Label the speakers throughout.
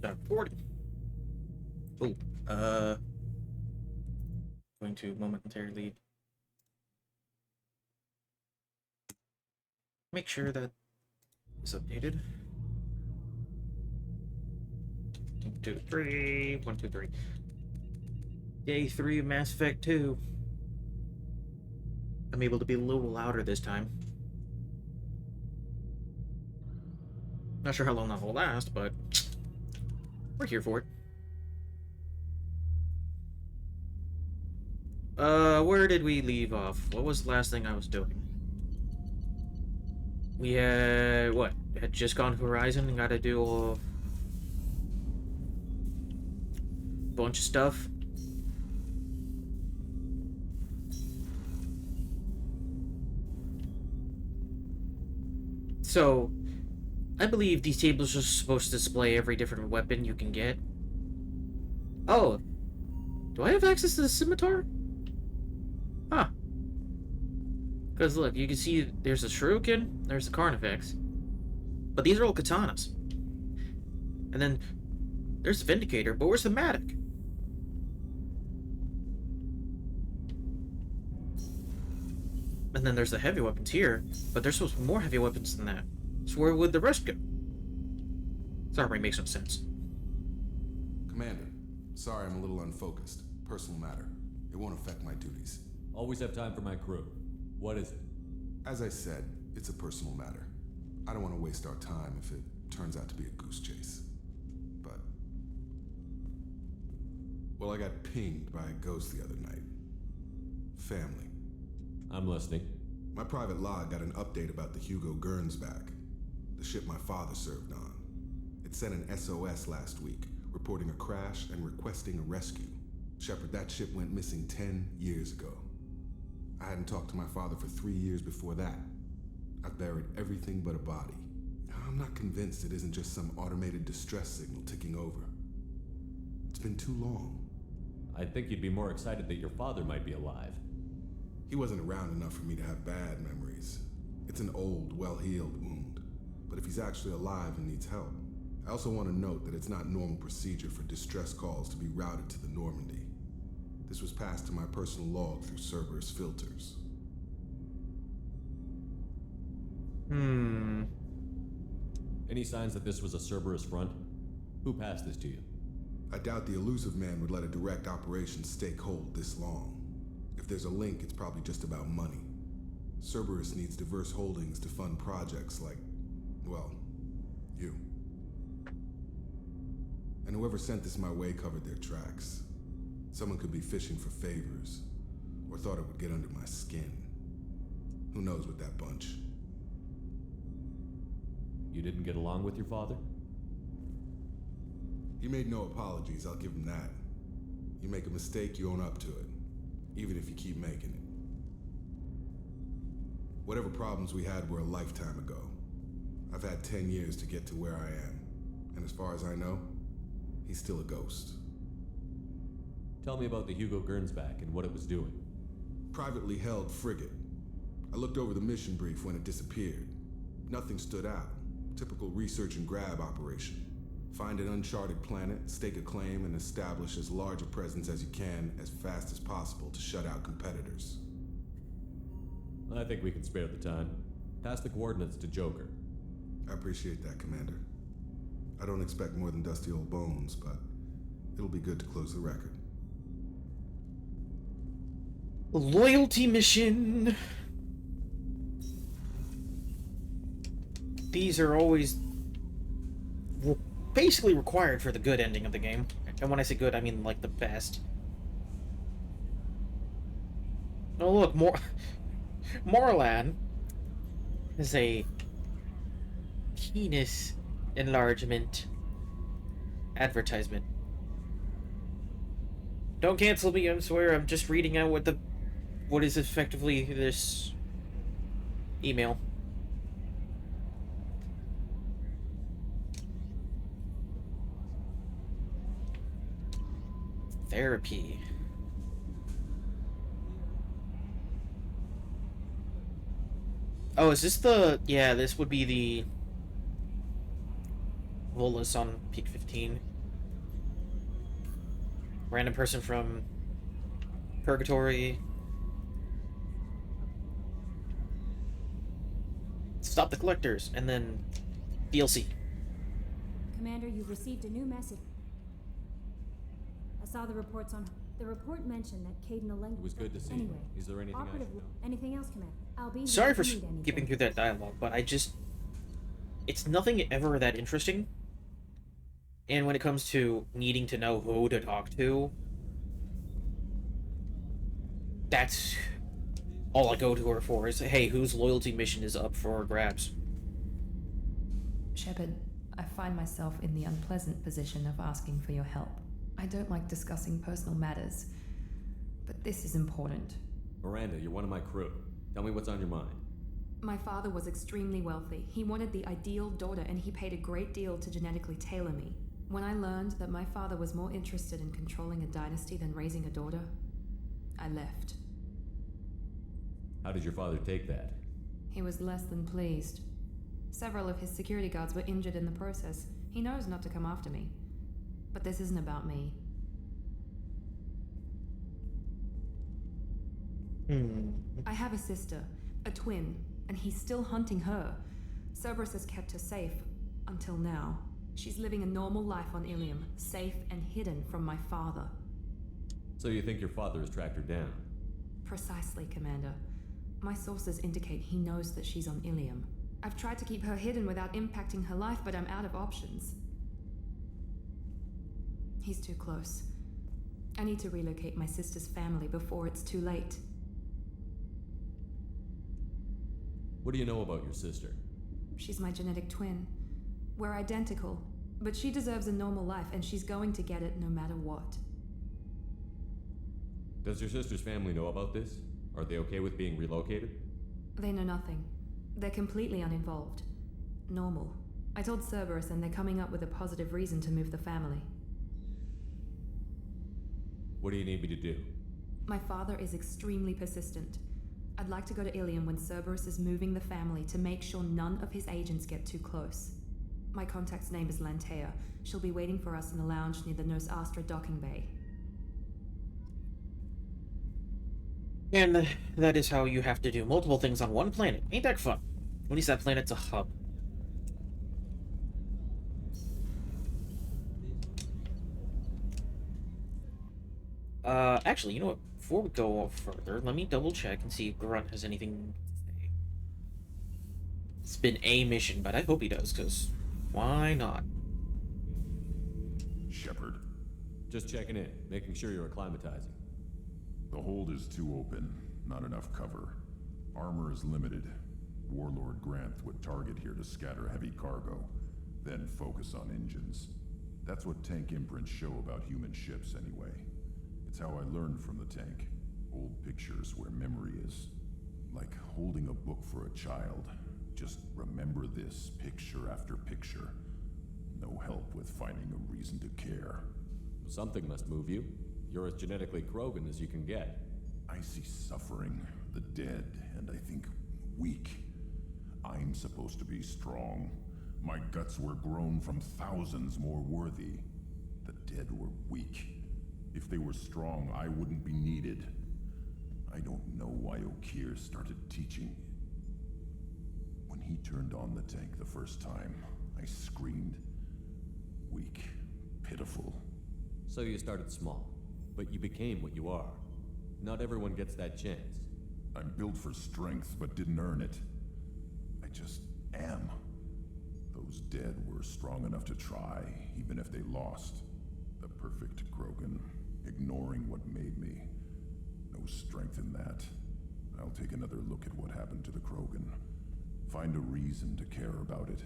Speaker 1: Stop recording. Oh, uh, going to momentarily make sure that is updated. 1, 2, 3. 1, 2, 3. Day 3 of Mass Effect 2. I'm able to be a little louder this time. Not sure how long that will last, but we're here for it. Where did we leave off? What was the last thing I was doing? We had, what? Had just gone to Horizon and gotta do a bunch of stuff. So, I believe these tables are supposed to display every different weapon you can get. Oh, do I have access to the scimitar? Huh. Because look, you can see there's a Shuriken, there's the Carnifex. But these are all katanas. And then there's the Vindicator, but where's the Matic? And then there's the heavy weapons here, but there's supposed to be more heavy weapons than that. So where would the rest go? Sorry, makes no sense.
Speaker 2: Commander, sorry I'm a little unfocused. Personal matter. It won't affect my duties.
Speaker 3: Always have time for my crew. What is it?
Speaker 2: As I said, it's a personal matter. I don't want to waste our time if it turns out to be a goose chase. But... well, I got pinged by a ghost the other night. Family.
Speaker 3: I'm listening.
Speaker 2: My private log got an update about the Hugo Gernsback, the ship my father served on. It sent an SOS last week, reporting a crash and requesting a rescue. Shepard, that ship went missing 10 years ago. I hadn't talked to my father for 3 years before that. I've buried everything but a body. I'm not convinced it isn't just some automated distress signal ticking over. It's been too long.
Speaker 3: I think you'd be more excited that your father might be alive.
Speaker 2: He wasn't around enough for me to have bad memories. It's an old, well-healed wound. But if he's actually alive and needs help, I also want to note that it's not normal procedure for distress calls to be routed to the Normandy. This was passed to my personal log through Cerberus filters.
Speaker 3: Any signs that this was a Cerberus front? Who passed this to you?
Speaker 2: I doubt the elusive man would let a direct operation stake hold this long. If there's a link, it's probably just about money. Cerberus needs diverse holdings to fund projects like, well, you. And whoever sent this my way covered their tracks. Someone could be fishing for favors, or thought it would get under my skin. Who knows with that bunch?
Speaker 3: You didn't get along with your father?
Speaker 2: He made no apologies, I'll give him that. You make a mistake, you own up to it, even if you keep making it. Whatever problems we had were a lifetime ago. I've had 10 years to get to where I am, and as far as I know, he's still a ghost.
Speaker 3: Tell me about the Hugo Gernsback and what it was doing.
Speaker 2: Privately held frigate. I looked over the mission brief when it disappeared. Nothing stood out. Typical research and grab operation. Find an uncharted planet, stake a claim, and establish as large a presence as you can as fast as possible to shut out competitors.
Speaker 3: I think we can spare the time. Pass the coordinates to Joker.
Speaker 2: I appreciate that, Commander. I don't expect more than dusty old bones, but it'll be good to close the record.
Speaker 1: Loyalty mission. These are always basically required for the good ending of the game. And when I say good, I mean like the best. Oh look, Morlan is a penis enlargement advertisement. Don't cancel me, I swear, I'm just reading out what is effectively this email. Therapy. Oh, is this the... yeah, this would be the Volus on Peak 15. Random person from Purgatory. Stop the collectors, and then DLC.
Speaker 4: Commander, you've received a new message. I saw the reports on. The report mentioned that Caden Alen.
Speaker 3: It was good to see you.
Speaker 4: Anyway,
Speaker 3: Is there anything I
Speaker 4: operative.
Speaker 3: should know?
Speaker 4: Anything else, Commander? I'll be.
Speaker 1: Sorry
Speaker 4: here
Speaker 1: for
Speaker 4: if you need anything.
Speaker 1: skipping through that dialogue, but it's nothing ever that interesting. And when it comes to needing to know who to talk to, that's all I go to her for is, hey, whose loyalty mission is up for grabs?
Speaker 5: Shepard, I find myself in the unpleasant position of asking for your help. I don't like discussing personal matters, but this is important.
Speaker 3: Miranda, you're one of my crew. Tell me what's on your mind.
Speaker 5: My father was extremely wealthy. He wanted the ideal daughter, and he paid a great deal to genetically tailor me. When I learned that my father was more interested in controlling a dynasty than raising a daughter, I left.
Speaker 3: How did your father take that?
Speaker 5: He was less than pleased. Several of his security guards were injured in the process. He knows not to come after me. But this isn't about me. I have a sister, a twin, and he's still hunting her. Cerberus has kept her safe, until now. She's living a normal life on Ilium, safe and hidden from my father.
Speaker 3: So you think your father has tracked her down?
Speaker 5: Precisely, Commander. My sources indicate he knows that she's on Ilium. I've tried to keep her hidden without impacting her life, but I'm out of options. He's too close. I need to relocate my sister's family before it's too late.
Speaker 3: What do you know about your sister?
Speaker 5: She's my genetic twin. We're identical, but she deserves a normal life, and she's going to get it no matter what.
Speaker 3: Does your sister's family know about this? Are they okay with being relocated?
Speaker 5: They know nothing. They're completely uninvolved. Normal. I told Cerberus, and they're coming up with a positive reason to move the family.
Speaker 3: What do you need me to do?
Speaker 5: My father is extremely persistent. I'd like to go to Ilium when Cerberus is moving the family to make sure none of his agents get too close. My contact's name is Lantea. She'll be waiting for us in the lounge near the Nos Astra docking bay.
Speaker 1: And that is how you have to do multiple things on one planet. Ain't that fun? At least that planet's a hub. Actually, you know what? Before we go further, let me double check and see if Grunt has anything to say. It's been a mission, but I hope he does, because why not?
Speaker 6: Shepard,
Speaker 3: Just checking in, making sure you're acclimatizing.
Speaker 6: the hold is too open, not enough cover. Armor is limited. Warlord Granth would target here to scatter heavy cargo, then focus on engines. That's what tank imprints show about human ships anyway. It's how I learned from the tank. Old pictures where memory is. Like holding a book for a child. Just remember this, picture after picture. No help with finding a reason to care.
Speaker 3: Something must move you. You're as genetically Krogan as you can get.
Speaker 6: I see suffering, the dead, and I think weak. I'm supposed to be strong. My guts were grown from thousands more worthy. The dead were weak. If they were strong, I wouldn't be needed. I don't know why Okeer started teaching. When he turned on the tank the first time, I screamed. Weak, pitiful.
Speaker 3: So you started small, but you became what you are. Not everyone gets that chance.
Speaker 6: I'm built for strength, but didn't earn it. I just am. Those dead were strong enough to try, even if they lost. The perfect Krogan, ignoring what made me. No strength in that. I'll take another look at what happened to the Krogan. Find a reason to care about it.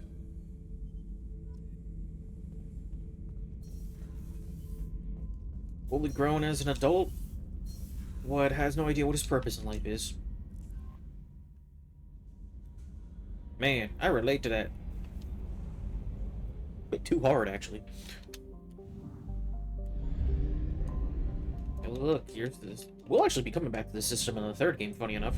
Speaker 1: Fully grown as an adult, what has no idea what his purpose in life is. Man, I relate to that. Bit too hard, actually. Oh, look, here's this. We'll actually be coming back to this system in the third game, funny enough.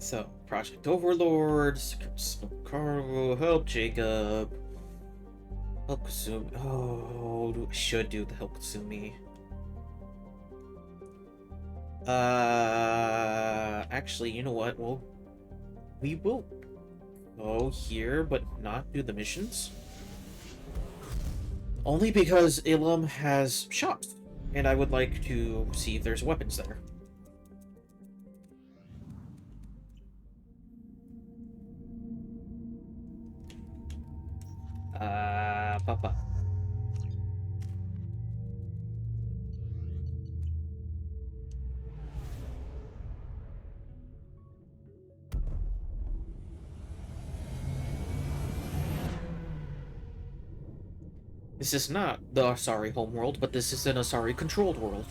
Speaker 1: So, Project Overlord, Cargo, help Jacob, help Kasumi. Oh, I should do the help Kasumi. Actually, you know what? Well, we will go here, but not do the missions. Only because Ilum has shops, and I would like to see if there's weapons there. Papa. This is not the Asari homeworld, but this is an Asari controlled world.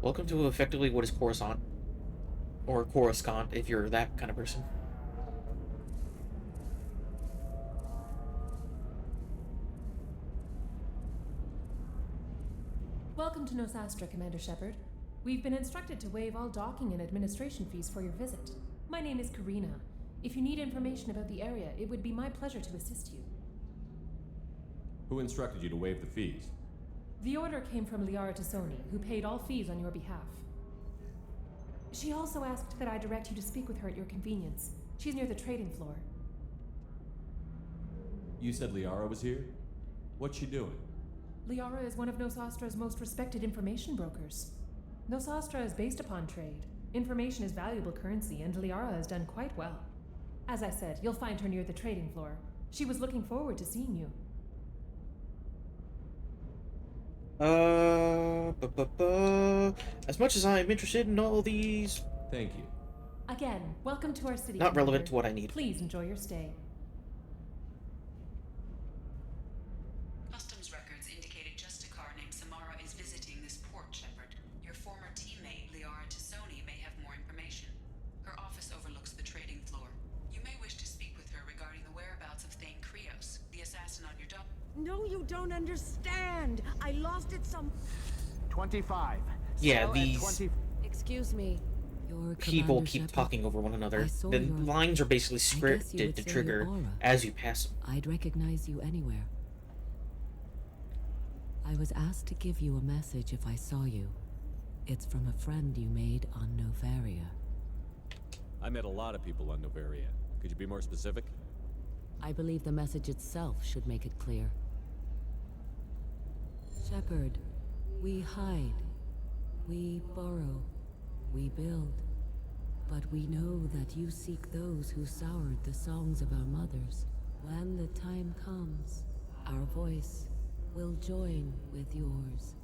Speaker 1: Welcome to effectively what is Coruscant. Or Coruscant, if you're that kind of person.
Speaker 7: Welcome to Nosastra, Commander Shepard. We've been instructed to waive all docking and administration fees for your visit. My name is Karina. If you need information about the area, it would be my pleasure to assist you.
Speaker 3: Who instructed you to waive the fees?
Speaker 7: The order came from Liara Tassoni, who paid all fees on your behalf. She also asked that I direct you to speak with her at your convenience. She's near the trading floor.
Speaker 3: You said Liara was here? What's she doing?
Speaker 7: Liara is one of Nosastra's most respected information brokers. Nosastra is based upon trade. Information is valuable currency, and Liara has done quite well. As I said, you'll find her near the trading floor. She was looking forward to seeing you.
Speaker 1: As much as I'm interested in all these...
Speaker 3: Thank you.
Speaker 7: Again, welcome to our city.
Speaker 1: Not relevant
Speaker 7: Commander.
Speaker 1: to what I need.
Speaker 7: Please enjoy your stay.
Speaker 8: Customs records indicated just a car named Samara is visiting this port, Shepard. Your former teammate, Liara Tassoni, may have more information. Her office overlooks the trading floor. You may wish to speak with her regarding the whereabouts of Thane Krios, the assassin on your dock.
Speaker 9: No, you don't understand. I lost it some
Speaker 10: 25.
Speaker 1: Yeah,
Speaker 10: Sell at
Speaker 1: these
Speaker 10: 20.
Speaker 9: Excuse me.
Speaker 11: Your
Speaker 1: people
Speaker 11: Commander
Speaker 1: keep
Speaker 11: Shepard,
Speaker 1: talking over one another.
Speaker 11: I saw
Speaker 1: The
Speaker 11: your-
Speaker 1: lines are basically
Speaker 11: guess you
Speaker 1: scripted
Speaker 11: would
Speaker 1: to
Speaker 11: say
Speaker 1: trigger
Speaker 11: your aura.
Speaker 1: as you pass them.
Speaker 11: I'd recognize you anywhere. I was asked to give you a message if I saw you. It's from a friend you made on Novaria.
Speaker 3: I met a lot of people on Novaria. Could you be more specific?
Speaker 11: I believe the message itself should make it clear. Shepard, we hide. We borrow. We build. But we know that you seek those who soured the songs of our mothers. When the time comes, our voice will join with yours,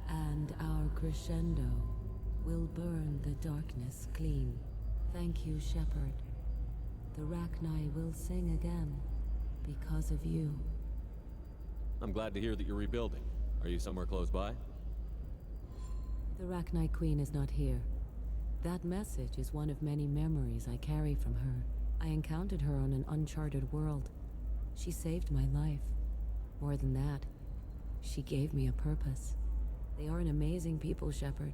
Speaker 11: and our crescendo will burn the darkness clean. Thank you, Shepard. The Rachni will sing again because of you.
Speaker 3: I'm glad to hear that you're rebuilding. Are you somewhere close by?
Speaker 11: The Rachni Queen is not here. That message is one of many memories I carry from her. I encountered her on an uncharted world. She saved my life. More than that, she gave me a purpose. They are an amazing people, Shepard.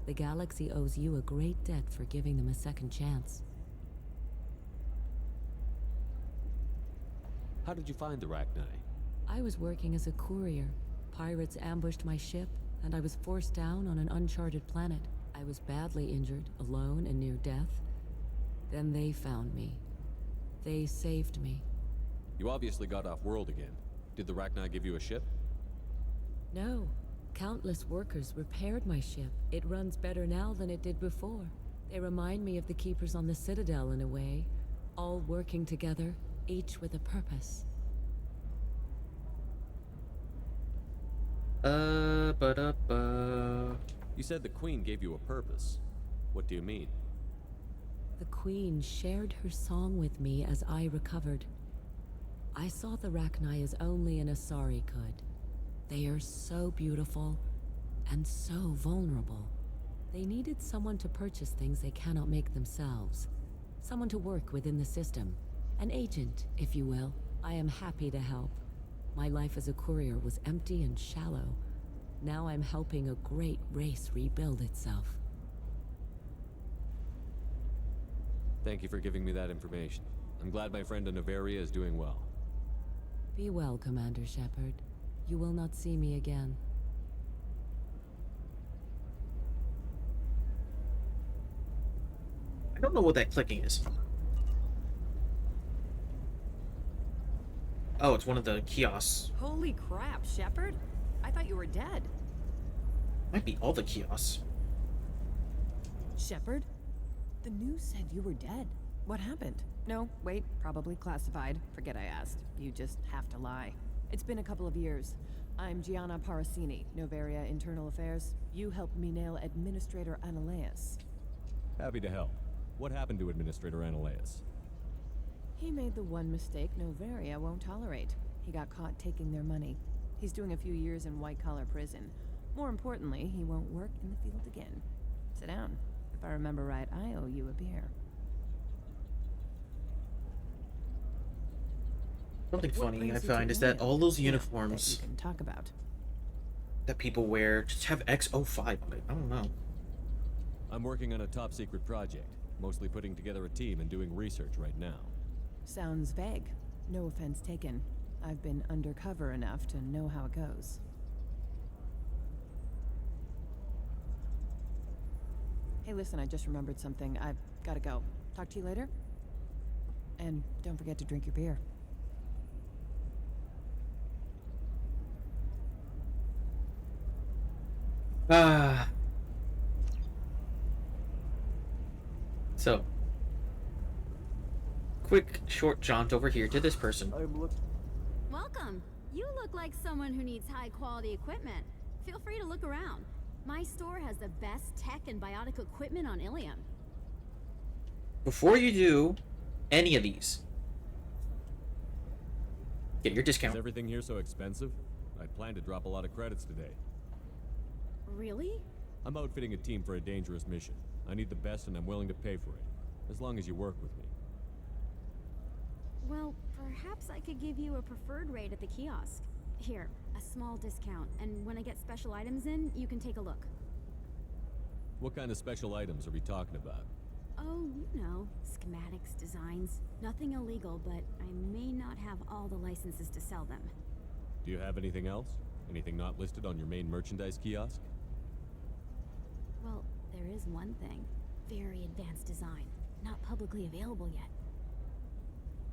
Speaker 11: The galaxy owes you a great debt for giving them a second chance.
Speaker 3: How did you find the Rachni?
Speaker 11: I was working as a courier. Pirates ambushed my ship, and I was forced down on an uncharted planet. I was badly injured, alone and near death. Then they found me. They saved me.
Speaker 3: You obviously got off world again. Did the Rachni give you a ship?
Speaker 11: No. Countless workers repaired my ship. It runs better now than it did before. They remind me of the Keepers on the Citadel in a way. All working together, each with a purpose.
Speaker 3: You said the Queen gave you a purpose. What do you mean?
Speaker 11: The Queen shared her song with me as I recovered. I saw the Rachni as only an Asari could. They are so beautiful and so vulnerable. They needed someone to purchase things they cannot make themselves. Someone to work within the system. An agent, if you will. I am happy to help. My life as a courier was empty and shallow. Now I'm helping a great race rebuild itself.
Speaker 3: Thank you for giving me that information. I'm glad my friend in Noveria is doing well.
Speaker 11: Be well, Commander Shepard. You will not see me again.
Speaker 1: I don't know what that clicking is. Oh, it's one of the kiosks.
Speaker 9: Holy crap, Shepard. I thought you were dead.
Speaker 1: Might be all the kiosks.
Speaker 9: Shepard? The news said you were dead. What happened? No, wait, probably classified. Forget I asked. You just have to lie. It's been a couple of years. I'm Gianna Parasini, Noveria Internal Affairs. You helped me nail Administrator Analeus.
Speaker 3: Happy to help. What happened to Administrator Analeus?
Speaker 9: He made the one mistake Noveria won't tolerate. He got caught taking their money. He's doing a few years in white-collar prison. More importantly, he won't work in the field again. Sit down. If I remember right, I owe you a beer.
Speaker 1: Something
Speaker 9: What
Speaker 1: funny I
Speaker 9: brings you
Speaker 1: find
Speaker 9: to
Speaker 1: is that
Speaker 9: Ilium?
Speaker 1: all those
Speaker 9: Yeah,
Speaker 1: uniforms
Speaker 9: that you can talk about.
Speaker 1: that people wear just have X05 on it. I don't know.
Speaker 3: I'm working on a top-secret project, mostly putting together a team and doing research right now.
Speaker 9: Sounds vague. No offense taken. I've been undercover enough to know how it goes. Hey, listen, I just remembered something. I've gotta go. Talk to you later? And don't forget to drink your beer.
Speaker 1: So, quick, short jaunt over here to this person.
Speaker 12: Welcome. You look like someone who needs high-quality equipment. Feel free to look around. My store has the best tech and biotic equipment on Ilium.
Speaker 1: Before you do any of these, get your discount.
Speaker 3: Is everything here so expensive? I plan to drop a lot of credits today.
Speaker 12: Really?
Speaker 3: I'm outfitting a team for a dangerous mission. I need the best and I'm willing to pay for it, as long as you work with me.
Speaker 12: Well, perhaps I could give you a preferred rate at the kiosk. Here, a small discount, and when I get special items in, you can take a look.
Speaker 3: What kind of special items are we talking about?
Speaker 12: Oh, you know, schematics, designs. Nothing illegal, but I may not have all the licenses to sell them.
Speaker 3: Do you have anything else? Anything not listed on your main merchandise kiosk?
Speaker 12: Well, there is one thing. Very advanced design. Not publicly available yet.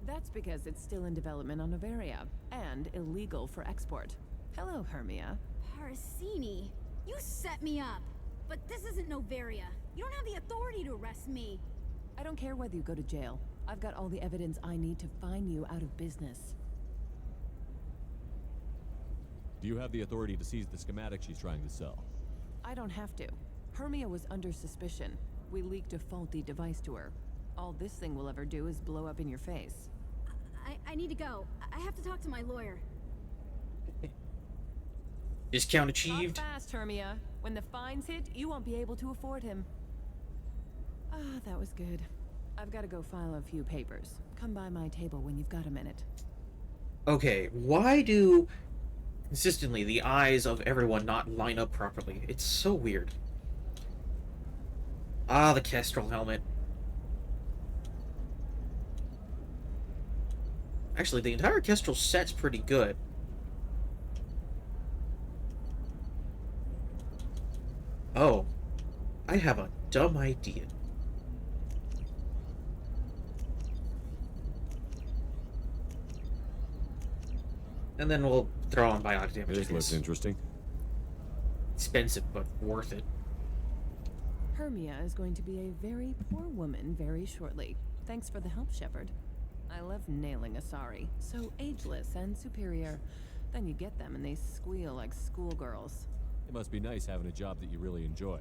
Speaker 9: That's because it's still in development on Noveria, and illegal for export. Hello, Hermia.
Speaker 12: Parasini, you set me up! But this isn't Noveria. You don't have the authority to arrest me.
Speaker 9: I don't care whether you go to jail. I've got all the evidence I need to find you out of business.
Speaker 3: Do you have the authority to seize the schematic she's trying to sell?
Speaker 9: I don't have to. Hermia was under suspicion. We leaked a faulty device to her. All this thing will ever do is blow up in your face.
Speaker 12: I need to go. I have to talk to my lawyer.
Speaker 1: Discount achieved.
Speaker 9: Talk fast, Hermia. When the fines hit, you won't be able to afford him. Ah, that was good. I've got to go file a few papers. Come by my table when you've got a minute.
Speaker 1: Okay, why do consistently the eyes of everyone not line up properly? It's so weird. Ah, the Kestrel helmet. Actually, the entire Kestrel set's pretty good. Oh, I have a dumb idea. And then we'll throw on biotic damage.
Speaker 3: This looks interesting.
Speaker 1: Expensive, but worth it.
Speaker 9: Hermia is going to be a very poor woman very shortly. Thanks for the help, Shepard. I love nailing Asari. So ageless and superior. Then you get them and they squeal like schoolgirls.
Speaker 3: It must be nice having a job that you really enjoy.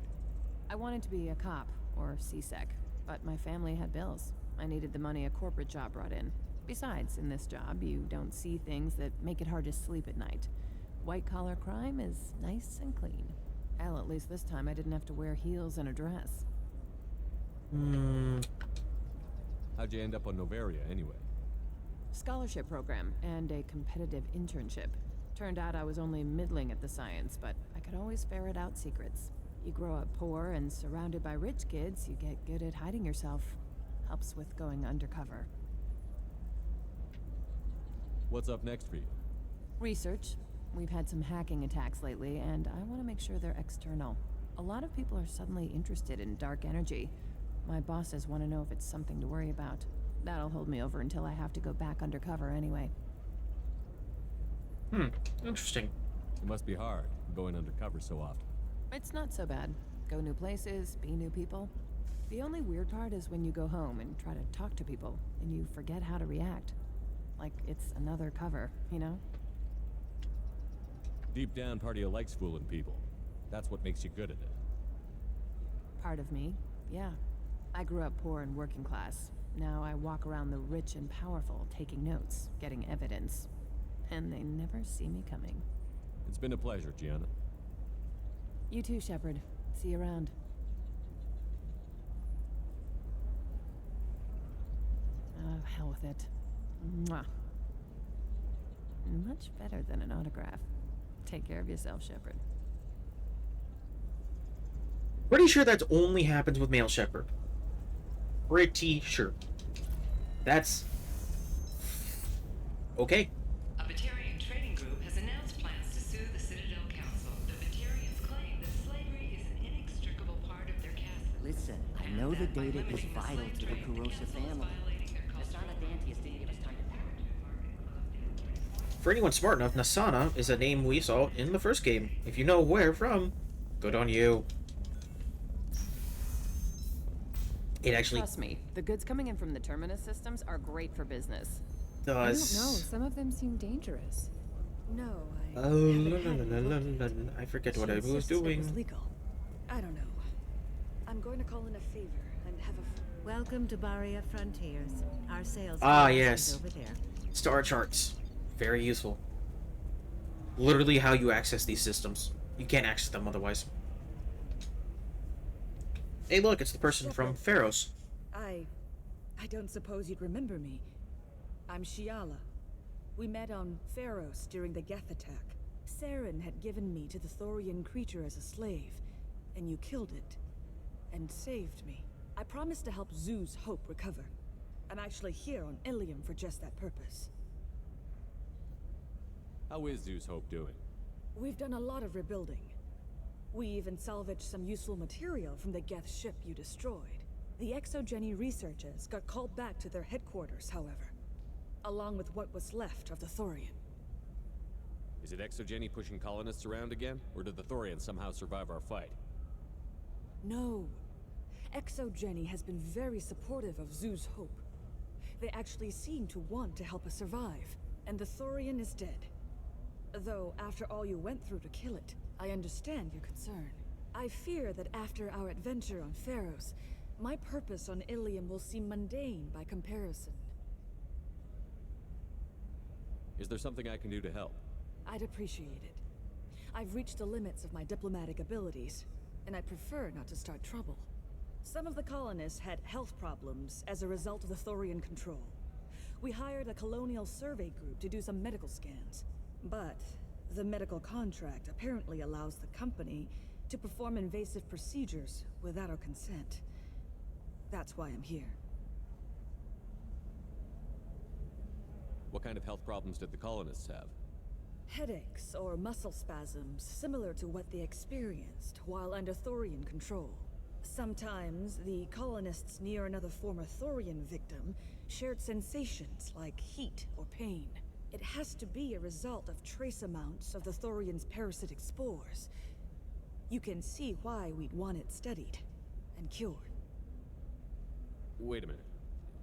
Speaker 9: I wanted to be a cop, or CSEC, but my family had bills. I needed the money a corporate job brought in. Besides, in this job, you don't see things that make it hard to sleep at night. White-collar crime is nice and clean. Hell, at least this time I didn't have to wear heels and a dress.
Speaker 3: How'd you end up on Noveria, anyway?
Speaker 9: Scholarship program and a competitive internship. Turned out I was only middling at the science, but I could always ferret out secrets. You grow up poor and surrounded by rich kids, you get good at hiding yourself. Helps with going undercover.
Speaker 3: What's up next for you?
Speaker 9: Research. We've had some hacking attacks lately, and I want to make sure they're external. A lot of people are suddenly interested in dark energy. My bosses want to know if it's something to worry about. That'll hold me over until I have to go back undercover anyway.
Speaker 1: Interesting.
Speaker 3: It must be hard, going undercover so often.
Speaker 9: It's not so bad. Go new places, be new people. The only weird part is when you go home and try to talk to people, and you forget how to react. Like it's another cover, you know?
Speaker 3: Deep down, part of you likes fooling people. That's what makes you good at it.
Speaker 9: Part of me, yeah. I grew up poor and working class. Now I walk around the rich and powerful, taking notes, getting evidence. And they never see me coming.
Speaker 3: It's been a pleasure, Gianna.
Speaker 9: You too, Shepard. See you around. Oh, hell with it. Mwah. Much better than an autograph. Take care of yourself, Shepard.
Speaker 1: Pretty sure that only happens with male Shepherd. Pretty sure. That's... okay.
Speaker 13: A Batarian trading group has announced plans to sue the Citadel Council. The Batarians claim that slavery is an inextricable part of their caste.
Speaker 14: Listen, I know the data is vital to the Kurosa family. Nasana Dantius didn't give us time to
Speaker 1: For anyone smart enough, Nasana is a name we saw in the first game. If you know where from, good on you. It actually...
Speaker 9: Trust me, the goods coming in from the Terminus systems are great for business.
Speaker 1: does.
Speaker 7: I don't know. Some of them seem dangerous.
Speaker 15: No, I.
Speaker 1: Oh, I forget what I was
Speaker 15: It was
Speaker 1: doing.
Speaker 15: legal. I don't know. I'm going to call in a favor and have a.
Speaker 11: Welcome to Baria Frontiers. Our sales
Speaker 1: Ah,
Speaker 11: office
Speaker 1: yes.
Speaker 11: is over there.
Speaker 1: Star charts. Very useful. Literally how you access these systems. You can't access them otherwise. Hey, look, it's the person from Pharos.
Speaker 15: I don't suppose you'd remember me. I'm Shiala. We met on Pharos during the Geth attack. Saren had given me to the Thorian creature as a slave, and you killed it. And saved me. I promised to help Zoo's Hope recover. I'm actually here on Ilium for just that purpose.
Speaker 3: How is Zeus Hope doing?
Speaker 15: We've done a lot of rebuilding. We even salvaged some useful material from the Geth ship you destroyed. The Exogeny researchers got called back to their headquarters, however, along with what was left of the Thorian.
Speaker 3: Is it Exogeny pushing colonists around again? Or did the Thorians somehow survive our fight?
Speaker 15: No. Exogeny has been very supportive of Zoo's Hope. They actually seem to want to help us survive, and the Thorian is dead. Though, after all you went through to kill it, I understand your concern. I fear that after our adventure on Pharos, my purpose on Ilium will seem mundane by comparison.
Speaker 3: Is there something I can do to help?
Speaker 15: I'd appreciate it. I've reached the limits of my diplomatic abilities, and I prefer not to start trouble. Some of the colonists had health problems as a result of the Thorian control. We hired a colonial survey group to do some medical scans, but the medical contract apparently allows the company to perform invasive procedures without our consent. That's why I'm here.
Speaker 3: What kind of health problems did the colonists have?
Speaker 15: Headaches or muscle spasms similar to what they experienced while under Thorian control. Sometimes the colonists near another former Thorian victim shared sensations like heat or pain. It has to be a result of trace amounts of the Thorian's parasitic spores. You can see why we'd want it studied and cured.
Speaker 3: Wait a minute.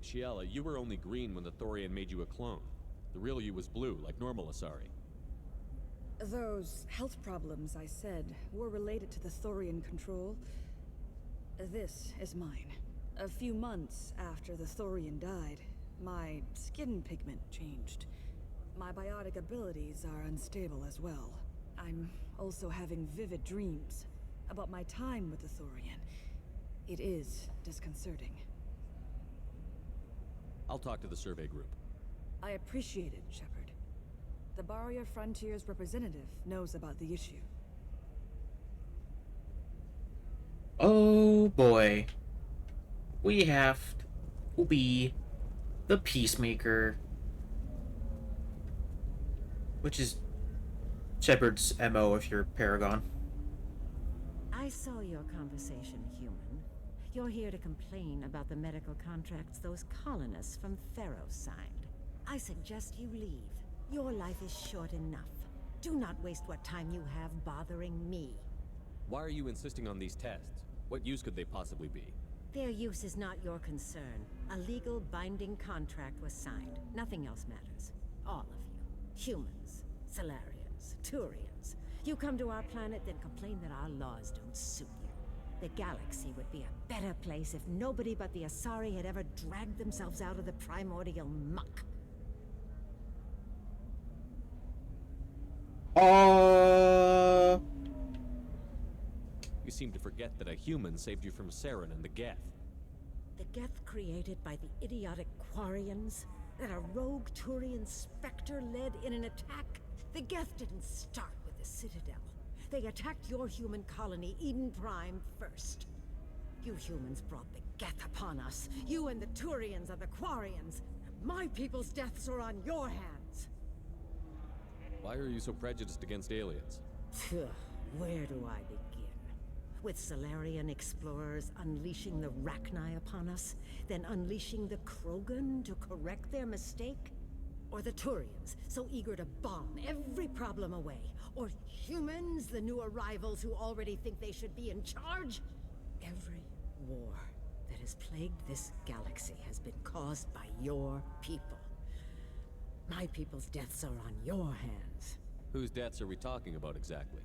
Speaker 3: Shiala, you were only green when the Thorian made you a clone. The real you was blue, like normal Asari.
Speaker 15: Those health problems I said were related to the Thorian control. This is mine. A few months after the Thorian died, my skin pigment changed. My biotic abilities are unstable as well. I'm also having vivid dreams about my time with the Thorian. It is disconcerting.
Speaker 3: I'll talk to the survey group.
Speaker 15: I appreciate it, Shepard. The Barrier Frontier's representative knows about the issue.
Speaker 1: Oh boy. We have to be the Peacemaker. Which is Shepard's MO if you're Paragon.
Speaker 16: I saw your conversation, human. You're here to complain about the medical contracts those colonists from Theros signed. I suggest you leave. Your life is short enough. Do not waste what time you have bothering me.
Speaker 3: Why are you insisting on these tests? What use could they possibly be?
Speaker 16: Their use is not your concern. A legal binding contract was signed. Nothing else matters. All of you. Humans, Solarians, Turians. You come to our planet, then complain that our laws don't suit you. The galaxy would be a better place if nobody but the Asari had ever dragged themselves out of the primordial muck.
Speaker 3: You seem to forget that a human saved you from Saren and the Geth.
Speaker 16: The Geth created by the idiotic Quarians? That a rogue Turian Spectre led in an attack? The Geth didn't start with the Citadel. They attacked your human colony, Eden Prime, first. You humans brought the Geth upon us. You and the Turians are the Quarians. My people's deaths are on your hands.
Speaker 3: Why are you so prejudiced against aliens?
Speaker 16: Where do I begin? With Solarian explorers unleashing the Rachni upon us, then unleashing the Krogan to correct their mistake? Or the Turians, so eager to bomb every problem away? Or humans, the new arrivals who already think they should be in charge? Every war that has plagued this galaxy has been caused by your people. My people's deaths are on your hands.
Speaker 3: Whose deaths are we talking about exactly?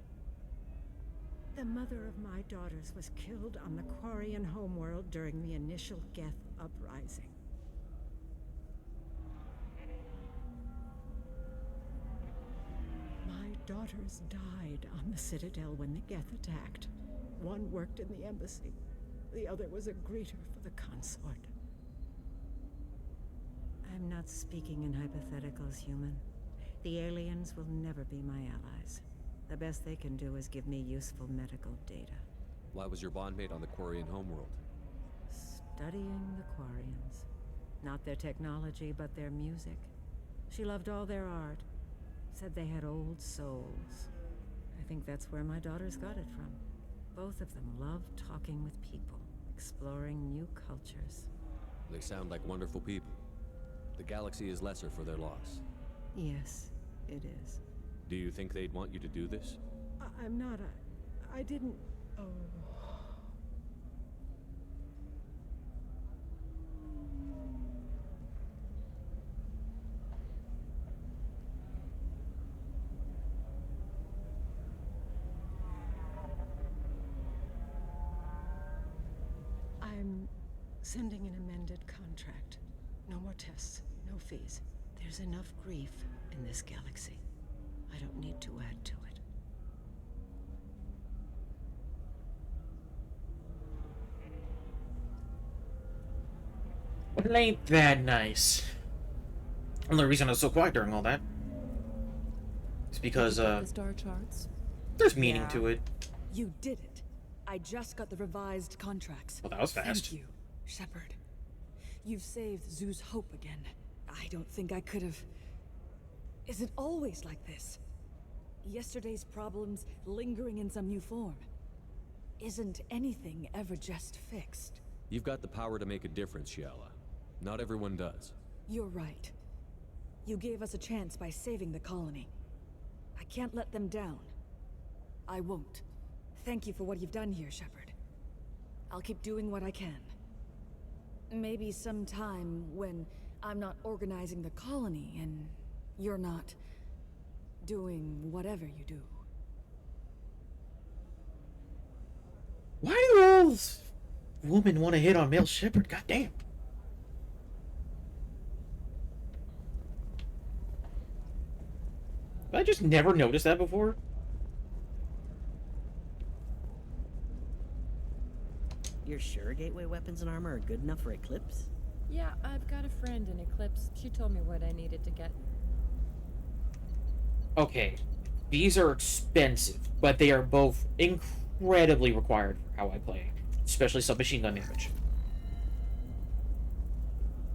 Speaker 16: The mother of my daughters was killed on the Quarian homeworld during the initial Geth uprising. My daughters died on the Citadel when the Geth attacked. One worked in the embassy. The other was a greeter for the consort. I'm not speaking in hypotheticals, human. The aliens will never be my allies. The best they can do is give me useful medical data.
Speaker 3: Why was your bondmate on the Quarian homeworld?
Speaker 16: Studying the Quarians. Not their technology, but their music. She loved all their art. Said they had old souls. I think that's where my daughters got it from. Both of them love talking with people, exploring new cultures.
Speaker 3: They sound like wonderful people. The galaxy is lesser for their loss.
Speaker 16: Yes, it is.
Speaker 3: Do you think they'd want you to do this?
Speaker 16: I'm not I didn't... Oh... I'm sending an amended contract. No more tests, no fees. There's enough grief in this galaxy. I don't need to add to it.
Speaker 1: Well, ain't that nice? Only reason I was so quiet during all that is because,
Speaker 7: the star charts.
Speaker 1: there's meaning to it.
Speaker 15: You did it. I just got the revised contracts.
Speaker 1: Well, that was fast.
Speaker 15: Thank you, Shepard. You've saved Zoo's hope again. I don't think I could have... Is it always like this? Yesterday's problems lingering in some new form. Isn't anything ever just fixed?
Speaker 3: You've got the power to make a difference, Shiala. Not everyone does.
Speaker 15: You're right. You gave us a chance by saving the colony. I can't let them down. I won't. Thank you for what you've done here, Shepard. I'll keep doing what I can. Maybe sometime when I'm not organizing the colony and you're not doing whatever you do.
Speaker 1: Why do all women want to hit on male Shepard? Goddamn. I just never noticed that before.
Speaker 14: You're sure gateway weapons and armor are good enough for Eclipse?
Speaker 9: Yeah, I've got a friend in Eclipse. She told me what I needed to get.
Speaker 1: Okay, these are expensive, but they are both incredibly required for how I play, especially submachine gun damage.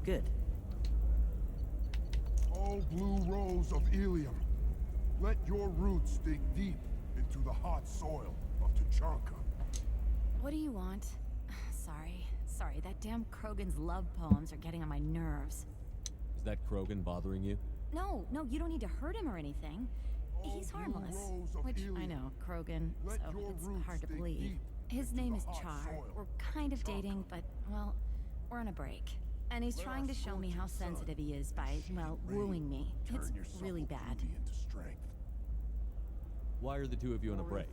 Speaker 14: Good.
Speaker 17: Oh, blue rose of Ilium, let your roots dig deep into the hot soil of Tuchanka.
Speaker 12: What do you want? Sorry, that damn Krogan's love poems are getting on my nerves.
Speaker 3: Is that Krogan bothering you?
Speaker 12: No, you don't need to hurt him or anything. He's harmless. Which, I know, Krogan, so it's hard to believe. His name is Char. We're kind of dating, but, well, we're on a break. And he's trying to show me how sensitive he is by, well, wooing me. It's really bad.
Speaker 3: Why are the two of you on a break?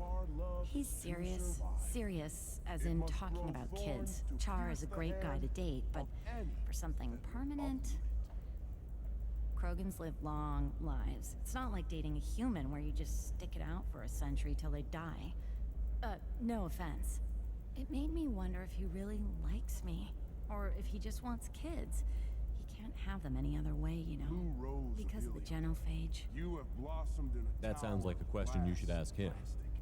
Speaker 12: He's serious. Serious, as in talking about kids. Char is a great guy to date, but for something permanent... Krogans live long lives. It's not like dating a human where you just stick it out for a century till they die. No offense. It made me wonder if he really likes me, or if he just wants kids. He can't have them any other way, you know, because of the genophage.
Speaker 17: You have blossomed in a
Speaker 3: That sounds like a question you should ask him.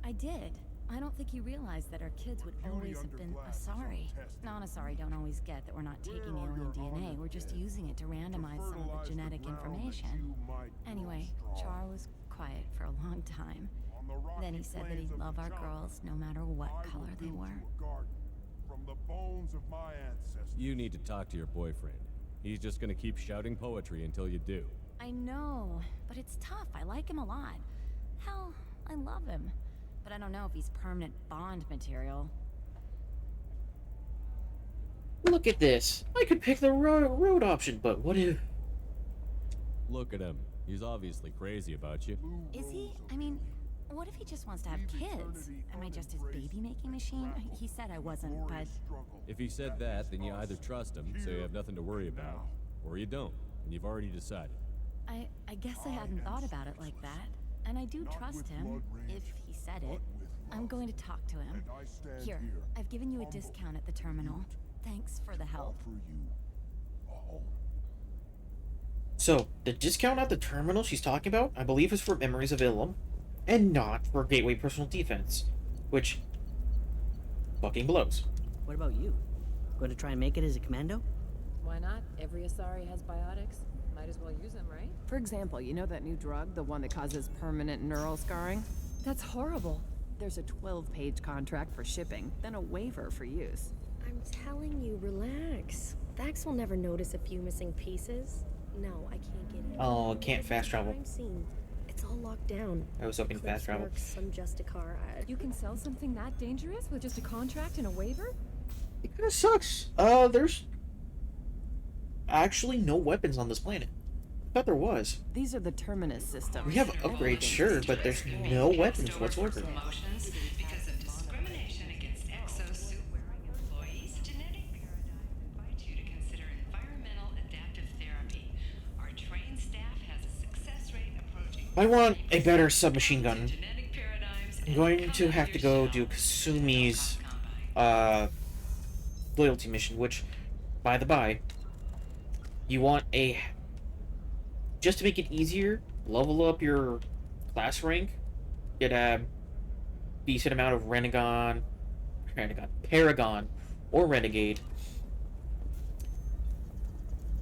Speaker 12: I did. I don't think he realized that our kids would always have been Asari. Non-Asari don't always get that we're not taking alien DNA, we're just using it to randomize some of the genetic information. Anyway, Char was quiet for a long time. Then he said that he'd love our girls no matter what color they were.
Speaker 17: From the bones of my ancestors.
Speaker 3: You need to talk to your boyfriend. He's just gonna keep shouting poetry until you do.
Speaker 12: I know, but it's tough. I like him a lot. Hell, I love him. But I don't know if he's permanent Bond material.
Speaker 1: Look at this. I could pick the road option, but what if...
Speaker 3: Look at him. He's obviously crazy about you.
Speaker 12: Is he? I mean, what if he just wants to have kids? Am I just his baby-making machine? He said I wasn't, but...
Speaker 3: If he said that, then you either trust him, so you have nothing to worry about, or you don't, and you've already decided.
Speaker 12: I guess I hadn't thought about it like that. And I do trust him, if he said it. I'm going to talk to him. Here, I've given you a discount at the terminal. Thanks for the help.
Speaker 1: So, the discount at the terminal she's talking about, I believe, is for Memories of Ilum, and not for Gateway Personal Defense, which fucking blows.
Speaker 14: What about you? Going to try and make it as a commando?
Speaker 9: Why not? Every Asari has biotics. Might as well use them, right? For example, you know that new drug, the one that causes permanent neural scarring? That's horrible. There's a 12-page contract for shipping, then a waiver for use.
Speaker 18: I'm telling you, relax. Vax will never notice a few missing pieces. No, I can't get in.
Speaker 1: Oh, can't fast travel.
Speaker 18: Crime scene. It's all locked down.
Speaker 1: I was hoping fast travel.
Speaker 18: Some Justicar ad.
Speaker 9: You can sell something that dangerous with just a contract and a waiver?
Speaker 1: It kind of sucks. There's actually no weapons on this planet. I thought there was.
Speaker 9: These are the Terminus systems.
Speaker 1: We have upgrades, sure, but there's no weapons whatsoever.
Speaker 13: Because of discrimination against exosuit-wearing employees, Genetic Paradigm invites you to consider environmental adaptive therapy. Our trained staff has a success rate approaching...
Speaker 1: I want a better submachine gun. I'm going to have to go do Kasumi's loyalty mission, which, by the by, you want a... Just to make it easier, level up your class rank, get a decent amount of Paragon, or Renegade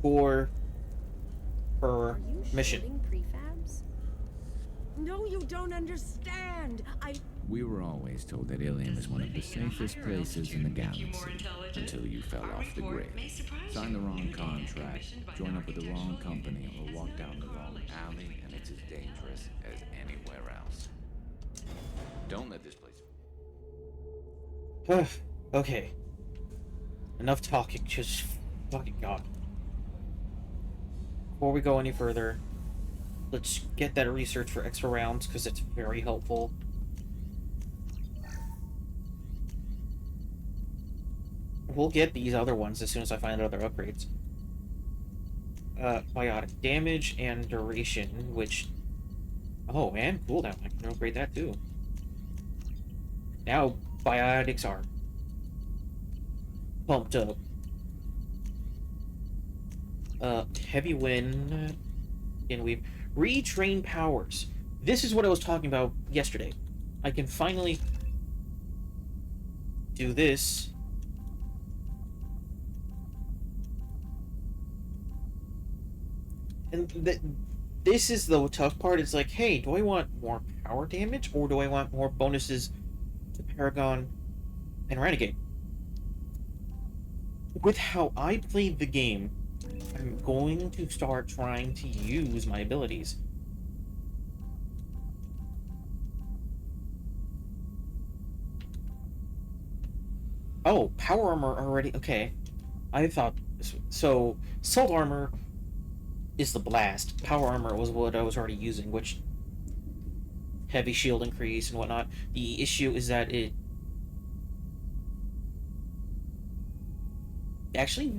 Speaker 1: for her mission.
Speaker 18: Prefabs?
Speaker 16: No, you don't understand.
Speaker 19: We were always told that Ilium is one of the safest places in the galaxy until you fell off the grid. Sign the wrong contract, join up with the wrong company, or walk down the wrong alley, and it's as dangerous as anywhere else. Don't let this place...
Speaker 1: Okay. Enough talking, just fucking God. Before we go any further, let's get that research for extra rounds, because it's very helpful. We'll get these other ones as soon as I find other upgrades. Biotic damage and duration, which... Oh, and cooldown. I can upgrade that too. Now, biotics are pumped up. Heavy wind. And we've retrained powers. This is what I was talking about yesterday. I can finally do this. And this is the tough part. It's like, hey, do I want more power damage or do I want more bonuses to Paragon and Renegade? With how I played the game, I'm going to start trying to use my abilities. Oh, power armor already. Okay. I thought so. Salt armor is the blast. Power armor was what I was already using, which heavy shield increase and whatnot. The issue is that it actually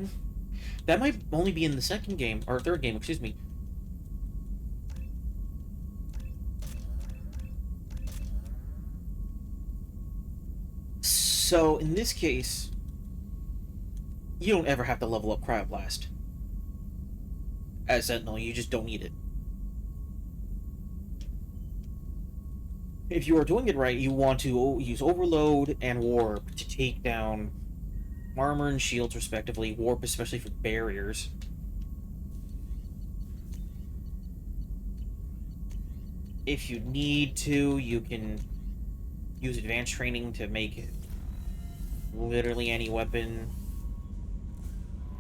Speaker 1: that might only be in the second game or third game. Excuse me. So in this case, you don't ever have to level up Cryoblast. As Sentinel, you just don't need it. If you are doing it right, you want to use Overload and Warp to take down armor and shields, respectively. Warp, especially for barriers. If you need to, you can use advanced training to make literally any weapon.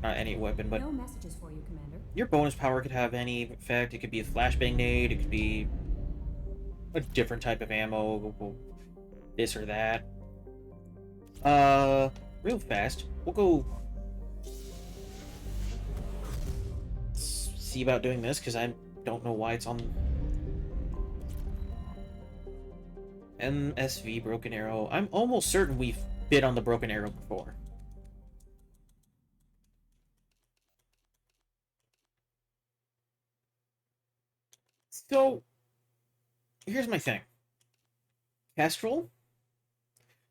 Speaker 1: Not any weapon, but
Speaker 4: no messages for you, Commander.
Speaker 1: Your bonus power could have any effect. It could be a flashbang nade, it could be a different type of ammo, this or that. Real fast, we'll go see about doing this, because I don't know why it's on MSV Broken Arrow. I'm almost certain we've bid on the Broken Arrow before. So, here's my thing. Kestrel,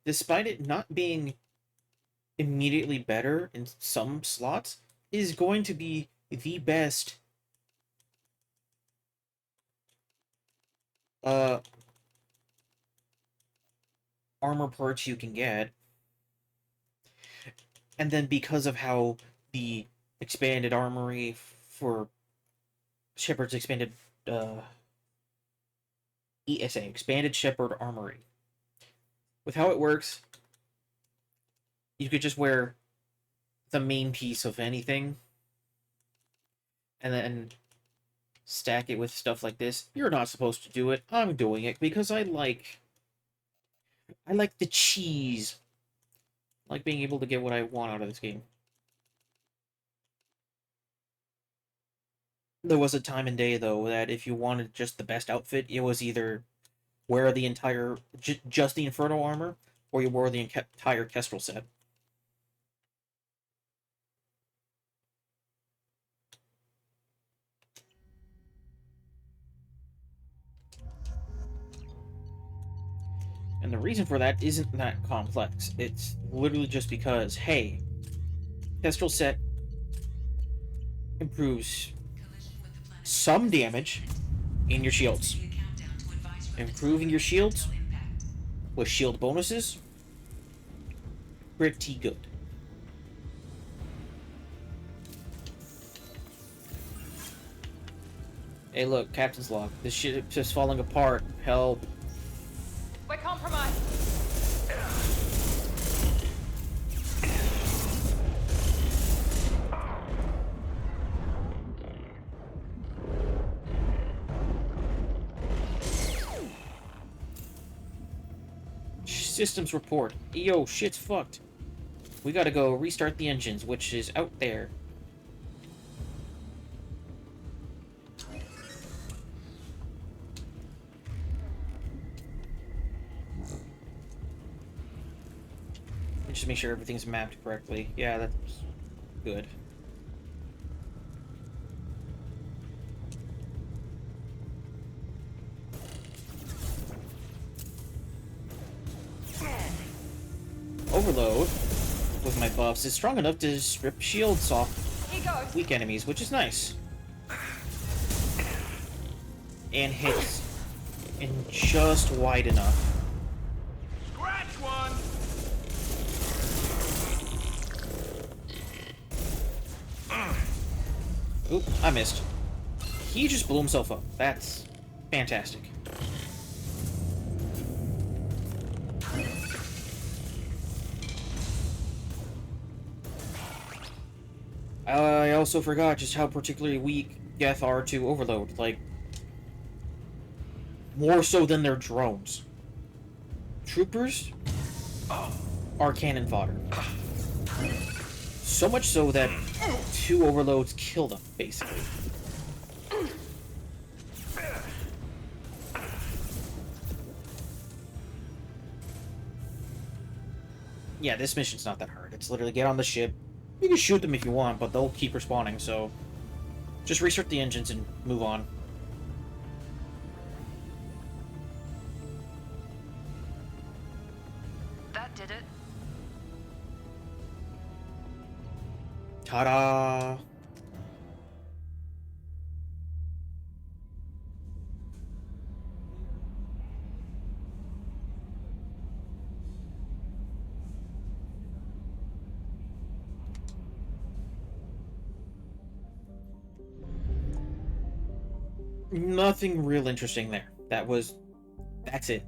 Speaker 1: despite it not being immediately better in some slots, is going to be the best armor parts you can get. And then because of how the expanded armory for Shepard's expanded ESA, Expanded Shepherd Armory. With how it works, you could just wear the main piece of anything and then stack it with stuff like this. You're not supposed to do it. I'm doing it because I like the cheese. I like being able to get what I want out of this game. There was a time and day, though, that if you wanted just the best outfit, it was either wear the entire, just the Inferno armor, or you wore the entire Kestrel set. And the reason for that isn't that complex. It's literally just because, hey, Kestrel set improves some damage in your shields. Improving your shields with shield bonuses, pretty good. Hey look, Captain's log. This shit is just falling apart. Help.
Speaker 7: We're compromised.
Speaker 1: Systems report. Yo, shit's fucked. We gotta go restart the engines, which is out there. Just make sure everything's mapped correctly. Yeah, that's good. Overload with my buffs is strong enough to strip shields off weak enemies, which is nice. And hits and just wide enough.
Speaker 10: Scratch one!
Speaker 1: Oop, I missed. He just blew himself up. That's fantastic. I also forgot just how particularly weak Geth are to Overload. Like, more so than their drones. Troopers are cannon fodder. So much so that 2 Overloads kill them, basically. Yeah, this mission's not that hard. It's literally get on the ship. You can shoot them if you want, but they'll keep respawning, so just restart the engines and move on.
Speaker 5: That did it.
Speaker 1: Ta-da! Nothing real interesting there. That's it.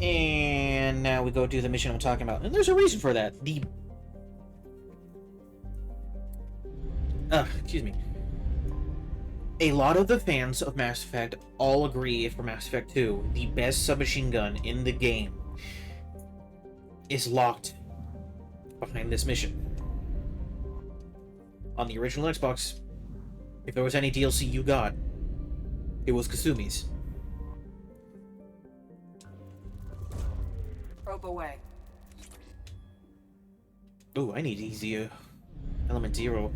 Speaker 1: And now we go do the mission I'm talking about. And there's a reason for that. Excuse me. A lot of the fans of Mass Effect all agree for Mass Effect 2, the best submachine gun in the game is locked behind this mission. On the original Xbox, if there was any DLC you got, it was Kasumi's.
Speaker 20: Probe away.
Speaker 1: Ooh, I need easy element 0.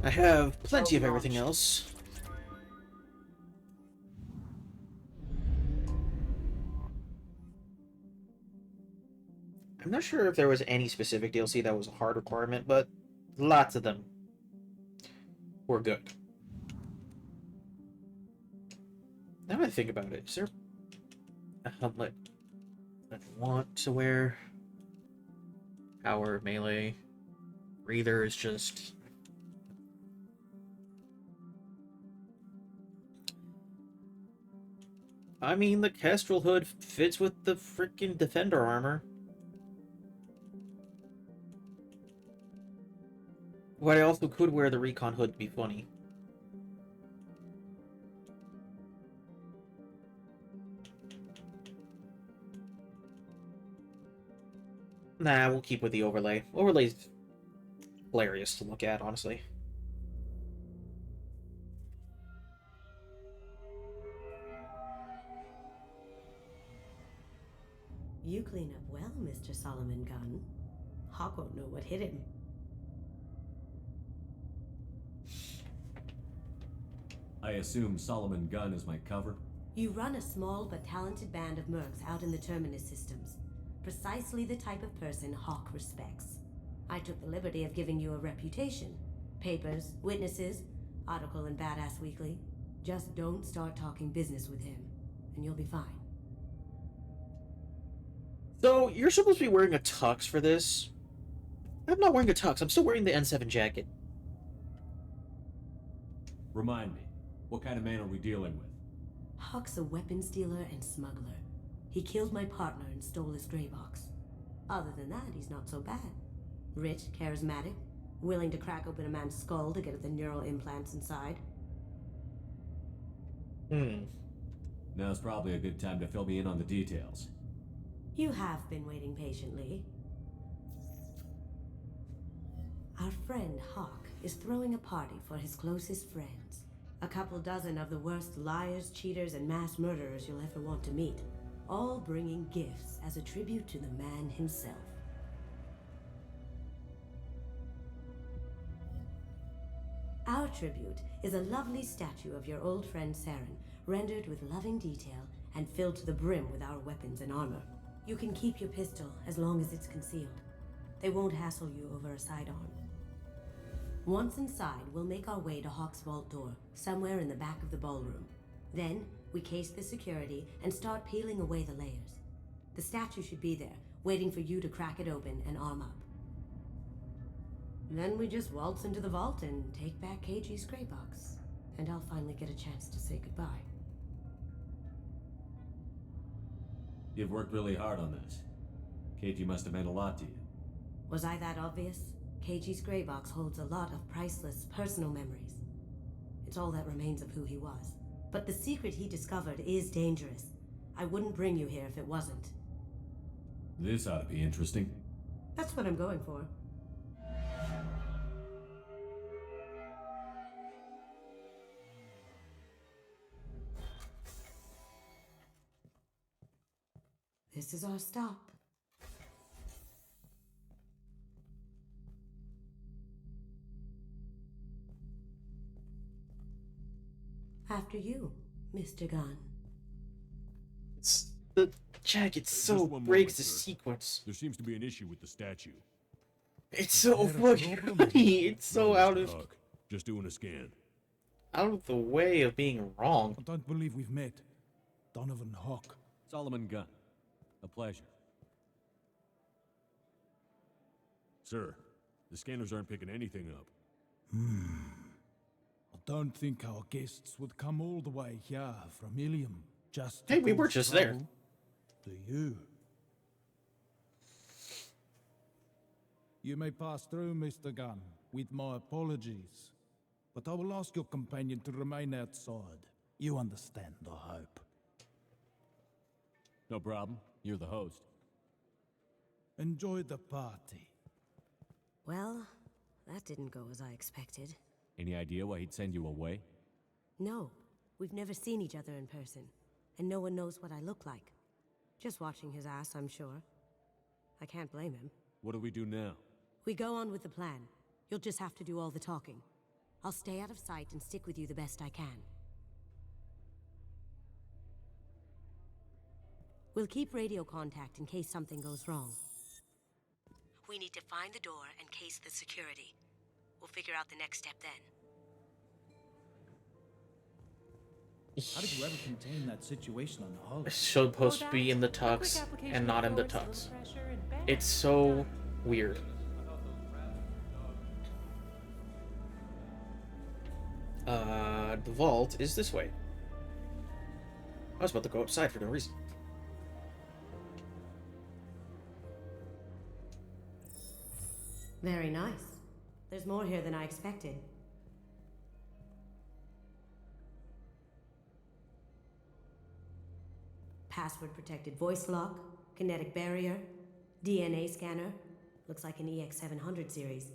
Speaker 1: I have plenty of everything else. I'm not sure if there was any specific DLC that was a hard requirement, but lots of them were good. Now that I think about it, is there a helmet that I want to wear? Power, melee, breather is just... I mean, the Kestrel hood fits with the freaking Defender armor. But I also could wear the Recon hood to be funny. Nah, we'll keep with the overlay. Overlay's hilarious to look at, honestly.
Speaker 16: You clean up well, Mr. Solomon Gunn. Hawk won't know what hit him.
Speaker 3: I assume Solomon Gunn is my cover?
Speaker 16: You run a small but talented band of mercs out in the Terminus systems. Precisely the type of person Hawk respects. I took the liberty of giving you a reputation. Papers, witnesses, article in Badass Weekly. Just don't start talking business with him, and you'll be fine.
Speaker 1: So, you're supposed to be wearing a tux for this? I'm not wearing a tux, I'm still wearing the N7 jacket.
Speaker 3: Remind me, what kind of man are we dealing with?
Speaker 16: Hawk's a weapons dealer and smuggler. He killed my partner and stole his gray box. Other than that, he's not so bad. Rich, charismatic, willing to crack open a man's skull to get at the neural implants inside.
Speaker 3: Now's probably a good time to fill me in on the details.
Speaker 16: You have been waiting patiently. Our friend Hawk is throwing a party for his closest friends. A couple dozen of the worst liars, cheaters, and mass murderers you'll ever want to meet. All bringing gifts as a tribute to the man himself. Our tribute is a lovely statue of your old friend Saren, rendered with loving detail and filled to the brim with our weapons and armor.
Speaker 20: You can keep your pistol as long as it's concealed. They won't hassle you over a sidearm. Once inside, we'll make our way to Hawk's vault door, somewhere in the back of the ballroom. Then, we case the security and start peeling away the layers. The statue should be there, waiting for you to crack it open and arm up. Then we just waltz into the vault and take back KG's gray box. And I'll finally get a chance to say goodbye.
Speaker 3: You've worked really hard on this. KG must have meant a lot to you.
Speaker 20: Was I that obvious? KG's gray box holds a lot of priceless personal memories. It's all that remains of who he was. But the secret he discovered is dangerous. I wouldn't bring you here if it wasn't.
Speaker 3: This ought to be interesting.
Speaker 20: That's what I'm going for. This is our stop. After you, Mr. Gunn.
Speaker 1: It's the jacket so breaks the sequence.
Speaker 21: There seems to be an issue with the statue.
Speaker 1: It's so fucking funny. It's so out of
Speaker 21: Just doing a scan.
Speaker 1: the way of being wrong.
Speaker 22: I don't believe we've met. Donovan Hawk.
Speaker 3: Solomon Gunn. A pleasure.
Speaker 21: Sir, the scanners aren't picking anything up.
Speaker 22: I don't think our guests would come all the way here from Ilium just to
Speaker 1: Hey, we were
Speaker 22: cause
Speaker 1: just there.
Speaker 22: trouble. Do you? You may pass through, Mr. Gunn, with my apologies. But I will ask your companion to remain outside. You understand, I hope.
Speaker 3: No problem. You're the host.
Speaker 22: Enjoy the party.
Speaker 20: Well, that didn't go as I expected.
Speaker 3: Any idea why he'd send you away?
Speaker 20: No, we've never seen each other in person, and no one knows what I look like. Just watching his ass, I'm sure. I can't blame him.
Speaker 3: What do we do now?
Speaker 20: We go on with the plan. You'll just have to do all the talking. I'll stay out of sight and stick with you the best I can. We'll keep radio contact in case something goes wrong. We need to find the door and case the security. We'll figure out the next step then.
Speaker 22: How did you ever contain that situation on the hull?
Speaker 1: It's supposed to be in the tux and not in the tux. It's so weird. The vault is this way. I was about to go outside for no reason.
Speaker 20: Very nice. There's more here than I expected. Password-protected voice lock, kinetic barrier, DNA scanner. Looks like an EX700 series.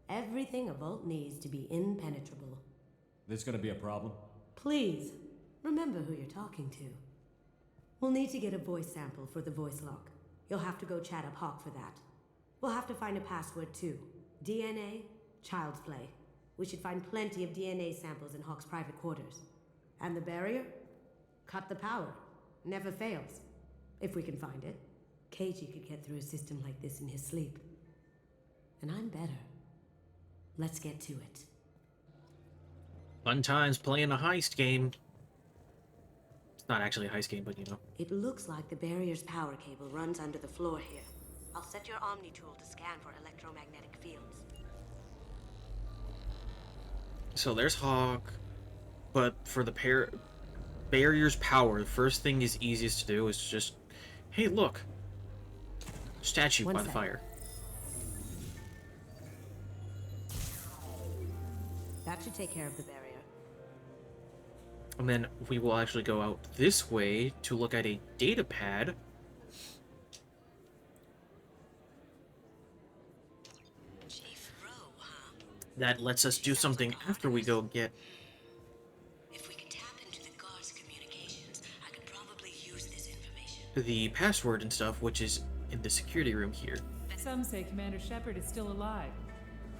Speaker 20: Everything a vault needs to be impenetrable.
Speaker 3: This gonna be a problem?
Speaker 20: Please, remember who you're talking to. We'll need to get a voice sample for the voice lock. You'll have to go chat up Hawk for that. We'll have to find a password too. DNA, child's play. We should find plenty of DNA samples in Hawk's private quarters. And the barrier? Cut the power. Never fails. If we can find it. KG could get through a system like this in his sleep. And I'm better. Let's get to it.
Speaker 1: Fun times playing a heist game. It's not actually a heist game, but you know.
Speaker 20: It looks like the barrier's power cable runs under the floor here. I'll set your Omni tool to scan for electromagnetic fields.
Speaker 1: So there's Hawk, but for the barrier's power, the first thing is easiest to do is just, hey, look, statue by the fire.
Speaker 20: That should take care of the barrier.
Speaker 1: And then we will actually go out this way to look at a data pad. That lets us do something after we go get.
Speaker 20: If we can tap into the guard's communications, I could probably use this information.
Speaker 1: The password and stuff, which is in the security room here.
Speaker 7: Some say Commander Shepard is still alive.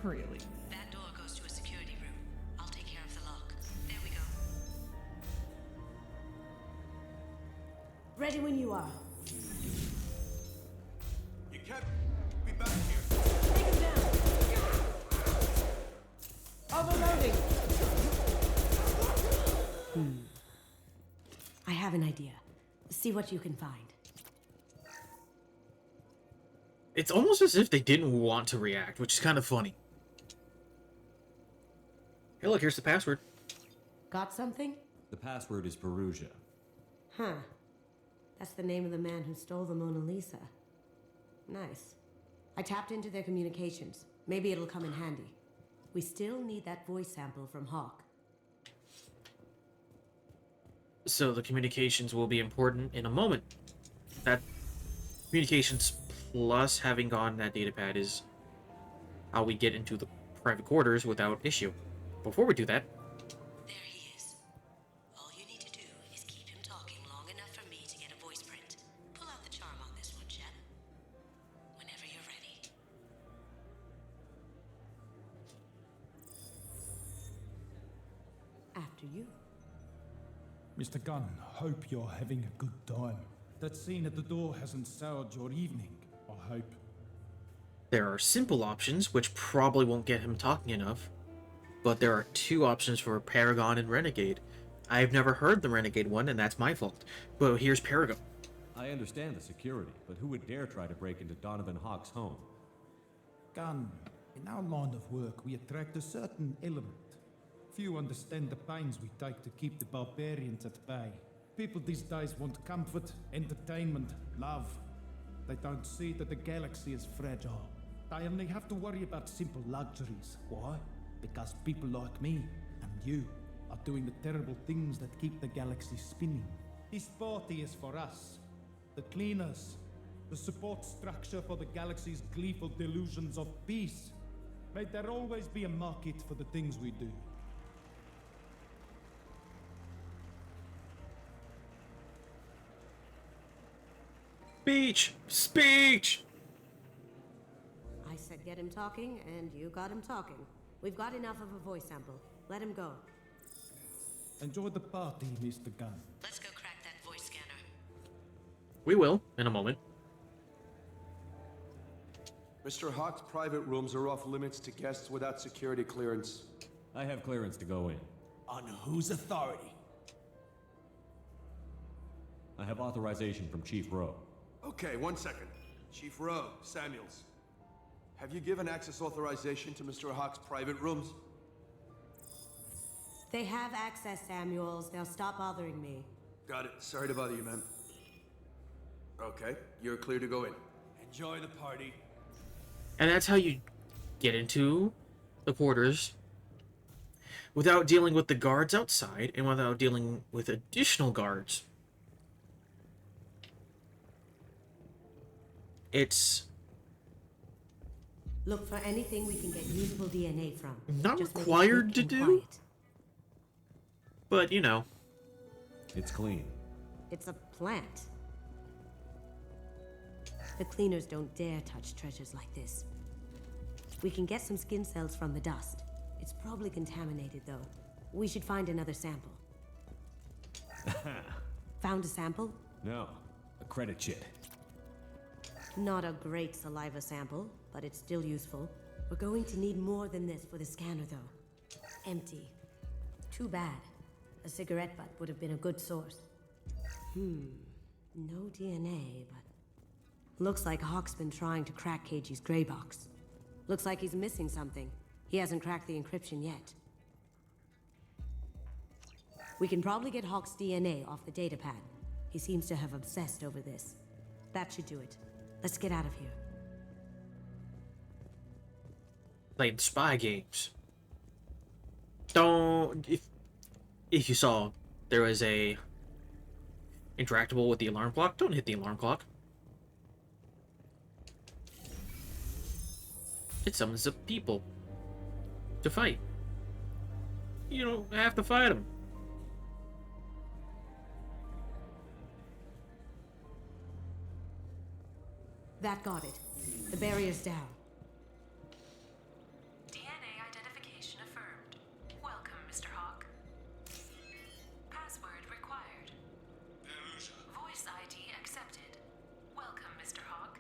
Speaker 7: Really?
Speaker 20: That door goes to a security room. I'll take care of the lock. There we go. Ready when you are. have an idea. See what you can find.
Speaker 1: It's almost as if they didn't want to react, which is kind of funny. Hey, look, here's the password.
Speaker 20: Got something?
Speaker 3: The password is Perugia.
Speaker 20: Huh. That's the name of the man who stole the Mona Lisa. Nice. I tapped into their communications. Maybe it'll come in handy. We still need that voice sample from Hawk.
Speaker 1: So the communications will be important in a moment. That communications plus having gotten that datapad is how we get into the private quarters without issue. Before we do that,
Speaker 20: There he is. All you need to do is keep him talking long enough for me to get a voice print. Pull out the charm on this one, Jen. Whenever you're ready. After you.
Speaker 22: Mr. Gunn, hope you're having a good time. That scene at the door hasn't soured your evening, I hope.
Speaker 1: there are simple options, which probably won't get him talking enough. But there are two options for Paragon and Renegade. I've never heard the Renegade one, and that's my fault. But here's Paragon.
Speaker 3: I understand the security, but who would dare try to break into Donovan Hawk's home?
Speaker 22: Gunn, in our line of work, we attract a certain element. Few understand the pains we take to keep the barbarians at bay. People these days want comfort, entertainment, love. They don't see that the galaxy is fragile. They only have to worry about simple luxuries. Why? Because people like me and you are doing the terrible things that keep the galaxy spinning. This party is for us, the cleaners, the support structure for the galaxy's gleeful delusions of peace. May there always be a market for the things we do.
Speaker 1: Speech! Speech!
Speaker 20: I said get him talking, and you got him talking. We've got enough of a voice sample. Let him go.
Speaker 22: Enjoy the party, Mr. Gunn.
Speaker 20: Let's go crack that voice scanner.
Speaker 1: We will, in a moment.
Speaker 2: Mr. Hawk's private rooms are off limits to guests without security clearance.
Speaker 3: I have clearance to go in.
Speaker 22: On whose authority?
Speaker 3: I have authorization from Chief Rowe.
Speaker 2: Okay, 1 second. Chief Rowe, Samuels. Have you given access authorization to Mr. Hawk's private rooms?
Speaker 20: They have access, Samuels. They'll stop bothering me.
Speaker 2: Got it. Sorry to bother you, man. Okay, you're clear to go in.
Speaker 10: Enjoy the party.
Speaker 1: And that's how you get into the quarters without dealing with the guards outside and without dealing with additional guards. It's
Speaker 20: Look for anything we can get usable DNA from.
Speaker 1: not
Speaker 20: Just make it
Speaker 1: required
Speaker 20: quick
Speaker 1: to
Speaker 20: and
Speaker 1: do,
Speaker 20: quiet.
Speaker 1: but you know.
Speaker 3: It's clean.
Speaker 20: It's a plant. The cleaners don't dare touch treasures like this. We can get some skin cells from the dust. It's probably contaminated, though. We should find another sample. Found a sample?
Speaker 3: No, a credit chit.
Speaker 20: Not a great saliva sample, but it's still useful. We're going to need more than this for the scanner, though. Empty. Too bad. A cigarette butt would have been a good source. No DNA, but... Looks like Hawk's been trying to crack KG's gray box. Looks like he's missing something. He hasn't cracked the encryption yet. We can probably get Hawk's DNA off the datapad. He seems to have obsessed over this. That should do it. Let's get out of here.
Speaker 1: Playing spy games. Don't... If you saw there was a interactable with the alarm clock, don't hit the alarm clock. It summons up people to fight. You don't have to fight them.
Speaker 20: That got it. The barrier's down.
Speaker 5: DNA identification affirmed. Welcome, Mr. Hawk. Password required. Voice ID accepted. Welcome, Mr. Hawk.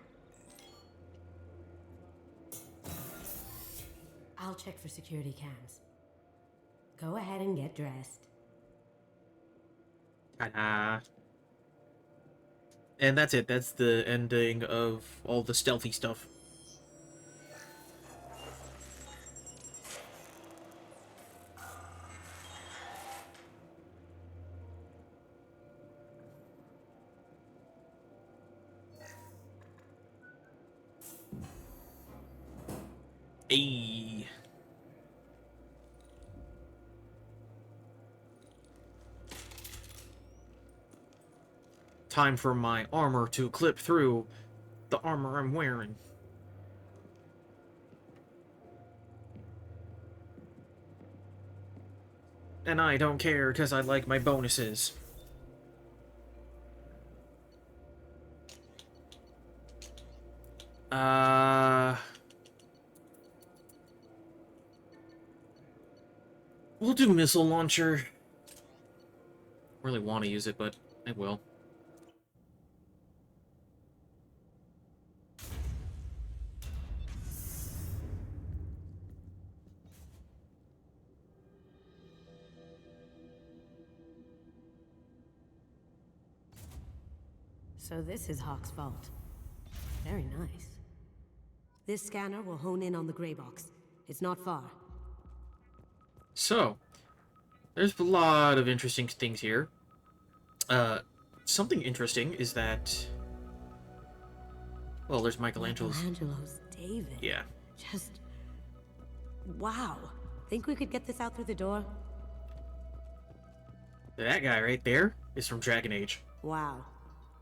Speaker 20: I'll check for security cams. Go ahead and get dressed.
Speaker 1: And that's it. That's the ending of all the stealthy stuff. Ayy. Time for my armor to clip through the armor I'm wearing. And I don't care because I like my bonuses. We'll do missile launcher. Really want to use it, but I will.
Speaker 20: So this is Hawk's vault. Very nice. This scanner will hone in on the gray box. It's not far.
Speaker 1: So, there's a lot of interesting things here. Something interesting is that... Well, there's Michelangelo's...
Speaker 20: Michelangelo's David.
Speaker 1: Yeah.
Speaker 20: Just... wow. Think we could get this out through the door?
Speaker 1: That guy right there is from Dragon Age.
Speaker 20: Wow.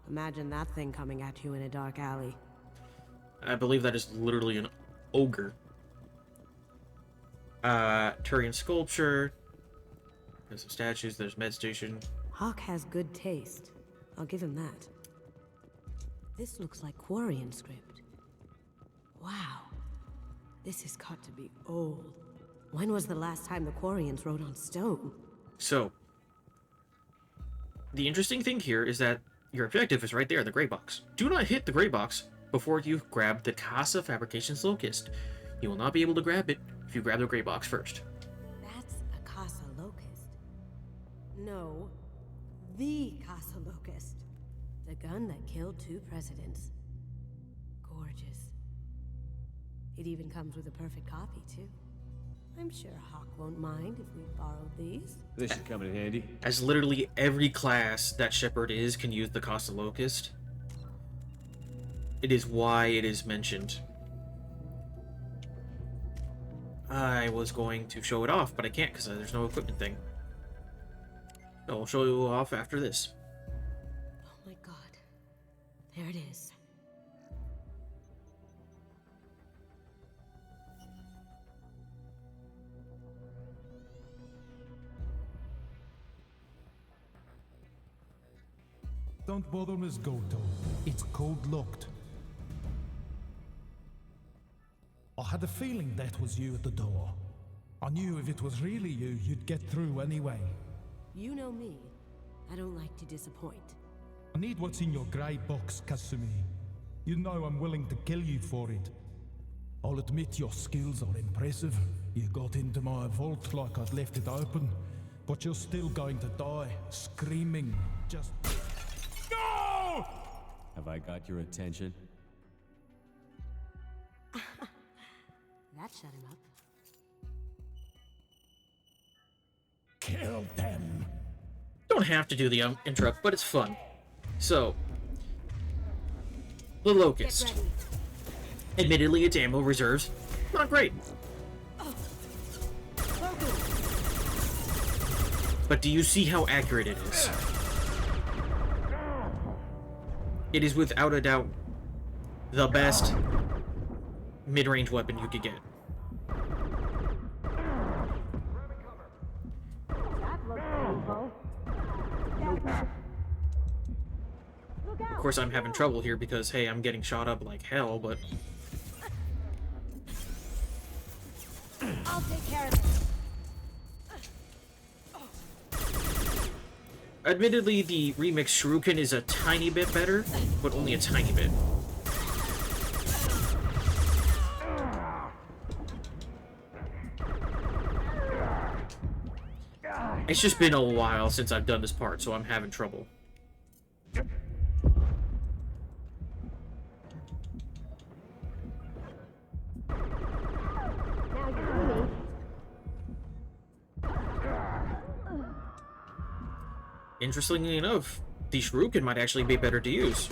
Speaker 20: Imagine that thing coming at you in a dark alley.
Speaker 1: I believe that is literally an ogre. Turian sculpture. There's some statues, there's med station.
Speaker 20: Hawk has good taste. I'll give him that. This looks like Quarian script. Wow. This has got to be old. When was the last time the Quarians wrote on stone?
Speaker 1: So, the interesting thing here is that your objective is right there, the gray box. Do not hit the gray box before you grab the Casa Fabrications Locust. You will not be able to grab it if you grab the gray box first.
Speaker 20: That's a Casa Locust. No, the Casa Locust. The gun that killed 2 presidents. Gorgeous. It even comes with a perfect copy, too. I'm sure Hawk won't mind if we borrowed these.
Speaker 3: This should come in handy.
Speaker 1: As literally every class that Shepard is can use the Casa Locust. It is why it is mentioned. I was going to show it off, but I can't because there's no equipment thing. So I'll show you off after this.
Speaker 20: Oh my god. There it is.
Speaker 22: Don't bother, Miss Goto. It's code-locked. I had a feeling that was you at the door. I knew if it was really you, you'd get through anyway.
Speaker 20: You know me. I don't like to disappoint.
Speaker 22: I need what's in your grey box, Kasumi. You know I'm willing to kill you for it. I'll admit your skills are impressive. You got into my vault like I'd left it open, but you're still going to die, screaming, just... No!
Speaker 3: Have I got your attention?
Speaker 20: That shut him up.
Speaker 22: Kill them!
Speaker 1: Don't have to do the intro, but it's fun. So, the Locust. Admittedly, its ammo reserves not great. But do you see how accurate it is? It is without a doubt the best mid-range weapon you could get. Of course, I'm having trouble here because, hey, I'm getting shot up like hell, but...
Speaker 18: I'll take care of it.
Speaker 1: Admittedly, the remix Shuriken is a tiny bit better, but only a tiny bit. It's just been a while since I've done this part, so I'm having trouble. Interestingly enough, the shuriken might actually be better to use.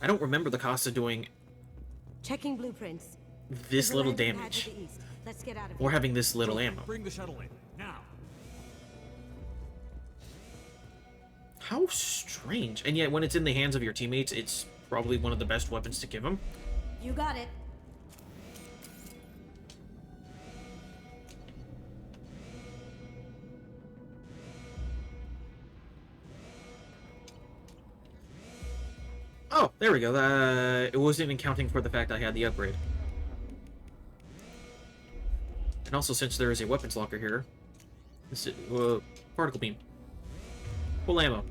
Speaker 1: I don't remember the cost of doing
Speaker 20: Checking blueprints.
Speaker 1: this
Speaker 20: There's a
Speaker 1: little
Speaker 20: landing pad
Speaker 1: damage,
Speaker 20: to the east. Let's get out of
Speaker 1: or
Speaker 20: here.
Speaker 1: having this little ammo.
Speaker 3: Bring the shuttle in, now.
Speaker 1: How strange. And yet, when it's in the hands of your teammates, it's probably one of the best weapons to give them.
Speaker 20: You got it.
Speaker 1: Oh, there we go. It wasn't accounting for the fact I had the upgrade. And also, since there is a weapons locker here, this is, particle beam. Full ammo.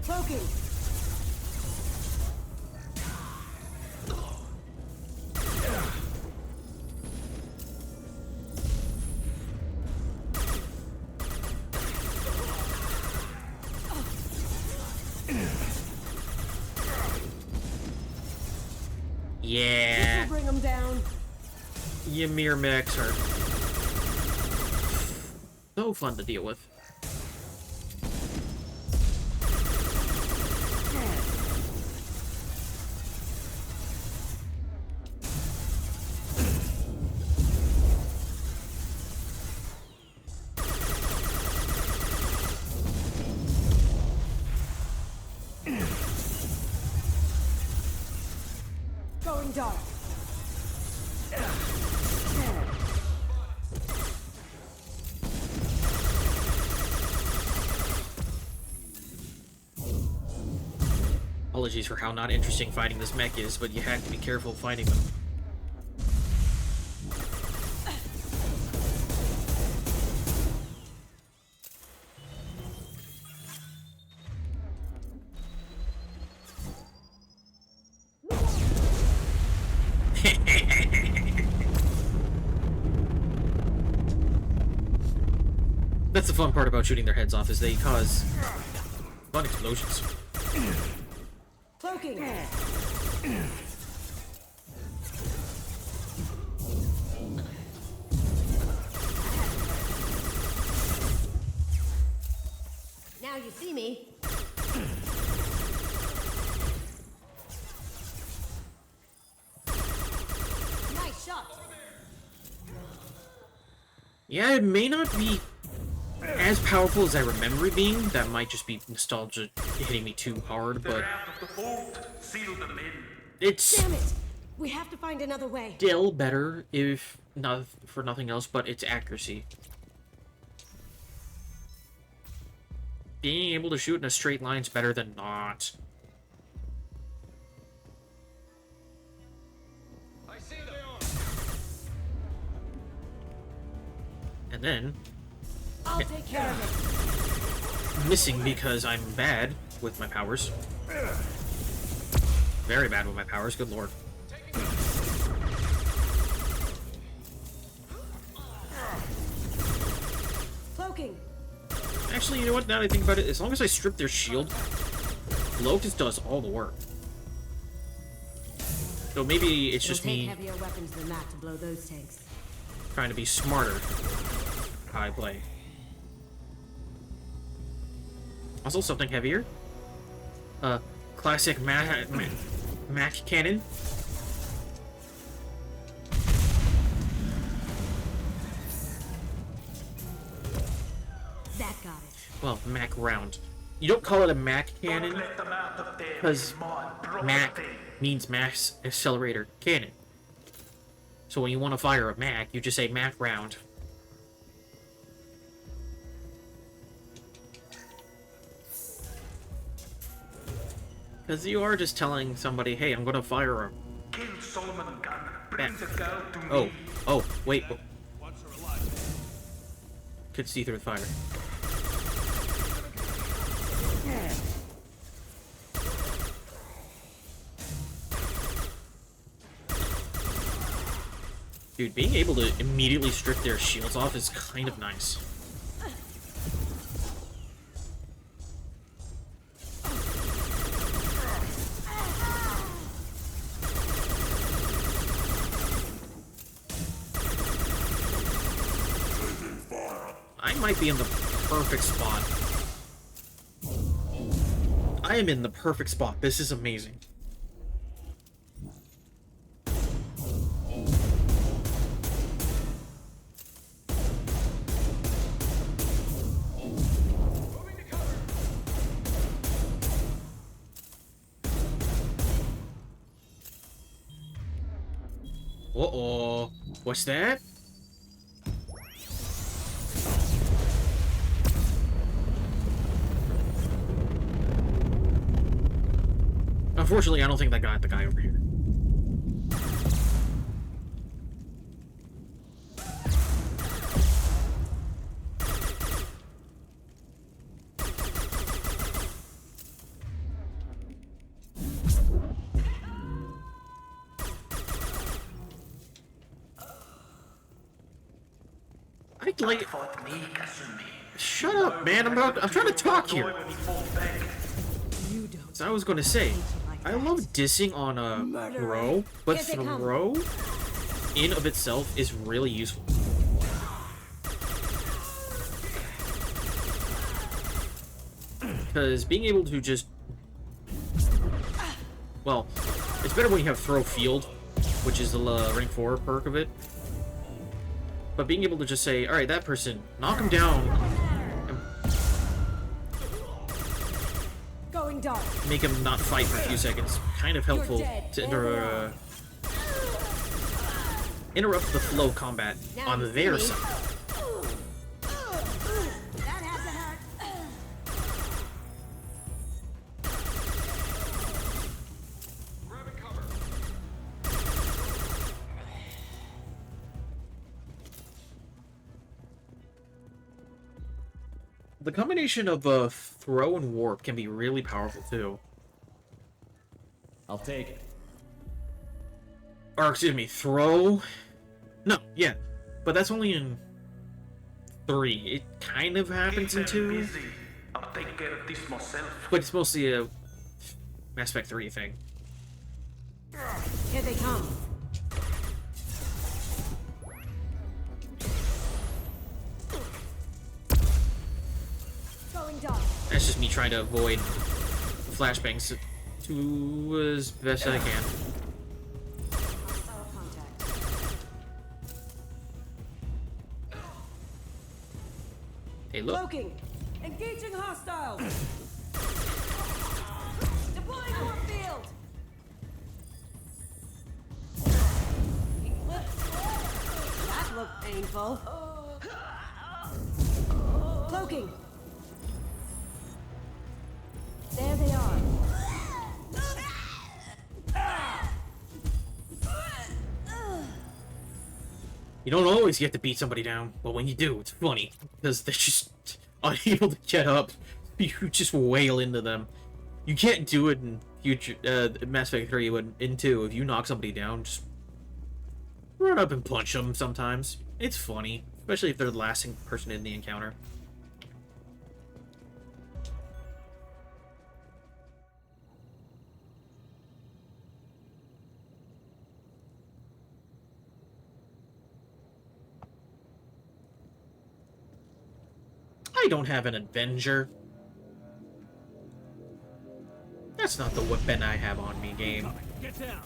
Speaker 20: Cloaking.
Speaker 1: Yeah.
Speaker 20: This'll bring them down.
Speaker 1: Ymir mechs are so fun to deal with.
Speaker 20: Going dark.
Speaker 1: Apologies for how not interesting fighting this mech is, but you have to be careful fighting them. That's the fun part about shooting their heads off, is they cause fun explosions.
Speaker 20: Cloaking. Now you see me. Nice shot.
Speaker 1: Yeah, it may not be as powerful as I remember it being. That might just be nostalgia hitting me too hard, but it's
Speaker 20: Damn it! We have to find another way.
Speaker 1: still better, if not for nothing else, but its accuracy. Being able to shoot in a straight line is better than not. And then
Speaker 20: I'll take care of it.
Speaker 1: missing because I'm bad with my powers. Very bad with my powers, good lord.
Speaker 20: Cloaking.
Speaker 1: Actually, you know what, now that I think about it, as long as I strip their shield, Locust does all the work. So maybe it's just
Speaker 20: It'll take
Speaker 1: me
Speaker 20: heavier weapons than that to blow those tanks.
Speaker 1: trying to be smarter how I play. Also, something heavier. Classic Mac cannon.
Speaker 20: That got it.
Speaker 1: Well, Mac round. You don't call it a Mac cannon because Mac means mass accelerator cannon. So when you want to fire a Mac, you just say Mac round. Because you are just telling somebody, hey, I'm going to fire a... Oh, wait. Could see through the fire. Dude, being able to immediately strip their shields off is kind of nice. might be in the perfect spot. I am in the perfect spot. This is amazing. Uh-oh. What's that? Unfortunately, I don't think that got the guy over here. I'd like... Shut up, man. I'm trying to talk here. So I was going to say, I love dissing on a throw, but throw in of itself is really useful. Because being able to just... Well, it's better when you have throw field, which is the rank 4 perk of it. But being able to just say, alright, that person, knock him down, and
Speaker 15: Going dark.
Speaker 1: make him not fight for a few seconds. Kind of helpful to interrupt the flow of combat on their side. The combination of throw and warp can be really powerful too.
Speaker 3: I'll take it.
Speaker 1: Or excuse me, throw. No, yeah, but that's only in 3. It kind of happens in 2,
Speaker 10: I'll take care of this myself.
Speaker 1: but it's mostly a Mass Effect 3 thing.
Speaker 15: Here they come. Going dark.
Speaker 1: That's just me trying to avoid flashbangs to as best I can. Hey, look.
Speaker 15: Cloaking. Engaging hostiles. Deploying warp field. Eclipse. That looked painful. Cloaking. There they are.
Speaker 1: You don't always get to beat somebody down, but when you do, it's funny because they're just unable to get up. You just wail into them. You can't do it in future Mass Effect 3, but in 2, if you knock somebody down, just run up and punch them. Sometimes it's funny, especially if they're the last person in the encounter. I don't have an Avenger. That's not the weapon I have on me, game.
Speaker 10: Get down.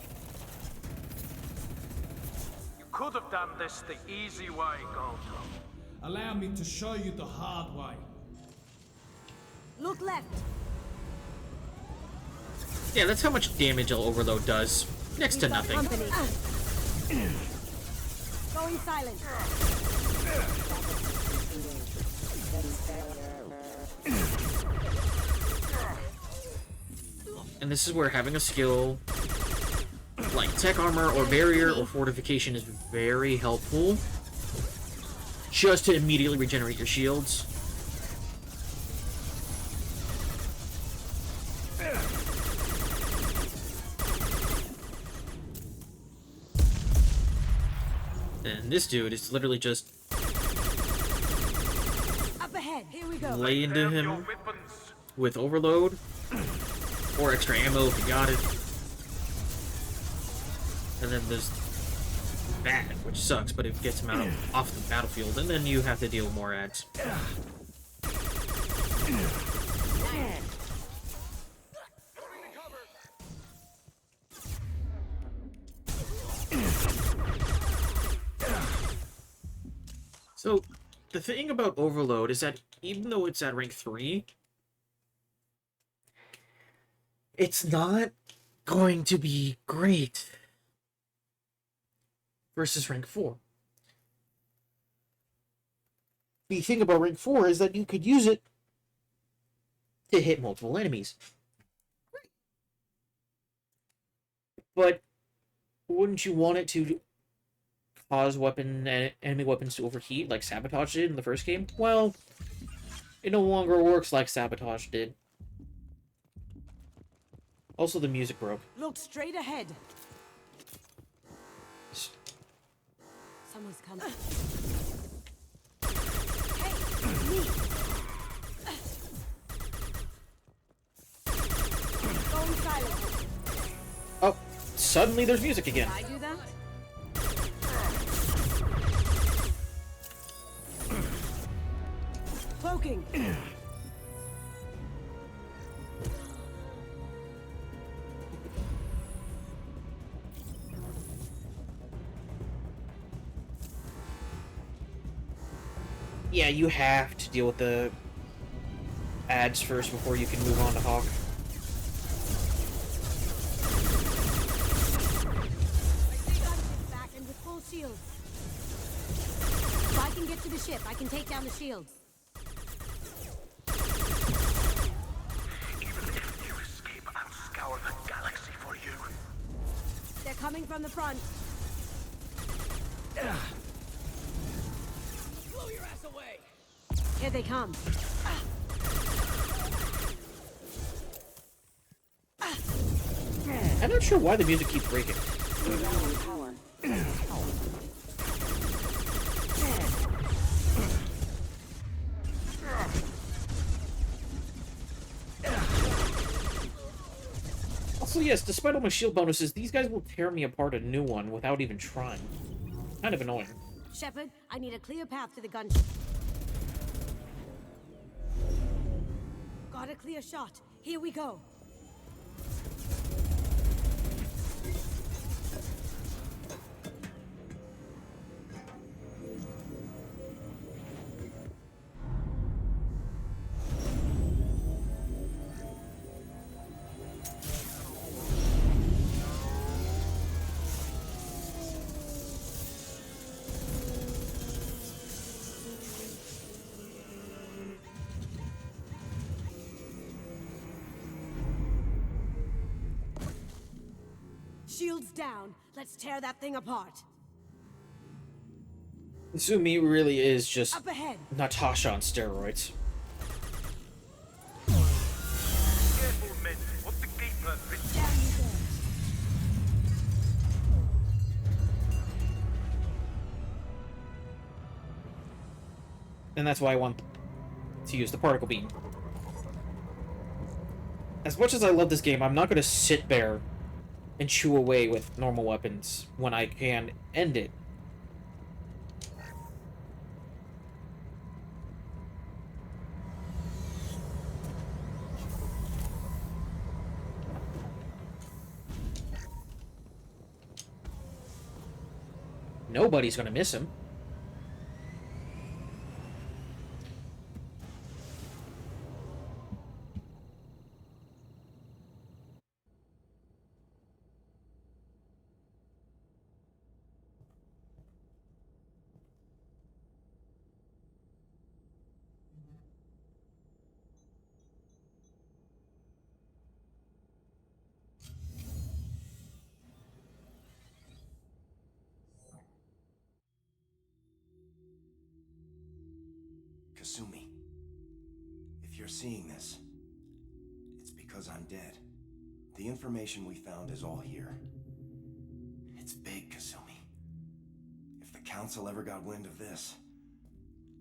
Speaker 10: You could have done this the easy way, Goldblum.
Speaker 22: Allow me to show you the hard way.
Speaker 15: Look left.
Speaker 1: Yeah, that's how much damage Overload does. Next to nothing.
Speaker 15: Going silent.
Speaker 1: And this is where having a skill like tech armor or barrier or fortification is very helpful. Just to immediately regenerate your shields. And this dude is literally just
Speaker 15: Up ahead. Here we go.
Speaker 1: lay into him with overload or extra ammo if you got it. And then there's bad, which sucks, but it gets him out off the battlefield, and then you have to deal with more ads. So, the thing about Overload is that even though it's at rank 3, it's not going to be great versus rank 4. The thing about rank 4 is that you could use it to hit multiple enemies. But wouldn't you want it to cause enemy weapons to overheat like Sabotage did in the first game? Well, it no longer works like Sabotage did. Also, the music broke.
Speaker 6: Look straight ahead. Someone's coming. Hey, me. Going silent.
Speaker 1: Oh, suddenly there's music again.
Speaker 6: Can I do that? Cloaking.
Speaker 1: Yeah, you have to deal with the ads first before you can move on to Hawk.
Speaker 6: Back and with full shields. If I can get to the ship, I can take down the shields.
Speaker 10: Even if you escape, I'll scour the galaxy for you.
Speaker 6: They're coming from the front. Blow your ass away. Here they come.
Speaker 1: I'm not sure why the music keeps breaking. Also, yes, despite all my shield bonuses, these guys will tear me apart a new one without even trying. Kind of annoying.
Speaker 6: Shepard, I need a clear path to the gun. Got a clear shot. Here we go. Shields down. Let's tear that thing apart.
Speaker 1: Sumi really is just
Speaker 6: Up ahead.
Speaker 1: Natasha on steroids.
Speaker 10: Careful, men. What the gateman?
Speaker 6: Down you go.
Speaker 1: And that's why I want to use the particle beam. As much as I love this game, I'm not going to sit there and chew away with normal weapons when I can end it. Nobody's gonna miss him.
Speaker 8: Kasumi, if you're seeing this, it's because I'm dead. The information we found is all here. It's big, Kasumi. If the Council ever got wind of this,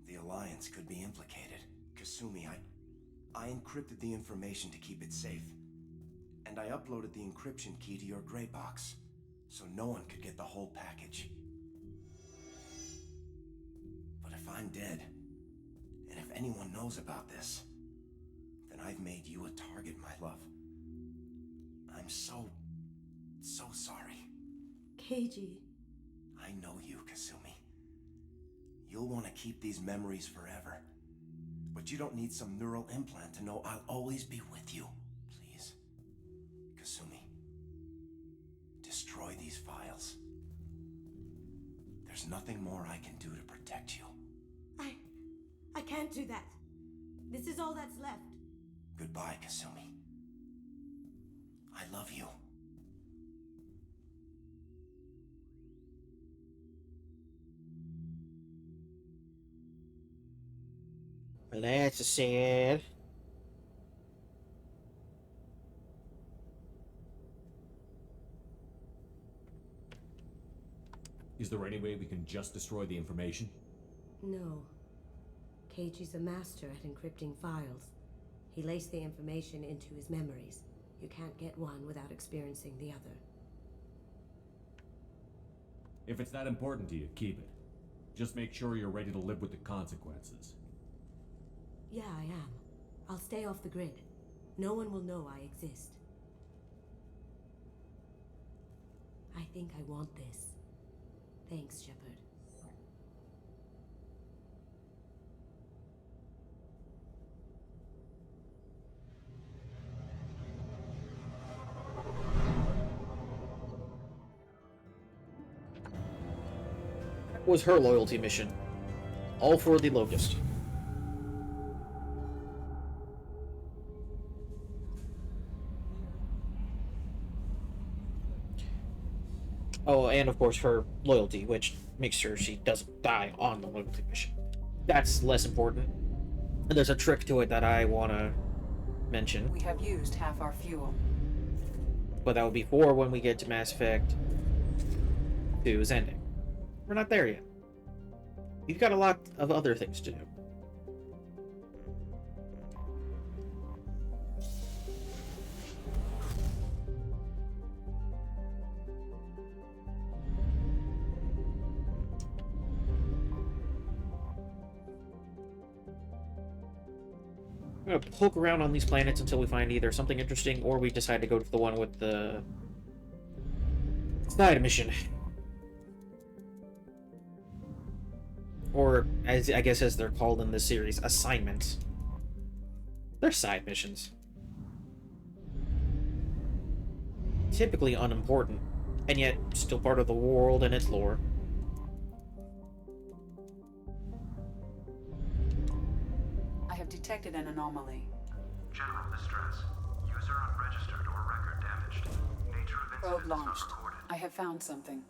Speaker 8: the Alliance could be implicated. Kasumi, I encrypted the information to keep it safe. And I uploaded the encryption key to your gray box, so no one could get the whole package. I'm dead, and if anyone knows about this, then I've made you a target, my love. I'm so sorry.
Speaker 20: Keiji.
Speaker 8: I know you, Kasumi. You'll want to keep these memories forever. But you don't need some neural implant to know I'll always be with you. Please, Kasumi, destroy these files. There's nothing more I can do to protect you.
Speaker 20: I can't do that. This is all that's left.
Speaker 8: Goodbye, Kasumi. I love you.
Speaker 1: Well, that's sad.
Speaker 3: Is there any way we can just destroy the information?
Speaker 20: No. Keiji's a master at encrypting files. He laced the information into his memories. You can't get one without experiencing the other.
Speaker 3: If it's that important to you, keep it. Just make sure you're ready to live with the consequences.
Speaker 20: Yeah, I am. I'll stay off the grid. No one will know I exist. I think I want this. Thanks, Shepard.
Speaker 1: That was her loyalty mission. All for the Locust. Oh, and of course her loyalty, which makes sure she doesn't die on the loyalty mission. That's less important. And there's a trick to it that I want to mention.
Speaker 11: We have used half our fuel.
Speaker 1: But that will be for when we get to Mass Effect 2's ending. We're not there yet. We've got a lot of other things to do. I'm gonna poke around on these planets until we find either something interesting or we decide to go to the one with the side mission. Or, as I guess as they're called in this series, assignments. They're side missions. Typically unimportant, and yet still part of the world and its lore.
Speaker 11: I have detected an anomaly.
Speaker 17: General distress. User unregistered or record damaged. Nature of
Speaker 11: Probe
Speaker 17: incident is not
Speaker 11: launched.
Speaker 17: recorded.
Speaker 11: I have found something.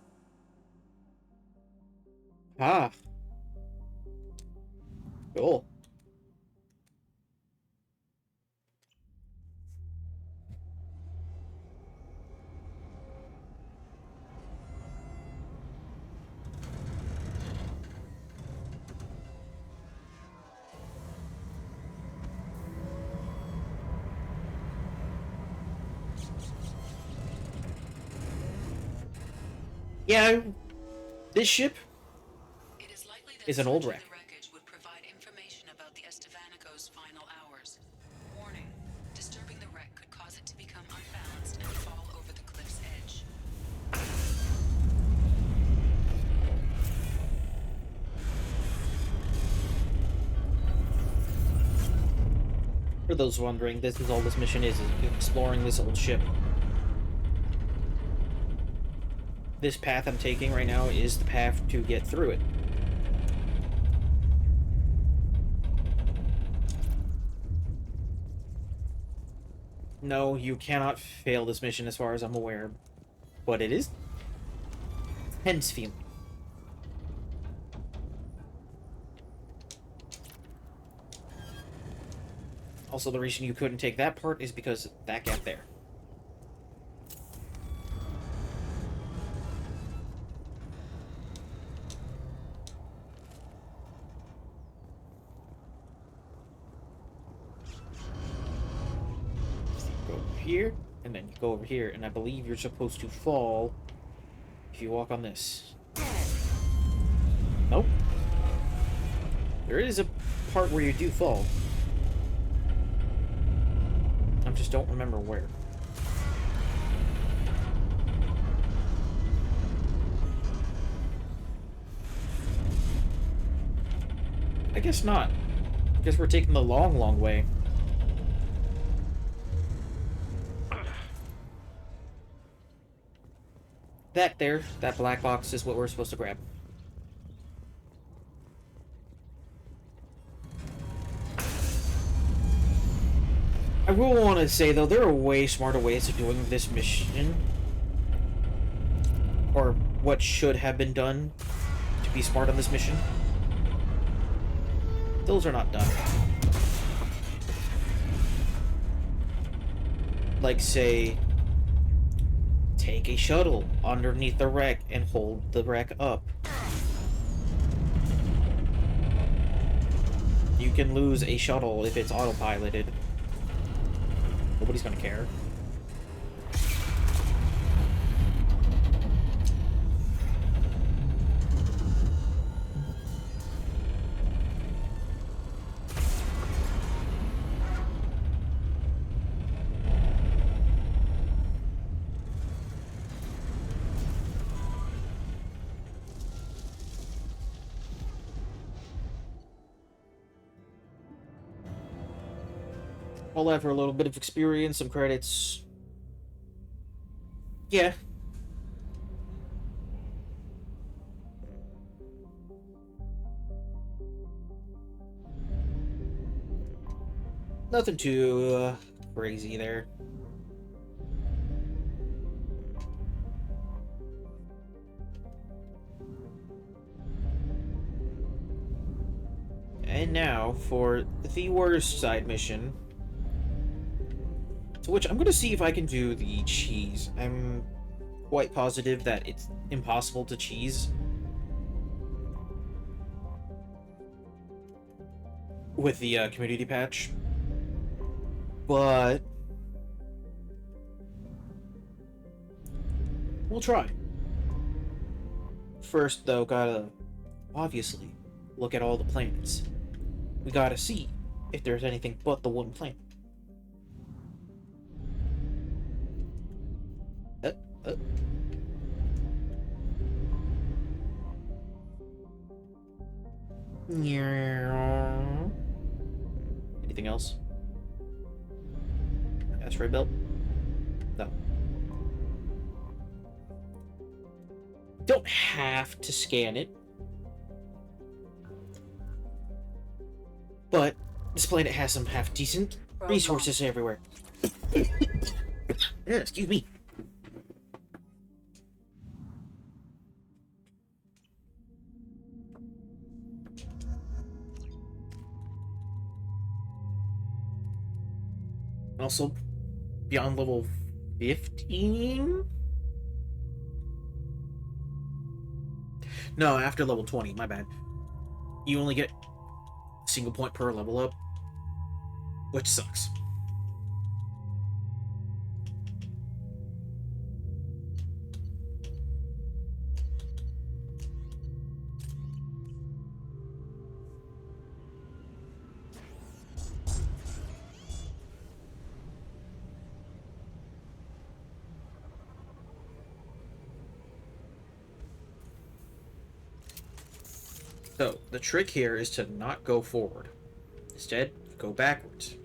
Speaker 1: Ah. Cool. Yeah, this ship is an old wreck.
Speaker 11: Would provide information about the Estevanico's final hours. Warning: disturbing the wreck could cause it to become unbalanced and fall over the cliff's edge.
Speaker 1: For those wondering, this is all this mission is exploring this old ship. This path I'm taking right now is the path to get through it. No, you cannot fail this mission as far as I'm aware. But it is tense feeling. Also, the reason you couldn't take that part is because of that gap there. Go over here, and then you go over here, and I believe you're supposed to fall if you walk on this. Nope. There is a part where you do fall. I just don't remember where. I guess not. I guess we're taking the long, long way. That black box is what we're supposed to grab. I will want to say, though, there are way smarter ways of doing this mission. Or what should have been done to be smart on this mission. Those are not done. Like, say, take a shuttle underneath the wreck and hold the wreck up. You can lose a shuttle if it's autopiloted. Nobody's gonna care. All after a little bit of experience, some credits. Yeah. Nothing too crazy there. And now for the worst side mission. To which I'm going to see if I can do the cheese. I'm quite positive that it's impossible to cheese with the community patch. But we'll try. First, though, gotta obviously look at all the planets. We gotta see if there's anything but the one planet. Anything else? Asteroid belt? No. Don't have to scan it. But this planet has some half-decent resources everywhere. Yeah, excuse me. Also, beyond level 15? No, after level 20, my bad. You only get a single point per level up, which sucks. So, the trick here is to not go forward. Instead, go backwards.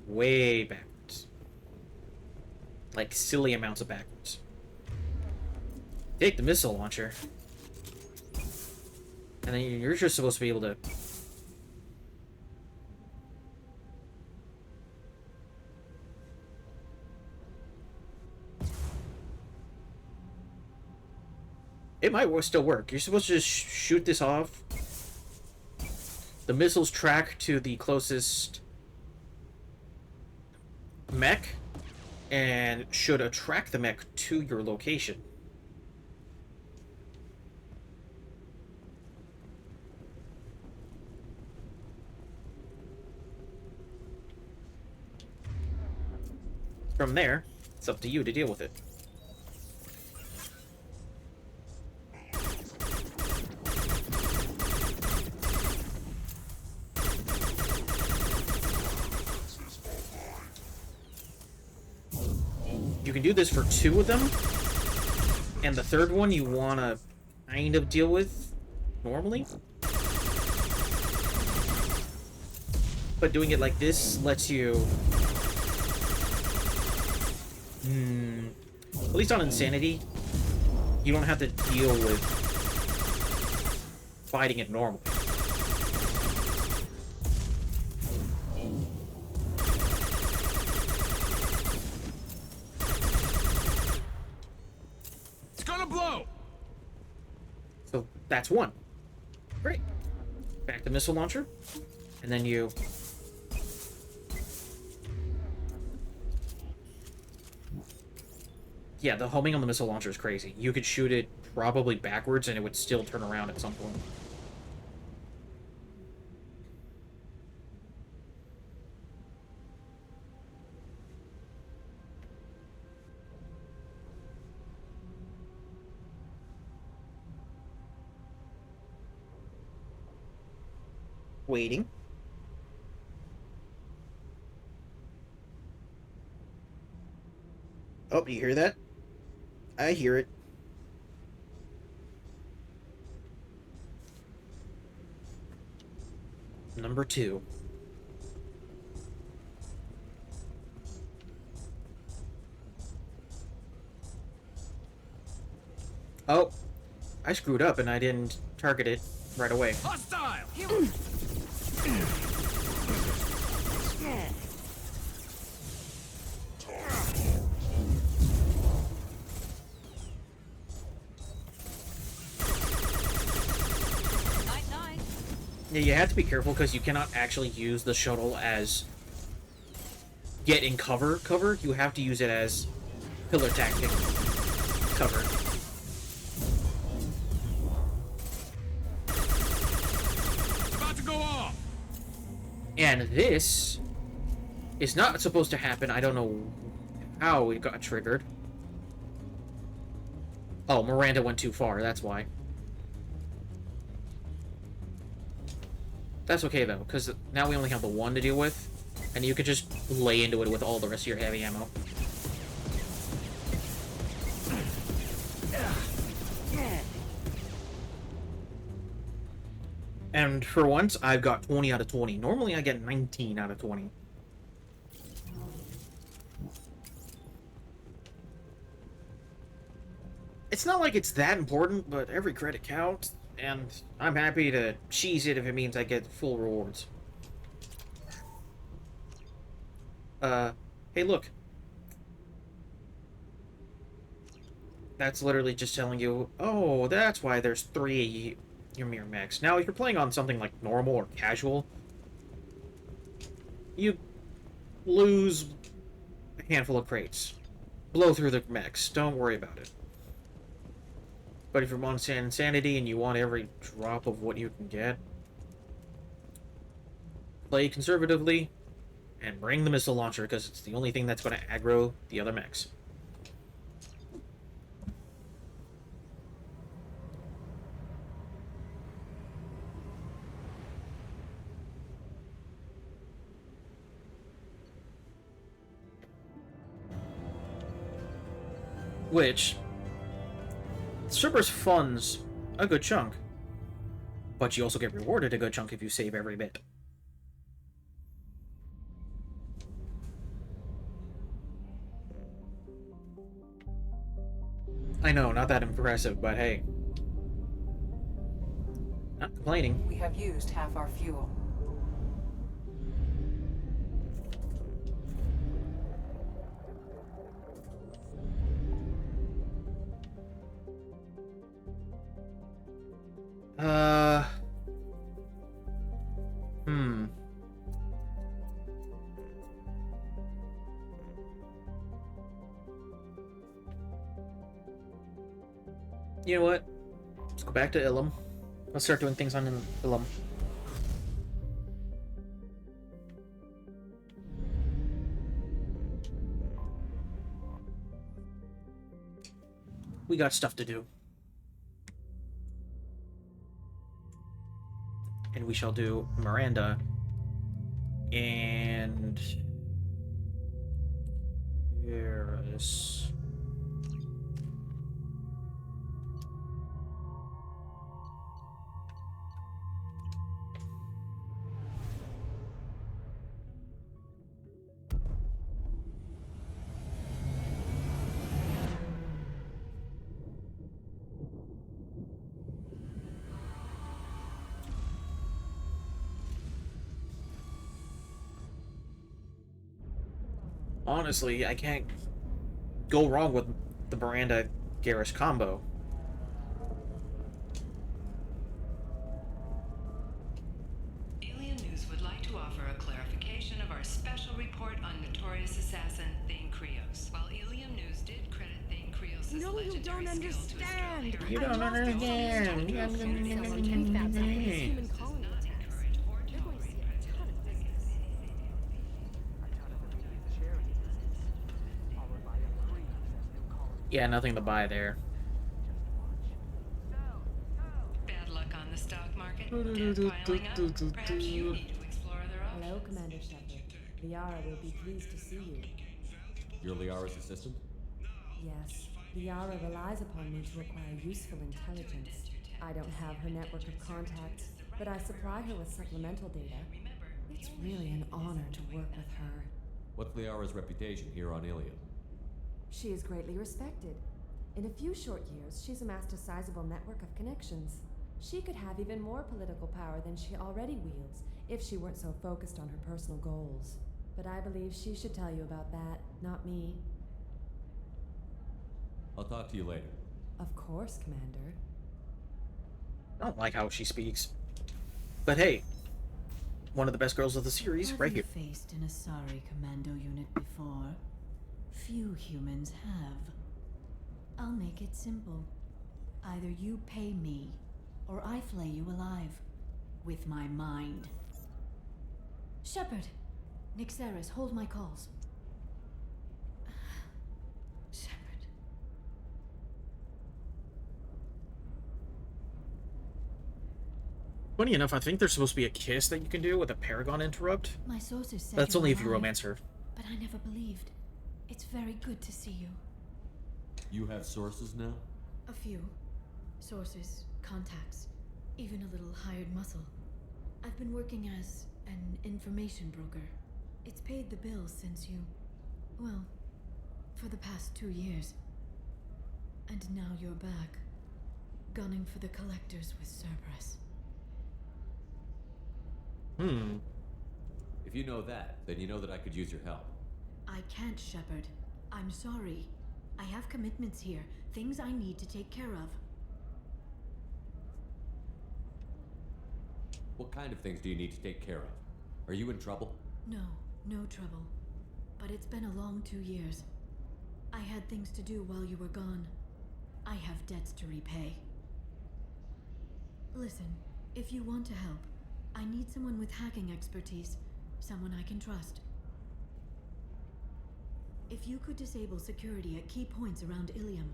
Speaker 1: Way backwards. Like silly amounts of backwards. Take the missile launcher. And then you're just supposed to be able to... It might still work. You're supposed to just shoot this off. The missiles track to the closest mech and should attract the mech to your location. From there, it's up to you to deal with it. You can do this for 2 of them, and the third one you want to kind of deal with normally. But doing it like this lets you... at least on Insanity, you don't have to deal with fighting it normally.
Speaker 21: It's gonna blow!
Speaker 1: So that's 1. Great. Back to missile launcher. And then you... Yeah, the homing on the missile launcher is crazy. You could shoot it probably backwards and it would still turn around at some point. Waiting. Oh, you hear that? I hear it. Number 2. Oh, I screwed up and I didn't target it right away.
Speaker 21: Hostile!
Speaker 1: Yeah, you have to be careful because you cannot actually use the shuttle as get in cover. You have to use it as pillar tactic cover.
Speaker 21: About to go off!
Speaker 1: And this is not supposed to happen. I don't know how it got triggered. Oh, Miranda went too far, that's why. That's okay, though, because now we only have the 1 to deal with, and you could just lay into it with all the rest of your heavy ammo. And for once, I've got 20 out of 20. Normally, I get 19 out of 20. It's not like it's that important, but every credit counts. And I'm happy to cheese it if it means I get full rewards. Hey, look. That's literally just telling you, oh, that's why there's 3 Ymir mechs. Now, if you're playing on something like normal or casual, you lose a handful of crates. Blow through the mechs. Don't worry about it. But if you're on Insanity and you want every drop of what you can get, play conservatively and bring the missile launcher because it's the only thing that's going to aggro the other mechs. Which... Strippers funds a good chunk, but you also get rewarded a good chunk if you save every bit. I know, not that impressive, but hey. Not complaining.
Speaker 11: We have used half our fuel.
Speaker 1: You know what? Let's go back to Ilum. Let's start doing things on Ilum. We got stuff to do. And we shall do Miranda. And... Here Cerberus. Honestly, I can't go wrong with the Miranda Garrus combo.
Speaker 13: Alien News would like to offer a clarification of our special report on notorious assassin Thane Krios. While Alien News did credit Thane Krios' legendary skill to his drill
Speaker 1: You don't understand. You don't understand. Yeah, nothing to buy there.
Speaker 13: Bad luck on the stock market. Debt piling up. Perhaps you need to explore other options.
Speaker 5: Hello, Commander Shepard. Liara will be pleased to see you.
Speaker 3: You're Liara's assistant?
Speaker 5: Yes, Liara relies upon me to acquire useful intelligence. I don't have her network of contacts, but I supply her with supplemental data. It's really an honor to work with her.
Speaker 3: What's Liara's reputation here on Ilium?
Speaker 5: She is greatly respected. In a few short years, she's amassed a sizable network of connections. She could have even more political power than she already wields if she weren't so focused on her personal goals. But I believe she should tell you about that, not me.
Speaker 3: I'll talk to you later.
Speaker 5: Of course, Commander.
Speaker 1: I don't like how she speaks. But hey, one of the best girls of the series, right here.
Speaker 12: Have you faced an Asari commando unit before? Few humans have. I'll make it simple. Either you pay me, or I flay you alive. With my mind. Shepard! Nixeris, hold my calls. Shepard.
Speaker 1: Funny enough, I think there's supposed to be a kiss that you can do with a Paragon interrupt.
Speaker 12: My sources said
Speaker 1: That's
Speaker 12: you're
Speaker 1: only if you
Speaker 12: alive,
Speaker 1: romance her.
Speaker 12: But I never believed. It's very good to see you.
Speaker 3: You have sources now?
Speaker 12: A few. Sources, contacts, even a little hired muscle. I've been working as an information broker. It's paid the bills since you... well, for the past 2 years. And now you're back, gunning for the collectors with Cerberus.
Speaker 3: If you know that, then you know that I could use your help.
Speaker 12: I can't, Shepard. I'm sorry. I have commitments here, things I need to take care of.
Speaker 3: What kind of things do you need to take care of? Are you in trouble?
Speaker 12: No, no trouble. But it's been a long 2 years. I had things to do while you were gone. I have debts to repay. Listen, if you want to help, I need someone with hacking expertise. Someone I can trust. If you could disable security at key points around Ilium,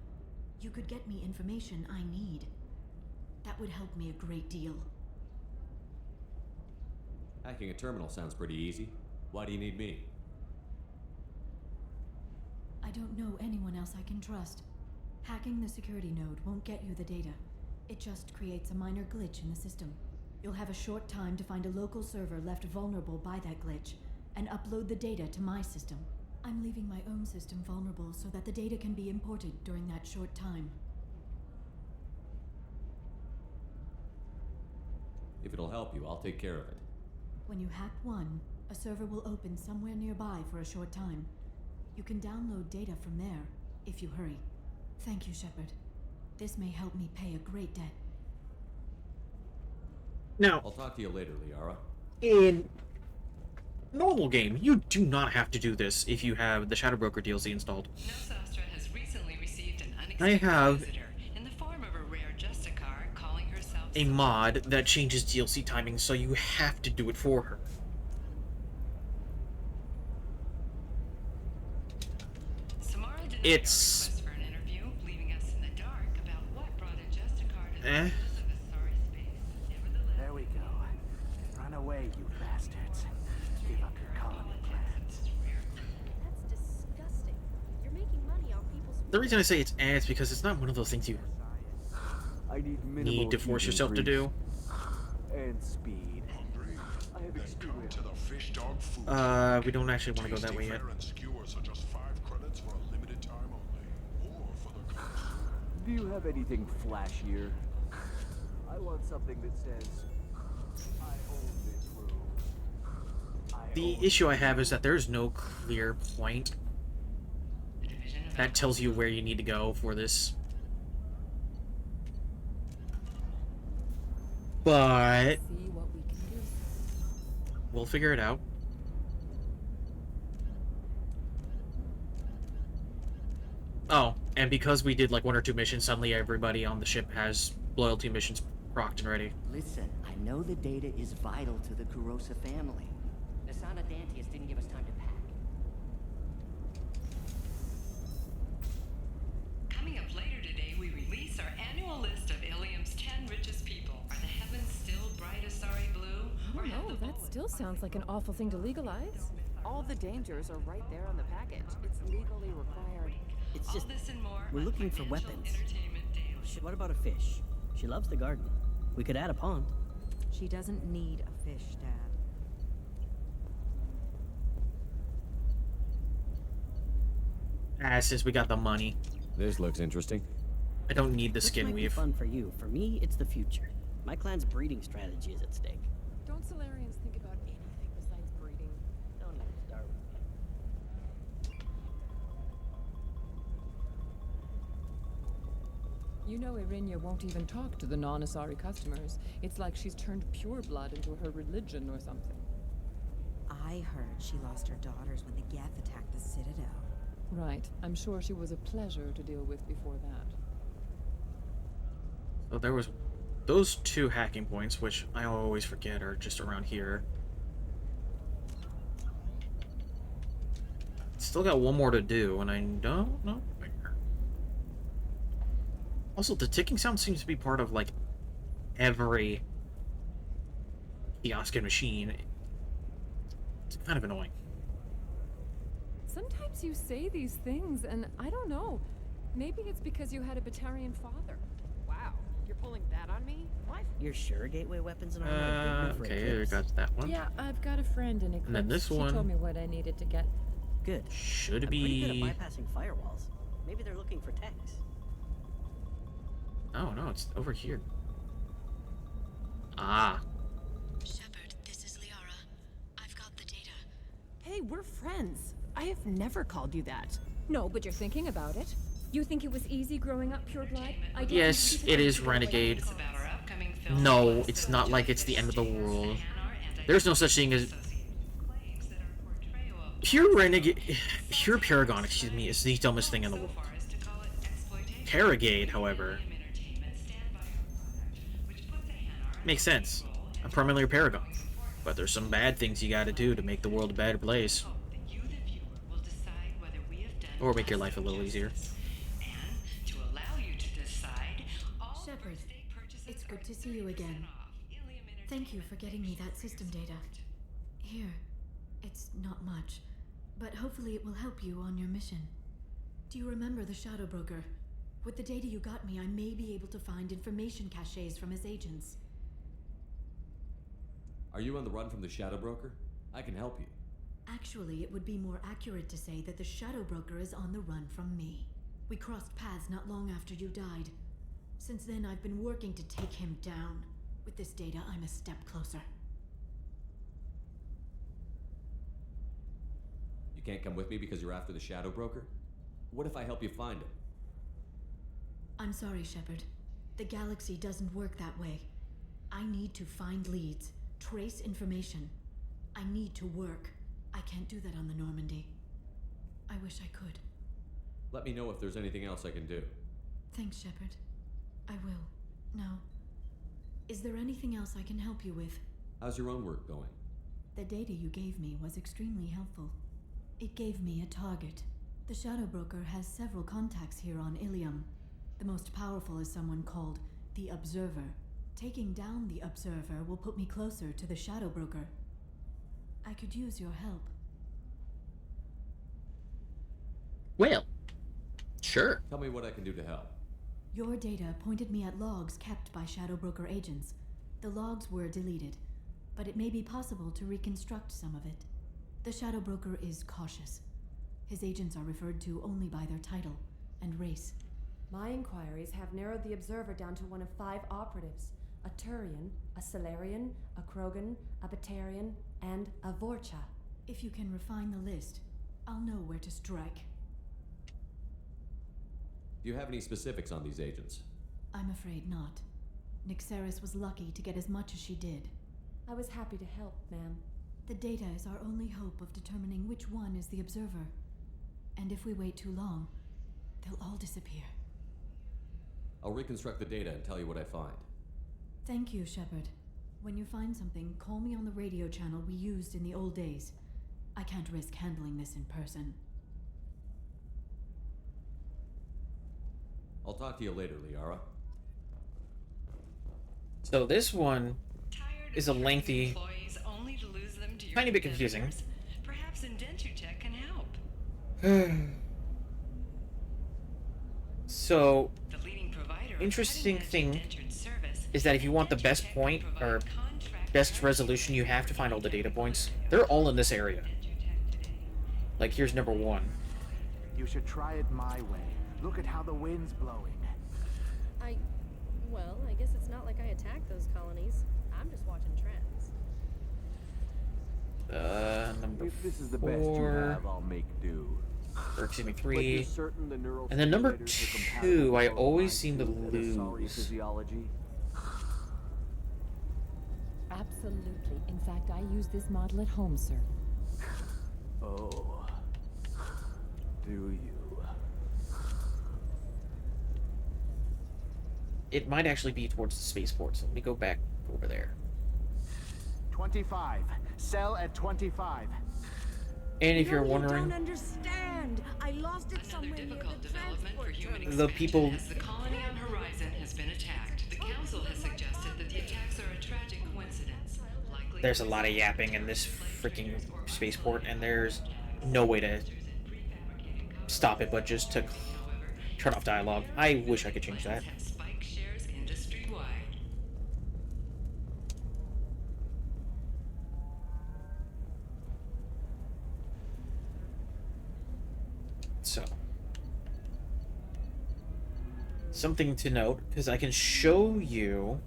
Speaker 12: you could get me information I need. That would help me a great deal.
Speaker 3: Hacking a terminal sounds pretty easy. Why do you need me?
Speaker 12: I don't know anyone else I can trust. Hacking the security node won't get you the data. It just creates a minor glitch in the system. You'll have a short time to find a local server left vulnerable by that glitch, and upload the data to my system. I'm leaving my own system vulnerable so that the data can be imported during that short time.
Speaker 3: If it'll help you, I'll take care of it.
Speaker 12: When you hack one, a server will open somewhere nearby for a short time. You can download data from there, if you hurry. Thank you, Shepard. This may help me pay a great debt.
Speaker 1: Now,
Speaker 3: I'll talk to you later, Liara.
Speaker 1: In normal game, you do not have to do this if you have the Shadow Broker DLC installed.
Speaker 13: Nosastra has recently received an
Speaker 1: I have
Speaker 13: visitor in the form of a rare Justicar calling herself
Speaker 1: a mod that changes DLC timing, so you have to do it for her.
Speaker 13: Samara denied
Speaker 1: It's...
Speaker 13: our request for an interview, leaving us in the dark about what brought a Justicar to the
Speaker 1: Eh?
Speaker 13: shores of Asari space. Nevertheless,
Speaker 14: There we go. Run away, you bastards. Give up your colony plans.
Speaker 18: That's disgusting. You're making money
Speaker 1: The reason I say it's because it's not one of those things you
Speaker 14: I need
Speaker 1: need to force yourself to do.
Speaker 14: And speed. I have extremely
Speaker 17: to the fish dog food.
Speaker 1: We don't actually want to go that way yet.
Speaker 17: And skewers are just 5 credits for a limited time only. Or for the connoisseur.
Speaker 14: Do you have anything flashier? I want something that says, I own this room.
Speaker 1: The issue I have is that there's no clear point that tells you where you need to go for this. But we'll figure it out. Oh, and because we did like 1 or 2 missions, suddenly everybody on the ship has loyalty missions procced and ready.
Speaker 9: Listen, I know the data is vital to the Kurosa family. Nasana Dantius didn't give us time to pack.
Speaker 13: Coming up later today, we release our annual list of Ilium's 10 richest people. Are the heavens still bright as sorry blue?
Speaker 19: Oh no, that still sounds like an awful thing to legalize.
Speaker 23: All the dangers are right there on the package. It's legally required.
Speaker 9: It's just,
Speaker 13: All this and more
Speaker 9: we're
Speaker 13: on
Speaker 9: looking for
Speaker 13: Financial
Speaker 9: weapons.
Speaker 13: Entertainment Daily.
Speaker 9: What about a fish? She loves the garden. We could add a pond.
Speaker 15: She doesn't need a fish, Dad.
Speaker 1: Since we got the money.
Speaker 3: This looks interesting.
Speaker 1: I don't need the
Speaker 9: This
Speaker 1: skin
Speaker 9: might be
Speaker 1: weave.
Speaker 9: fun for you. For me, it's the future. My clan's breeding strategy is at stake.
Speaker 23: Don't Solarians think about anything besides breeding?
Speaker 9: Don't even start with me.
Speaker 23: You know Irinia won't even talk to the non-Asari customers. It's like she's turned pure blood into her religion or something.
Speaker 15: I heard she lost her daughters when the Geth attacked the Citadel.
Speaker 23: Right. I'm sure she was a pleasure to deal with before that.
Speaker 1: So there was those 2 hacking points, which I always forget are just around here. Still got 1 more to do, and I don't know where. Also, the ticking sound seems to be part of, like, every kiosk and machine. It's kind of annoying.
Speaker 23: Sometimes you say these things, and I don't know. Maybe it's because you had a Batarian father. Wow, you're pulling that on me? What?
Speaker 9: You're sure gateway weapons and armor are big enough for
Speaker 1: Okay, there
Speaker 9: Eclipse?
Speaker 1: got that one.
Speaker 23: Yeah, I've got a friend in Eclipse.
Speaker 1: And then this
Speaker 23: She
Speaker 1: one.
Speaker 23: told me what I needed to get.
Speaker 9: Good.
Speaker 1: Should
Speaker 9: I'm
Speaker 1: be.
Speaker 9: pretty good at bypassing firewalls. Maybe they're looking for techs.
Speaker 1: Oh no, it's over here. Ah.
Speaker 11: Shepard, this is Liara. I've got the data.
Speaker 19: Hey, we're friends. I have never called you that.
Speaker 6: No, but you're thinking about it. You think it was easy growing up pure blood? I didn't
Speaker 1: Yes,
Speaker 6: think
Speaker 1: it
Speaker 6: was
Speaker 1: is
Speaker 6: the way
Speaker 1: Renegade.
Speaker 6: it's
Speaker 13: About our upcoming film.
Speaker 1: No, it's not like it's the end of the world. There's no such thing as pure Renegade. Pure Paragon, excuse me, is the dumbest thing in the world. Paragade, however, makes sense. I'm primarily a Paragon, but there's some bad things you gotta do to make the world a better place, or make your life a little easier.
Speaker 13: To allow you to decide, all
Speaker 12: Shepard, it's good to see you again. Thank you for getting me that system data. Here, it's not much, but hopefully it will help you on your mission. Do you remember the Shadow Broker? With the data you got me, I may be able to find information caches from his agents.
Speaker 3: Are you on the run from the Shadow Broker? I can help you.
Speaker 12: Actually, it would be more accurate to say that the Shadow Broker is on the run from me. We crossed paths not long after you died. Since then, I've been working to take him down. With this data, I'm a step closer.
Speaker 3: You can't come with me because you're after the Shadow Broker? What if I help you find him?
Speaker 12: I'm sorry, Shepard. The galaxy doesn't work that way. I need to find leads, trace information. I need to work. I can't do that on the Normandy. I wish I could.
Speaker 3: Let me know if there's anything else I can do.
Speaker 12: Thanks, Shepard. I will. Now, is there anything else I can help you with?
Speaker 3: How's your own work going?
Speaker 12: The data you gave me was extremely helpful. It gave me a target. The Shadow Broker has several contacts here on Ilium. The most powerful is someone called the Observer. Taking down the Observer will put me closer to the Shadow Broker. I could use your help.
Speaker 1: Well, Sure.
Speaker 3: Tell me what I can do to help.
Speaker 12: Your data pointed me at logs kept by Shadow Broker agents. The logs were deleted, but it may be possible to reconstruct some of it. The Shadow Broker is cautious. His agents are referred to only by their title and race.
Speaker 5: My inquiries have narrowed the Observer down to one of 5 operatives. A Turian, a Solarian, a Krogan, a Batarian, and a Vorcha.
Speaker 12: If you can refine the list, I'll know where to strike.
Speaker 3: Do you have any specifics on these agents?
Speaker 12: I'm afraid not. Nyxeris was lucky to get as much as she did.
Speaker 5: I was happy to help, ma'am.
Speaker 12: The data is our only hope of determining which one is the Observer. And if we wait too long, they'll all disappear.
Speaker 3: I'll reconstruct the data and tell you what I find.
Speaker 12: Thank you, Shepard. When you find something, call me on the radio channel we used in the old days. I can't risk handling this in person.
Speaker 3: I'll talk to you later, Liara.
Speaker 1: So this one is a lengthy,
Speaker 13: only to lose them to your
Speaker 1: tiny bit confusing.
Speaker 13: Perhaps Indentutech can help.
Speaker 1: So,
Speaker 13: The leading provider of
Speaker 1: interesting
Speaker 13: cutting-edge
Speaker 1: thing
Speaker 13: indentured service
Speaker 1: is that if you want the best point or best resolution, you have to find all the data points. They're all in this area. Like, here's number 1.
Speaker 14: You should try it my way. Look at how the wind's blowing.
Speaker 18: Well, I guess it's not like I attacked those colonies. I'm just watching trends.
Speaker 1: Number
Speaker 14: If this is the
Speaker 1: 4.
Speaker 14: best you have, I'll make do.
Speaker 1: Or excuse me,
Speaker 14: But you're
Speaker 1: 3.
Speaker 14: certain the neural
Speaker 1: And then number
Speaker 14: stimulators are
Speaker 1: 2,
Speaker 14: compatible
Speaker 1: I
Speaker 14: with
Speaker 1: always
Speaker 14: my
Speaker 1: seem to
Speaker 14: suit and Asari
Speaker 1: lose.
Speaker 14: physiology?
Speaker 4: Absolutely. In fact, I use this model at home, sir.
Speaker 14: Oh. Do you?
Speaker 1: It might actually be towards the spaceport, so let me go back over there.
Speaker 14: 25. Sell at 25.
Speaker 1: And if you're
Speaker 15: You
Speaker 1: wondering,
Speaker 15: don't understand. I lost it somewhere near the transport terminal.
Speaker 1: the people...
Speaker 13: As the colony on Horizon has been attacked, the Council has suggested that the attacks are a tragic coincidence. Likely
Speaker 1: There's a lot of yapping in this freaking spaceport, and there's no way to stop it but just to turn off dialogue. I wish I could change that.
Speaker 13: spike shares industry-wide.
Speaker 1: So, something to note, because I can show you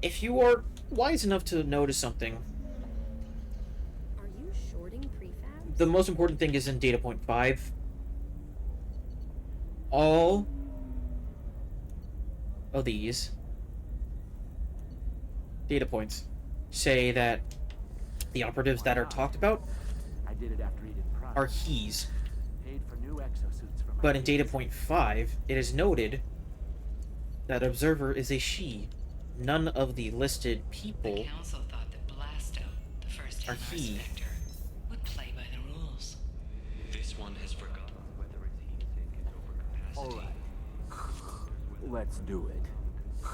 Speaker 1: if you are wise enough to notice something.
Speaker 18: Are you shorting prefabs?
Speaker 1: The most important thing is in data point 5. All of these data points say that the operatives that are talked about
Speaker 14: I did it after Eden Prime.
Speaker 1: are he's.
Speaker 14: Paid for new exosuits for my
Speaker 1: But in data
Speaker 14: kids.
Speaker 1: point 5, it is noted that Observer is a she. None of the listed people
Speaker 13: The Council thought that Blasto, the first
Speaker 1: are
Speaker 13: Templar
Speaker 1: he.
Speaker 13: Spectre, would play by the rules.
Speaker 17: This one has forgotten whether its heat sink is overcapacity.
Speaker 14: All right. Let's do it.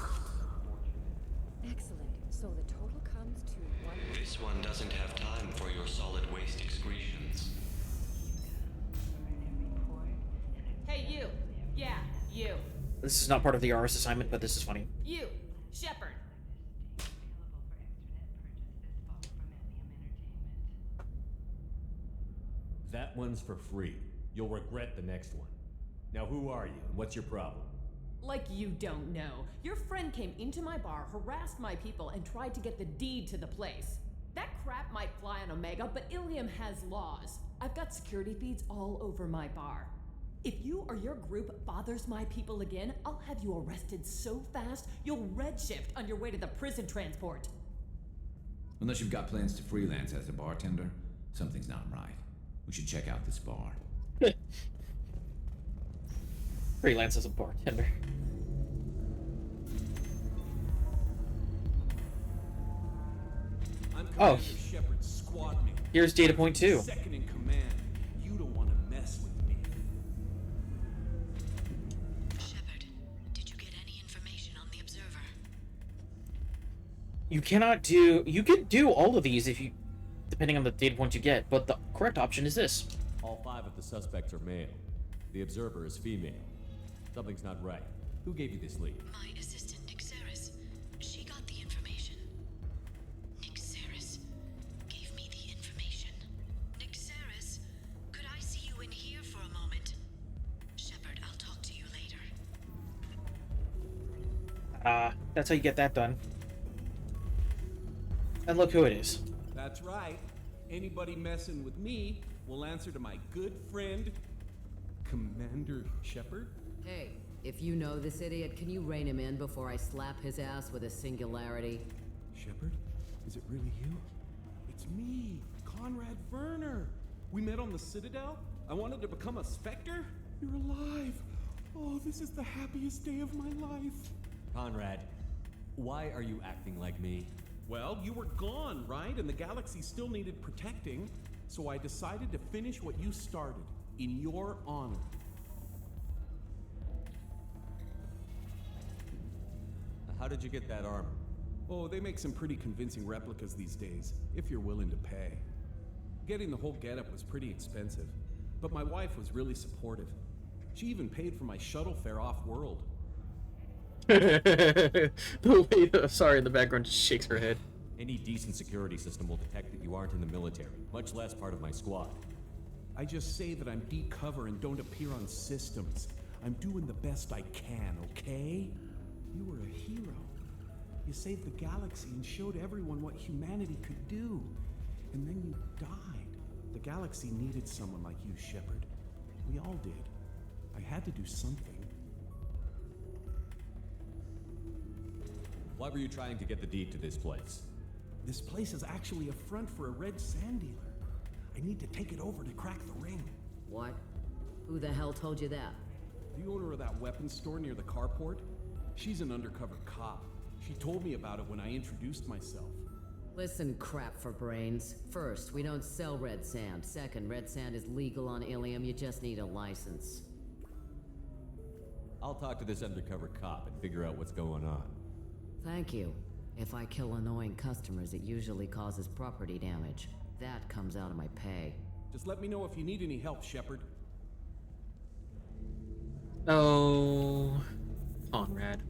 Speaker 18: Excellent. So the total comes to 1.
Speaker 17: This one doesn't have time for your solid waste excretions.
Speaker 19: Hey, you. Yeah, you.
Speaker 1: This is not part of the RS assignment, but this is funny.
Speaker 19: You. Shepard.
Speaker 3: That one's for free. You'll regret the next one. Now who are you, and what's your problem?
Speaker 19: Like you don't know. Your friend came into my bar, harassed my people, and tried to get the deed to the place. That crap might fly on Omega, but Ilium has laws. I've got security feeds all over my bar. If you or your group bothers my people again, I'll have you arrested so fast, you'll redshift on your way to the prison transport.
Speaker 7: Unless you've got plans to freelance as a bartender, something's not right. We should check out this bar.
Speaker 1: Freelance as a bartender.
Speaker 16: I'm
Speaker 1: Oh.
Speaker 16: Commander Shepard's squad mate.
Speaker 1: Here's data point 2.
Speaker 16: Second in command. You don't want to mess with me.
Speaker 11: Shepard, did you get any information on the Observer?
Speaker 1: You cannot do... You could do all of these if you... depending on the data points you get, but the correct option is this.
Speaker 3: All 5 of the suspects are male. The observer is female. Something's not right. Who gave you this lead?
Speaker 11: My assistant, Nixeris. She got the information. Nixeris gave me the information. Nixeris, could I see you in here for a moment? Shepard, I'll talk to you later.
Speaker 1: That's how you get that done. And look who it is.
Speaker 16: That's right. Anybody messing with me will answer to my good friend, Commander Shepard.
Speaker 2: Hey, if you know this idiot, can you rein him in before I slap his ass with a singularity?
Speaker 16: Shepard? Is it really you? It's me, Conrad Werner. We met on the Citadel. I wanted to become a Spectre. You're alive. Oh, this is the happiest day of my life.
Speaker 3: Conrad, why are you acting like me?
Speaker 16: Well, you were gone, right? And the galaxy still needed protecting. So I decided to finish what you started, in your honor.
Speaker 3: How did you get that armor?
Speaker 16: Oh, they make some pretty convincing replicas these days, if you're willing to pay. Getting the whole getup was pretty expensive, but my wife was really supportive. She even paid for my shuttle fare off-world.
Speaker 1: The way sorry, in the background just shakes her head.
Speaker 3: Any decent security system will detect that you aren't in the military, much less part of my squad.
Speaker 16: I just say that I'm deep cover and don't appear on systems. I'm doing the best I can, okay? You were a hero. You saved the galaxy and showed everyone what humanity could do. And then you died. The galaxy needed someone like you, Shepard. We all did. I had to do something.
Speaker 3: Why were you trying to get the deed to this place?
Speaker 16: This place is actually a front for a red sand dealer. I need to take it over to crack the ring.
Speaker 2: What? Who the hell told you that?
Speaker 16: The owner of that weapons store near the carport. She's an undercover cop. She told me about it when I introduced myself.
Speaker 2: Listen, crap for brains. First, we don't sell red sand. Second, red sand is legal on Ilium. You just need a license.
Speaker 3: I'll talk to this undercover cop and figure out what's going on.
Speaker 2: Thank you. If I kill annoying customers, it usually causes property damage. That comes out of my pay.
Speaker 16: Just let me know if you need any help, Shepard.
Speaker 1: Oh, Conrad.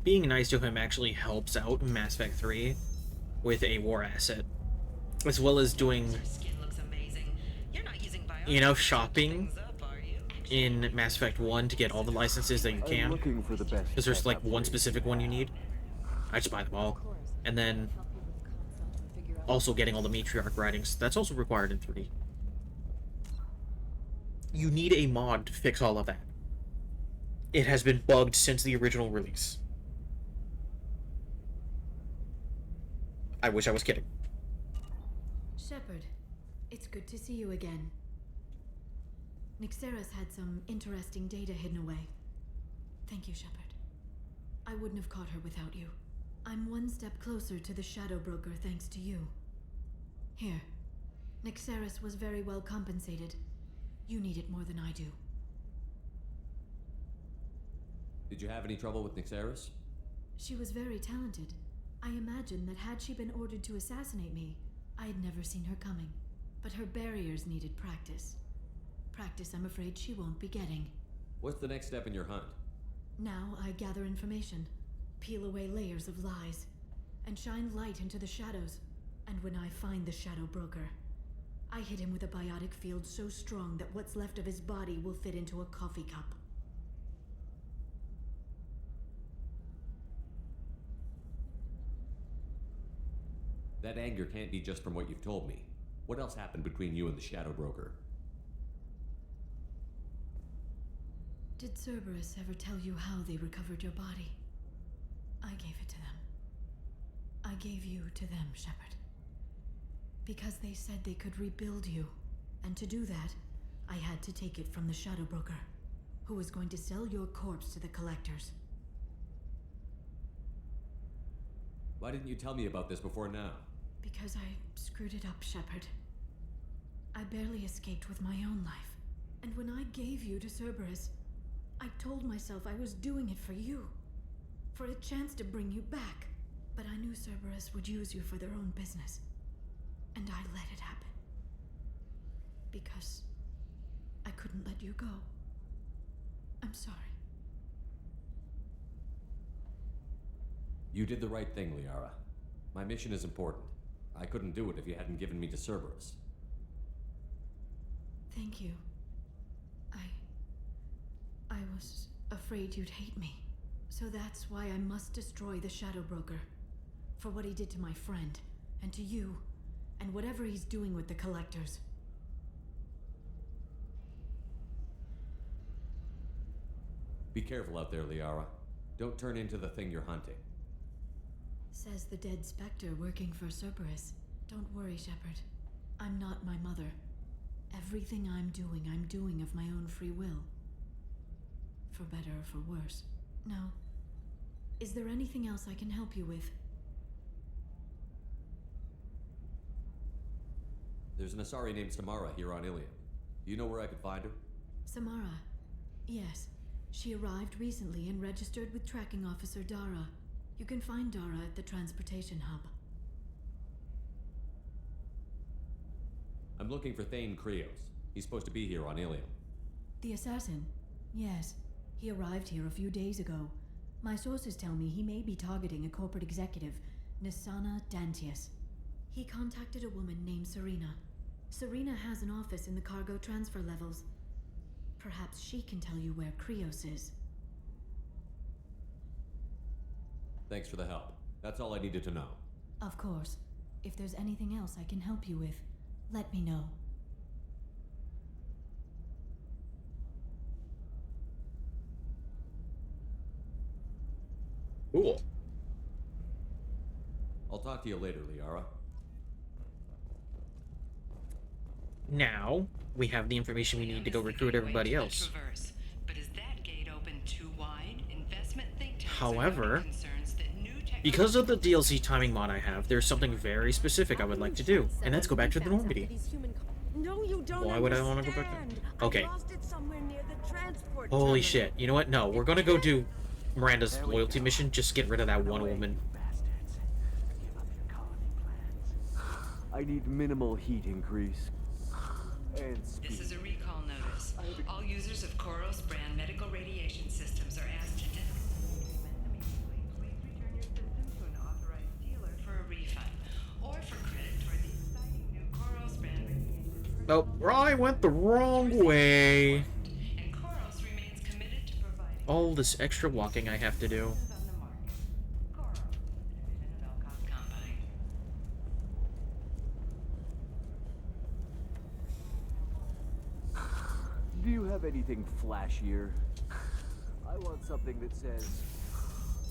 Speaker 1: Being nice to him actually helps out in Mass Effect 3 with a war asset, as well as doing, you know, shopping in Mass Effect 1 to get all the licenses that you can. Because there's like one specific one you need. I just buy them all. And then also getting all the matriarch writings. That's also required in 3. You need a mod to fix all of that. It has been bugged since the original release. I wish I was kidding.
Speaker 12: Shepard, it's good to see you again. Nixeris had some interesting data hidden away. Thank you, Shepard. I wouldn't have caught her without you. I'm one step closer to the Shadow Broker thanks to you. Here. Nixeris was very well compensated. You need it more than I do.
Speaker 3: Did you have any trouble with Nixeris?
Speaker 12: She was very talented. I imagine that had she been ordered to assassinate me, I had never seen her coming. But her barriers needed practice. Practice I'm afraid she won't be getting.
Speaker 3: What's the next step in your hunt?
Speaker 12: Now I gather information, peel away layers of lies, and shine light into the shadows. And when I find the Shadow Broker, I hit him with a biotic field so strong that what's left of his body will fit into a coffee cup.
Speaker 3: That anger can't be just from what you've told me. What else happened between you and the Shadow Broker?
Speaker 12: Did Cerberus ever tell you how they recovered your body? I gave it to them. I gave you to them, Shepard. Because they said they could rebuild you. And to do that, I had to take it from the Shadow Broker, who was going to sell your corpse to the collectors.
Speaker 3: Why didn't you tell me about this before now?
Speaker 12: Because I screwed it up, Shepard. I barely escaped with my own life. And when I gave you to Cerberus, I told myself I was doing it for you. For a chance to bring you back. But I knew Cerberus would use you for their own business. And I let it happen. Because I couldn't let you go. I'm sorry.
Speaker 3: You did the right thing, Liara. My mission is important. I couldn't do it if you hadn't given me to Cerberus.
Speaker 12: Thank you. I was afraid you'd hate me. So that's why I must destroy the Shadow Broker. For what he did to my friend, and to you, and whatever he's doing with the Collectors.
Speaker 3: Be careful out there, Liara. Don't turn into the thing you're hunting.
Speaker 12: Says the dead Spectre working for Cerberus. Don't worry, Shepard. I'm not my mother. Everything I'm doing of my own free will. For better or for worse. Now, is there anything else I can help you with?
Speaker 3: There's an Asari named Samara here on Ilium. Do you know where I could find her?
Speaker 12: Samara. Yes. She arrived recently and registered with Tracking Officer Dara. You can find Dara at the transportation hub.
Speaker 3: I'm looking for Thane Krios. He's supposed to be here on Ilium.
Speaker 12: The assassin? Yes. He arrived here a few days ago. My sources tell me he may be targeting a corporate executive, Nisana Dantius. He contacted a woman named Serena. Serena has an office in the cargo transfer levels. Perhaps she can tell you where Krios is.
Speaker 3: Thanks for the help. That's all I needed to know.
Speaker 12: Of course. If there's anything else I can help you with, let me know.
Speaker 1: Cool.
Speaker 3: I'll talk to you later, Liara.
Speaker 1: Now, we have the information we need to go recruit everybody else.
Speaker 13: But is that gate open too wide? Investment think tanks
Speaker 1: However,
Speaker 13: are concerns that new
Speaker 1: because of the DLC timing mod I have, there's something very specific I would like to do, and that's go back to the Normandy.
Speaker 15: No, you don't.
Speaker 1: Why would I want to go back there? Okay.
Speaker 15: I lost it somewhere near the transport
Speaker 1: Holy
Speaker 15: terminal.
Speaker 1: shit. You know what? No, we're gonna go do Miranda's loyalty mission. Just get rid of that one woman.
Speaker 14: I need minimal heat increase. And speed.
Speaker 13: This is a recall notice. All users of Koros brand medical radiation systems are asked to please return your system to an authorized dealer for a refund or for credit toward the exciting new Koros brand radiation.
Speaker 1: Nope, I went the wrong way.
Speaker 13: And Koros remains committed to providing
Speaker 1: All this extra walking I have to do.
Speaker 13: on the market. Koros, division of Elcos Combine.
Speaker 14: Do you have anything flashier? I want something that says,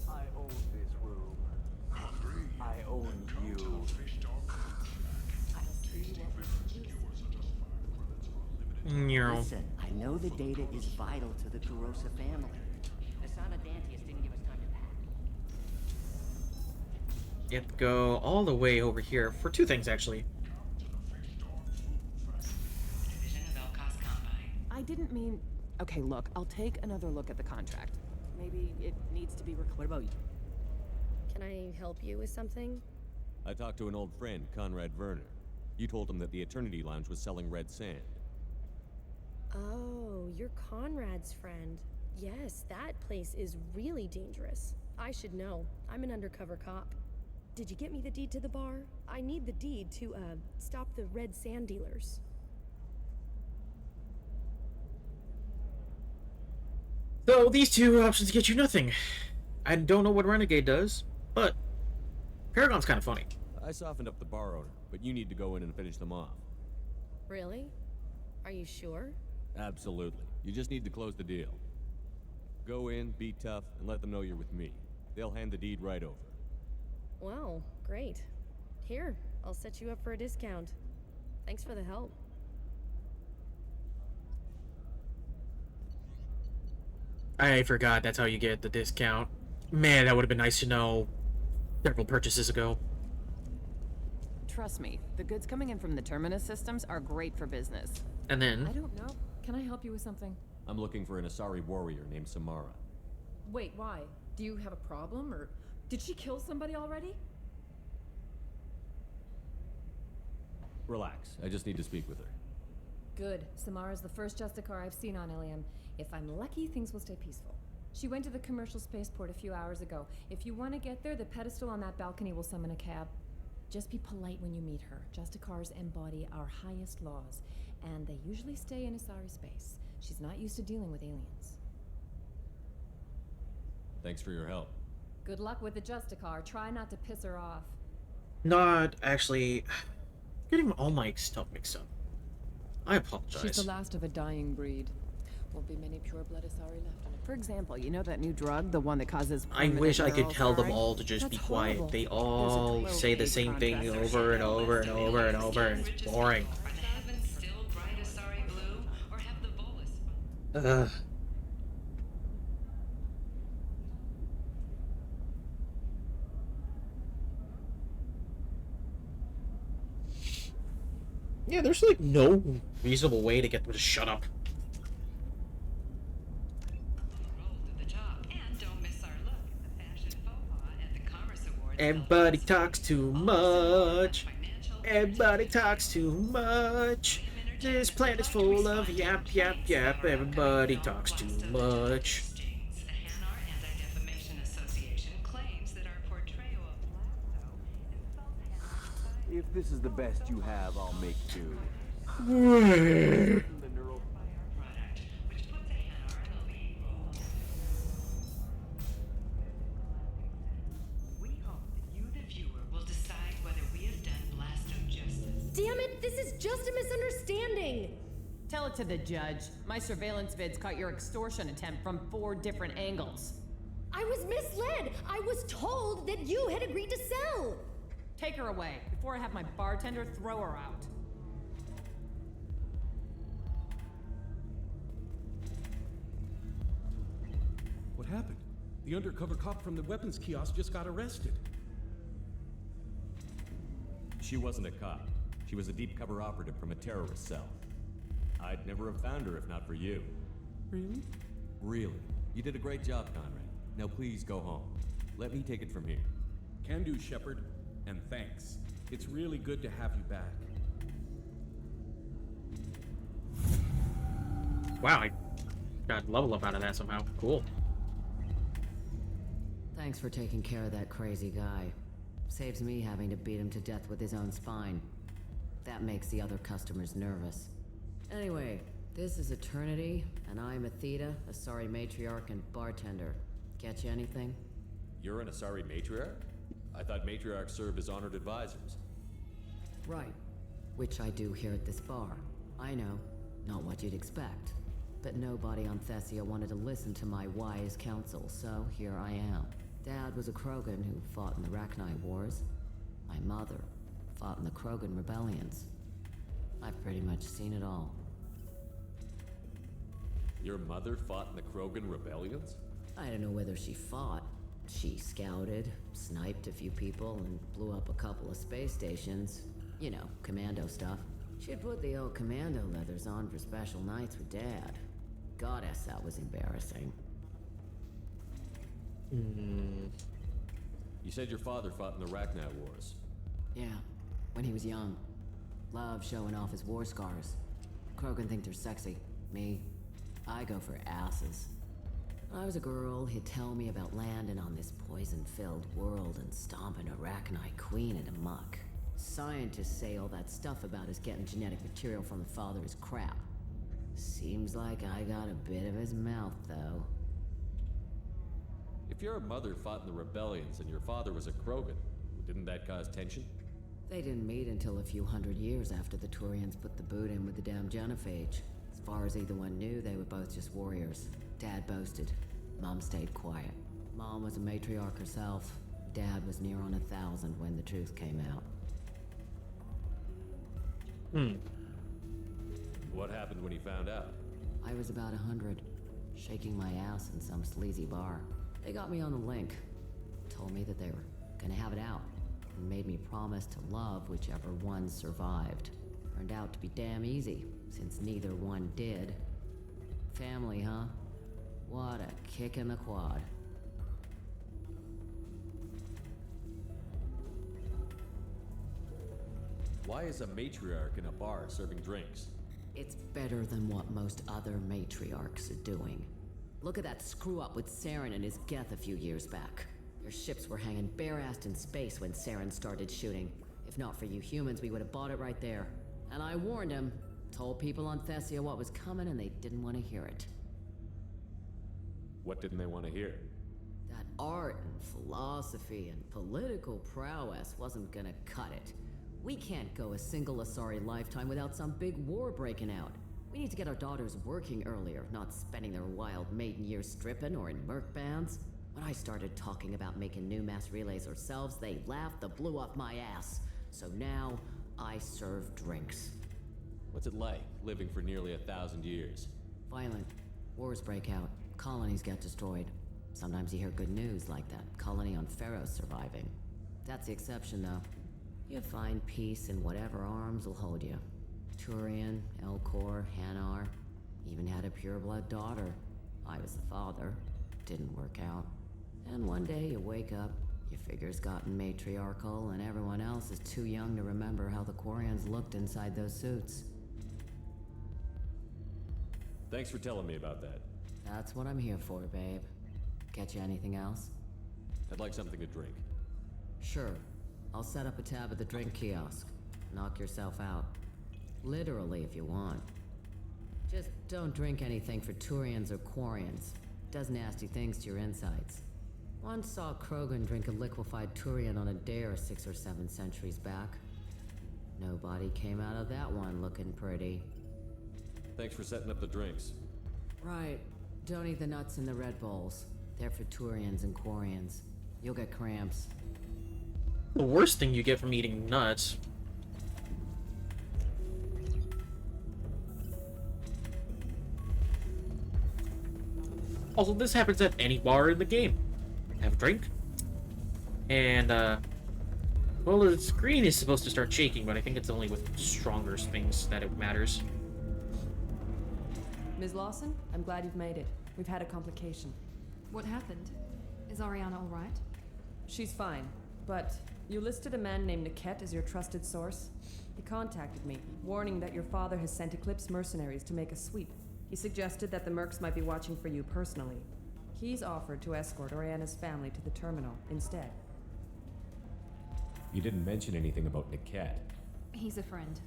Speaker 14: I own this room. I own you.
Speaker 9: Listen, I know the data is vital to the Kurosa family. Asana Dantius didn't give us time to pack.
Speaker 1: You have to go all the way over here for two things, actually.
Speaker 13: Division of Elcos Combine.
Speaker 19: I didn't mean... Okay, look, I'll take another look at the contract. Maybe it needs to be What about you?
Speaker 18: Can I help you with something?
Speaker 3: I talked to an old friend, Conrad Werner. You told him that the Eternity Lounge was selling red sand.
Speaker 18: Oh, you're Conrad's friend. Yes, that place is really dangerous. I should know. I'm an undercover cop. Did you get me the deed to the bar? I need the deed to, stop the red sand dealers.
Speaker 1: So these two options get you nothing. I don't know what Renegade does, but Paragon's kind of funny.
Speaker 3: I softened up the bar owner, but you need to go in and finish them off.
Speaker 18: Really? Are you sure?
Speaker 3: Absolutely. You just need to close the deal. Go in, be tough, and let them know you're with me. They'll hand the deed right over.
Speaker 18: Wow, great. Here, I'll set you up for a discount. Thanks for the help.
Speaker 1: I forgot that's how you get the discount. Man, that would have been nice to know several purchases ago.
Speaker 19: Trust me, the goods coming in from the Terminus systems are great for business.
Speaker 1: And then...
Speaker 23: I don't know. Can I help you with something?
Speaker 3: I'm looking for an Asari warrior named Samara.
Speaker 23: Wait, why? Do you have a problem, or did she kill somebody already?
Speaker 3: Relax, I just need to speak with her.
Speaker 23: Good. Samara's the first Justicar I've seen on Ilium. If I'm lucky, things will stay peaceful. She went to the commercial spaceport a few hours ago. If you want to get there, the pedestal on that balcony will summon a cab. Just be polite when you meet her. Justicars embody our highest laws, and they usually stay in Asari space. She's not used to dealing with aliens.
Speaker 3: Thanks for your help.
Speaker 23: Good luck with the Justicar. Try not to piss her off.
Speaker 1: Not actually. Getting all my stuff mixed up. I apologize.
Speaker 19: She's the last of a dying breed. Won't be many pure-blood Asari left. For example, you know that new drug, the one that causes
Speaker 1: I wish I could
Speaker 19: neural
Speaker 1: tell them
Speaker 19: scarring?
Speaker 1: all to just
Speaker 19: That's
Speaker 1: be quiet.
Speaker 19: horrible.
Speaker 1: They all say the same thing over and over and over and over, and it's boring. Ugh. Yeah, there's like no reasonable way to get them to shut up. Everybody talks too much. Everybody talks too much. This planet's full of yap, yap, yap. Everybody talks too much.
Speaker 14: If this is the best you have, I'll make do.
Speaker 18: Damn it, this is just a misunderstanding!
Speaker 19: Tell it to the judge. My surveillance vids caught your extortion attempt from 4 different angles.
Speaker 18: I was misled! I was told that you had agreed to sell!
Speaker 19: Take her away, before I have my bartender throw her out.
Speaker 16: What happened? The undercover cop from the weapons kiosk just got arrested.
Speaker 3: She wasn't a cop. She was a deep cover operative from a terrorist cell. I'd never have found her if not for you.
Speaker 16: Really?
Speaker 3: Really. You did a great job, Conrad. Now please go home. Let me take it from here.
Speaker 16: Can do, Shepard. And thanks. It's really good to have you back.
Speaker 1: Wow, I got level up out of that somehow. Cool.
Speaker 2: Thanks for taking care of that crazy guy. Saves me having to beat him to death with his own spine. That makes the other customers nervous. Anyway, this is Eternity, and I'm Athena, Asari matriarch and bartender. Get you anything?
Speaker 3: You're an Asari matriarch? I thought matriarchs served as honored advisors.
Speaker 2: Right. Which I do here at this bar. I know, not what you'd expect. But nobody on Thessia wanted to listen to my wise counsel, so here I am. Dad was a Krogan who fought in the Rachni Wars. My mother fought in the Krogan rebellions. I've pretty much seen it all.
Speaker 3: Your mother fought in the Krogan rebellions?
Speaker 2: I don't know whether she fought. She scouted, sniped a few people, and blew up a couple of space stations. You know, commando stuff. She'd put the old commando leathers on for special nights with Dad. Goddess, that was embarrassing.
Speaker 3: You said your father fought in the Rachni Wars.
Speaker 2: Yeah, when he was young. Loved showing off his war scars. Krogan think they're sexy. Me, I go for asses. When I was a girl, he'd tell me about landing on this poison-filled world and stomping a Rachni queen into muck. Scientists say all that stuff about us getting genetic material from the father is crap. Seems like I got a bit of his mouth, though.
Speaker 3: If your mother fought in the rebellions and your father was a Krogan, didn't that cause tension?
Speaker 2: They didn't meet until a few hundred years after the Turians put the boot in with the damn genophage. As far as either one knew, they were both just warriors. Dad boasted. Mom stayed quiet. Mom was a matriarch herself. Dad was near on 1,000 when the truth came out.
Speaker 3: What happened when he found out?
Speaker 2: I was about 100, shaking my ass in some sleazy bar. They got me on the link. Told me that they were gonna have it out, and made me promise to love whichever one survived. Turned out to be damn easy, since neither one did. Family, huh? What a kick in the quad.
Speaker 3: Why is a matriarch in a bar serving drinks?
Speaker 2: It's better than what most other matriarchs are doing. Look at that screw-up with Saren and his Geth a few years back. Their ships were hanging bare-assed in space when Saren started shooting. If not for you humans, we would have bought it right there. And I warned him. Told people on Thessia what was coming and they didn't want to hear it.
Speaker 3: What didn't they want to hear?
Speaker 2: That art and philosophy and political prowess wasn't gonna cut it. We can't go a single Asari lifetime without some big war breaking out. We need to get our daughters working earlier, not spending their wild maiden years stripping or in merc bands. When I started talking about making new mass relays ourselves, they laughed the blue off my ass. So now, I serve drinks.
Speaker 3: What's it like, living for nearly 1,000 years?
Speaker 2: Violent. Wars break out. Colonies get destroyed. Sometimes you hear good news, like that colony on Pharaoh surviving. That's the exception, though. You find peace in whatever arms will hold you. Turian, Elcor, Hanar. Even had a pureblood daughter. I was the father. Didn't work out. And one day you wake up, your figure's gotten matriarchal, and everyone else is too young to remember how the Quarians looked inside those suits.
Speaker 3: Thanks for telling me about that.
Speaker 2: That's what I'm here for, babe. Get you anything else?
Speaker 3: I'd like something to drink.
Speaker 2: Sure. I'll set up a tab at the drink kiosk. Knock yourself out. Literally, if you want. Just don't drink anything for Turians or Quarians. Does nasty things to your insides. Once saw Krogan drink a liquefied Turian on a dare 6 or 7 centuries back. Nobody came out of that one looking pretty.
Speaker 3: Thanks for setting up the drinks.
Speaker 2: Right. Don't eat the nuts in the Red Bowls. They're for Turians and Quarians. You'll get cramps.
Speaker 1: The worst thing you get from eating nuts. Also, this happens at any bar in the game. Have a drink. And, well, the screen is supposed to start shaking, but I think it's only with stronger things that it matters.
Speaker 8: Ms. Lawson, I'm glad you've made it. We've had a complication.
Speaker 5: What happened? Is Ariana all right?
Speaker 8: She's fine, but you listed a man named Niket as your trusted source. He contacted me, warning that your father has sent Eclipse mercenaries to make a sweep. He suggested that the mercs might be watching for you personally. He's offered to escort Oriana's family to the terminal instead.
Speaker 3: You didn't mention anything about Niket.
Speaker 5: He's a friend.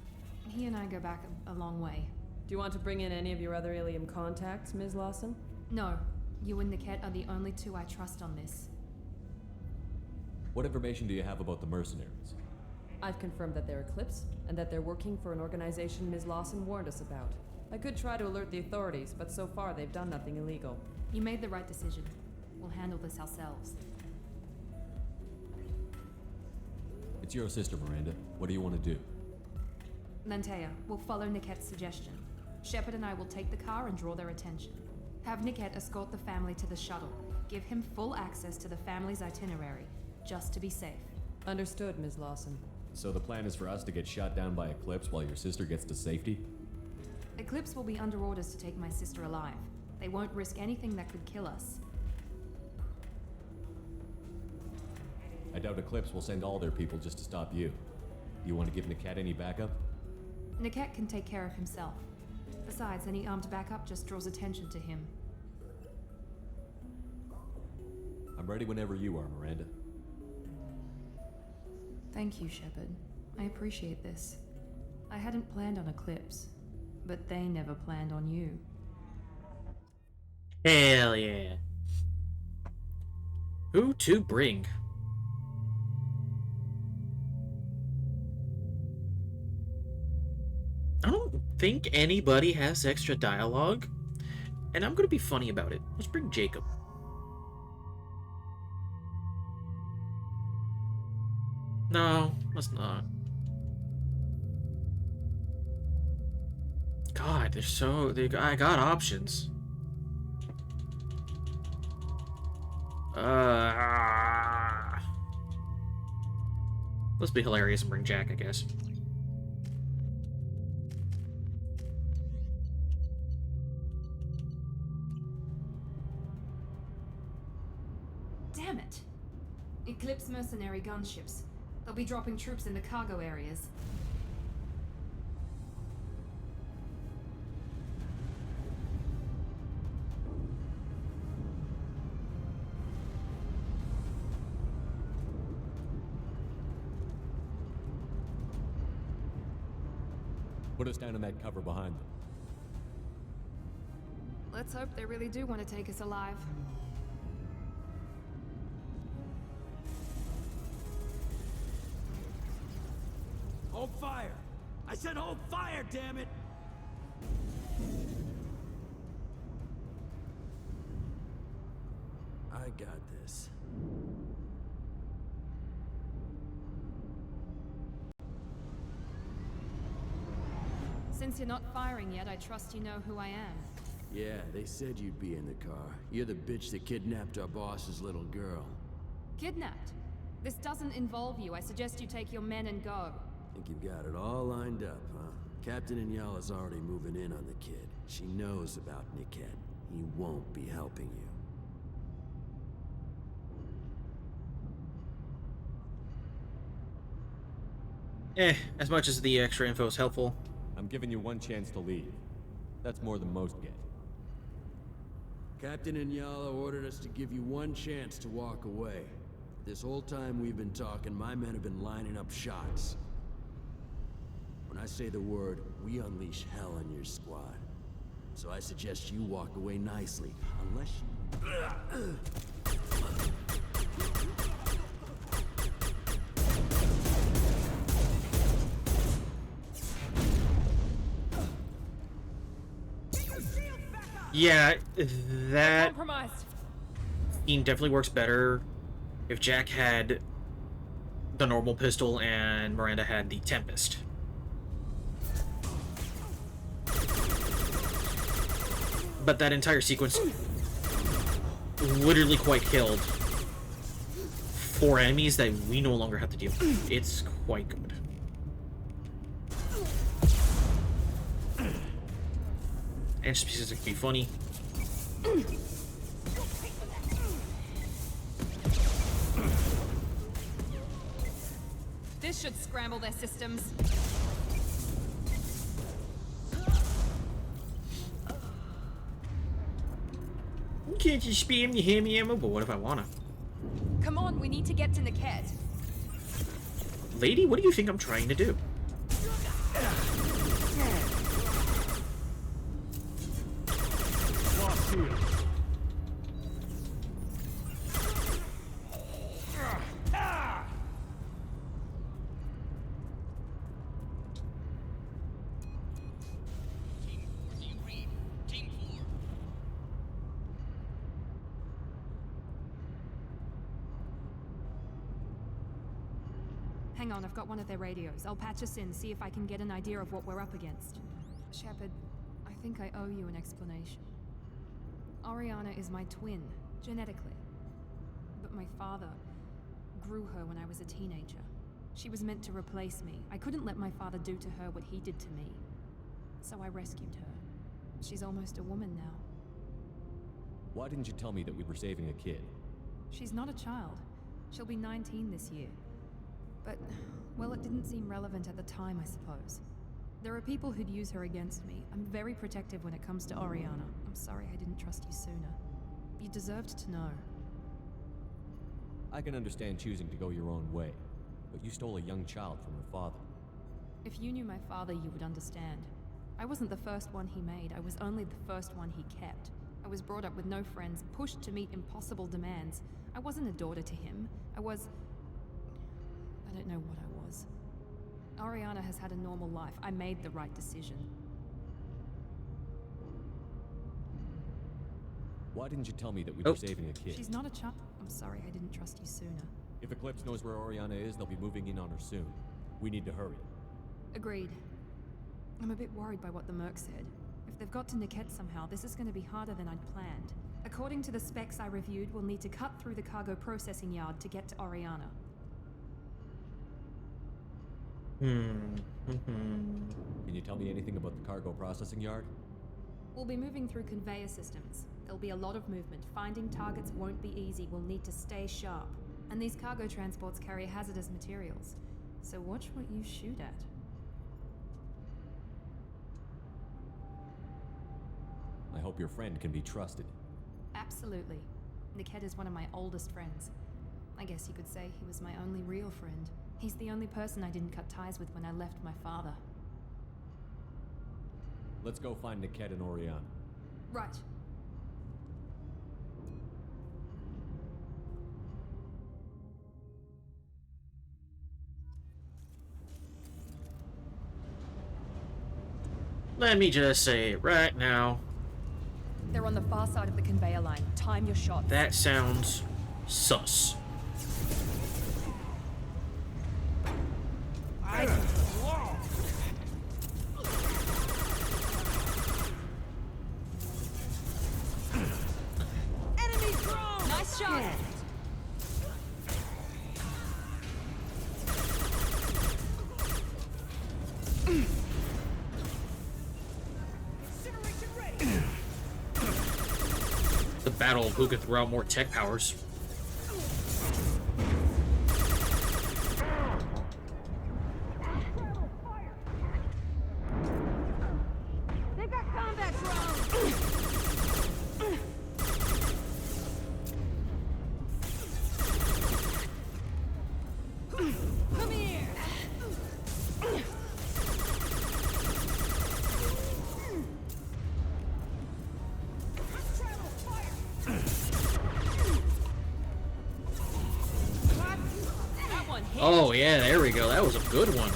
Speaker 5: He and I go back a long way.
Speaker 8: Do you want to bring in any of your other Ilium contacts, Ms. Lawson?
Speaker 5: No. You and Niket are the only two I trust on this.
Speaker 3: What information do you have about the mercenaries?
Speaker 8: I've confirmed that they're Eclipse, and that they're working for an organization Ms. Lawson warned us about. I could try to alert the authorities, but so far they've done nothing illegal.
Speaker 5: You made the right decision. We'll handle this ourselves.
Speaker 3: It's your sister, Miranda. What do you want to do?
Speaker 5: Lantea, we'll follow Niket's suggestion. Shepard and I will take the car and draw their attention. Have Niket escort the family to the shuttle. Give him full access to the family's itinerary, just to be safe.
Speaker 8: Understood, Ms. Lawson.
Speaker 3: So the plan is for us to get shot down by Eclipse while your sister gets to safety?
Speaker 5: Eclipse will be under orders to take my sister alive. They won't risk anything that could kill us.
Speaker 3: I doubt Eclipse will send all their people just to stop you. You want to give Niket any backup?
Speaker 5: Niket can take care of himself. Besides, any armed backup just draws attention to him.
Speaker 3: I'm ready whenever you are, Miranda.
Speaker 5: Thank you, Shepard. I appreciate this. I hadn't planned on Eclipse, but they never planned on you.
Speaker 1: Hell yeah. Who to bring? I don't think anybody has extra dialogue, and I'm gonna be funny about it. Let's bring Jacob. No, let's not. God, I got options. Let's be hilarious and bring Jack, I guess.
Speaker 5: Eclipse mercenary gunships. They'll be dropping troops in the cargo areas.
Speaker 3: Put us down in that cover behind them.
Speaker 5: Let's hope they really do want to take us alive.
Speaker 10: Hold fire! I said hold fire, damn it! I got this.
Speaker 5: Since you're not firing yet, I trust you know who I am.
Speaker 10: Yeah, they said you'd be in the car. You're the bitch that kidnapped our boss's little girl.
Speaker 5: Kidnapped? This doesn't involve you. I suggest you take your men and go.
Speaker 10: Think you've got it all lined up, huh? Captain Inyala's already moving in on the kid. She knows about Niket. He won't be helping you.
Speaker 1: As much as the extra info is helpful.
Speaker 3: I'm giving you one chance to leave. That's more than most get.
Speaker 10: Captain Inyala ordered us to give you one chance to walk away. This whole time we've been talking, my men have been lining up shots. When I say the word, we unleash hell on your squad. So I suggest you walk away nicely, unless you...
Speaker 1: Yeah, that
Speaker 8: Compromised.
Speaker 1: scene definitely works better if Jack had the normal pistol and Miranda had the Tempest. But that entire sequence literally quite killed 4 enemies that we no longer have to deal with. It's quite good. And just because it can be funny.
Speaker 5: This should scramble their systems.
Speaker 1: Can't you spam your hammy ammo? But what if I wanna?
Speaker 5: Come on, we need to get to Niket.
Speaker 1: Lady, what do you think I'm trying to do?
Speaker 5: Hang on, I've got one of their radios. I'll patch us in, see if I can get an idea of what we're up against. Shepard, I think I owe you an explanation. Oriana is my twin, genetically. But my father grew her when I was a teenager. She was meant to replace me. I couldn't let my father do to her what he did to me. So I rescued her. She's almost a woman now.
Speaker 3: Why didn't you tell me that we were saving a kid?
Speaker 5: She's not a child. She'll be 19 this year. But, well, it didn't seem relevant at the time, I suppose. There are people who'd use her against me. I'm very protective when it comes to Oriana. I'm sorry I didn't trust you sooner. You deserved to know.
Speaker 3: I can understand choosing to go your own way, but you stole a young child from her father.
Speaker 5: If you knew my father, you would understand. I wasn't the first one he made. I was only the first one he kept. I was brought up with no friends, pushed to meet impossible demands. I wasn't a daughter to him. I don't know what I was. Oriana has had a normal life. I made the right decision.
Speaker 3: Why didn't you tell me that we were saving a kid?
Speaker 5: She's not a child. I'm sorry I didn't trust you sooner.
Speaker 3: If Eclipse knows where Oriana is, they'll be moving in on her soon. We need to hurry.
Speaker 5: Agreed. I'm a bit worried by what the Merc said. If they've got to Niket somehow, this is going to be harder than I'd planned. According to the specs I reviewed, we'll need to cut through the cargo processing yard to get to Oriana.
Speaker 3: Can you tell me anything about the cargo processing yard?
Speaker 5: We'll be moving through conveyor systems. There'll be a lot of movement. Finding targets won't be easy. We'll need to stay sharp. And these cargo transports carry hazardous materials. So watch what you shoot at.
Speaker 3: I hope your friend can be trusted.
Speaker 5: Absolutely. Niket is one of my oldest friends. I guess you could say he was my only real friend. He's the only person I didn't cut ties with when I left my father.
Speaker 3: Let's go find Niket and Oriana.
Speaker 5: Right.
Speaker 1: Let me just say it right now.
Speaker 8: They're on the far side of the conveyor line. Time your shots.
Speaker 1: That sounds sus.
Speaker 8: Enemy drone! Nice shot!
Speaker 1: The battle of who can throw out more tech powers.
Speaker 8: They've got combat drones! Come here! That one hit.
Speaker 1: Oh yeah, there we go. That was a good one.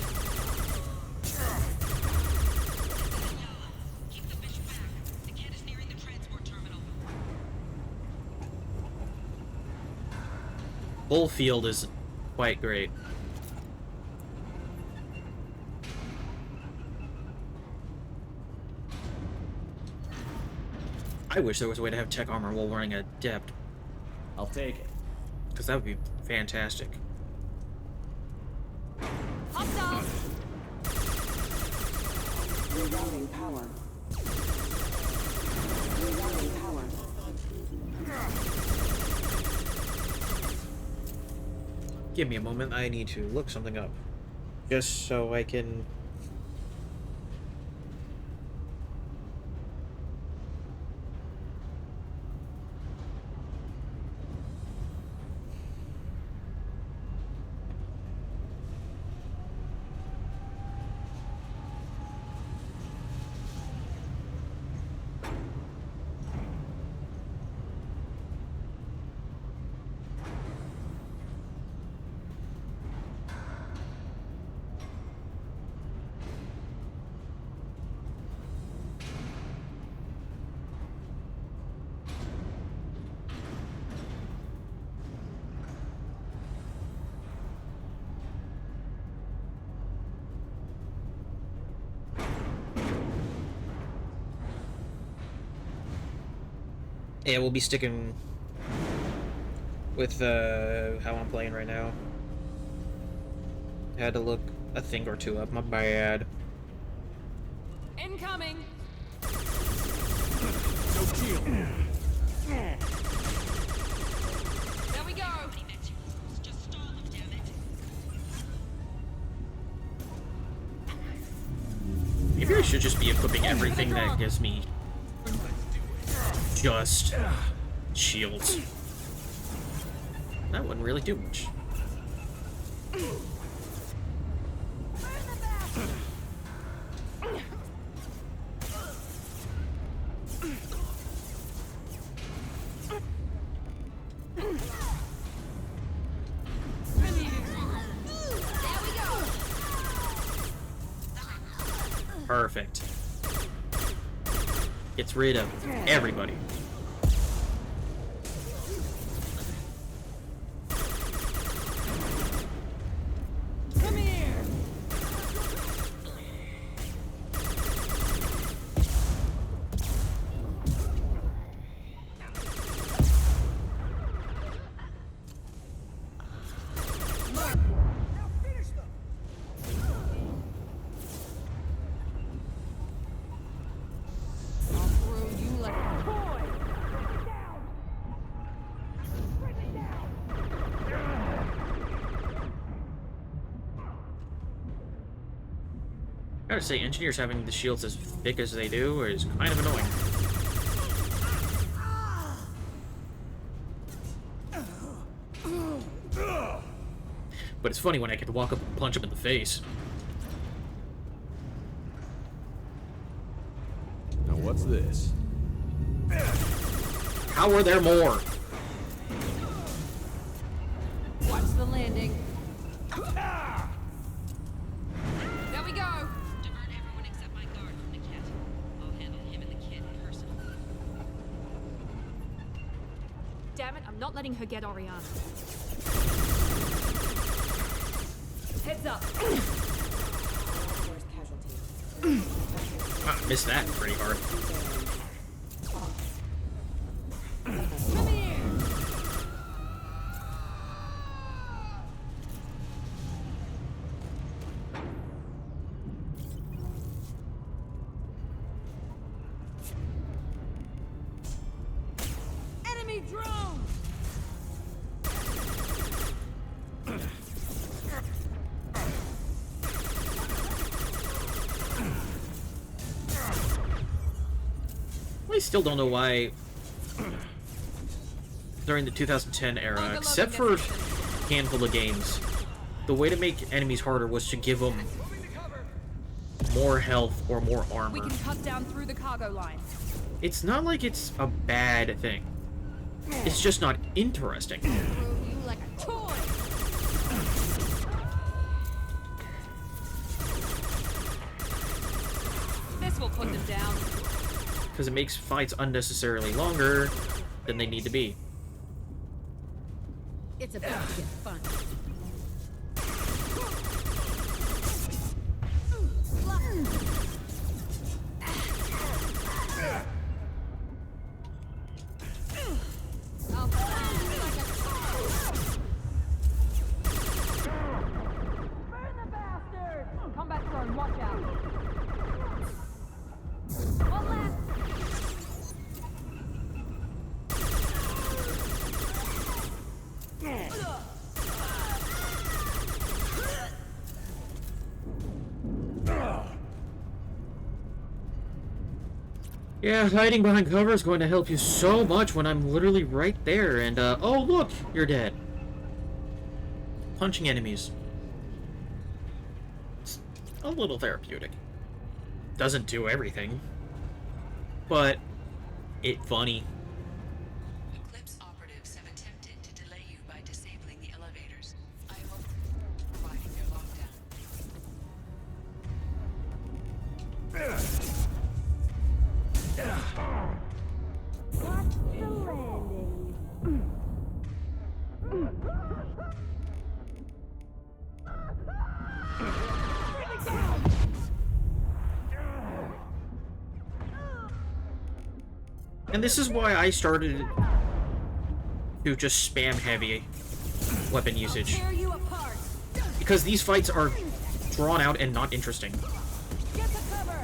Speaker 1: Bullfield is quite great. I wish there was a way to have tech armor while wearing a Adept.
Speaker 14: I'll take it.
Speaker 1: Because that would be fantastic.
Speaker 8: Hostile!
Speaker 20: Rerouting power. Rerouting power.
Speaker 1: Give me a moment, I need to look something up. Just so I can... Yeah, we'll be sticking with how I'm playing right now. Had to look a thing or two up, my bad.
Speaker 8: Incoming!
Speaker 10: No shield.
Speaker 8: There we go!
Speaker 1: Maybe I should just be equipping everything that gives me just shields. That wouldn't really do much. Perfect. Gets rid of everybody.
Speaker 8: Come here! I'll throw you like a toy!
Speaker 1: Gotta say, engineers having the shields as thick as they do is kind of annoying. But it's funny when I can walk up and punch him in the face.
Speaker 3: Now what's this?
Speaker 1: How are there more?
Speaker 8: Watch the landing. There we go.
Speaker 11: Divert everyone except my guard from Niket. I'll handle him and the kid personally.
Speaker 5: Damn it, I'm not letting her get Oriana. Heads up.
Speaker 1: Ah, missed that pretty hard.
Speaker 8: Come here. Enemy drone.
Speaker 1: I still don't know why during the 2010 era, except for a handful of games, the way to make enemies harder was to give them more health or more armor.
Speaker 8: We can cut down through the cargo line.
Speaker 1: It's not like it's a bad thing. It's just not interesting.
Speaker 8: Throw you like a toy. This will put them down.
Speaker 1: Because it makes fights unnecessarily longer than they need to be.
Speaker 2: It's about to get fun.
Speaker 8: I'll throw you like a toy. Burn the bastard! Combat drone, watch out. One left.
Speaker 1: Yeah, hiding behind cover is going to help you so much when I'm literally right there and, oh look, you're dead. Punching enemies. It's a little therapeutic. Doesn't do everything. But, it's funny.
Speaker 11: Eclipse operatives have attempted to delay you by disabling the elevators. I hope providing their lockdown.
Speaker 8: Watch the landing.
Speaker 1: And this is why I started to just spam heavy weapon usage.
Speaker 8: Tear you apart.
Speaker 1: Because these fights are drawn out and not interesting.
Speaker 8: Get the cover.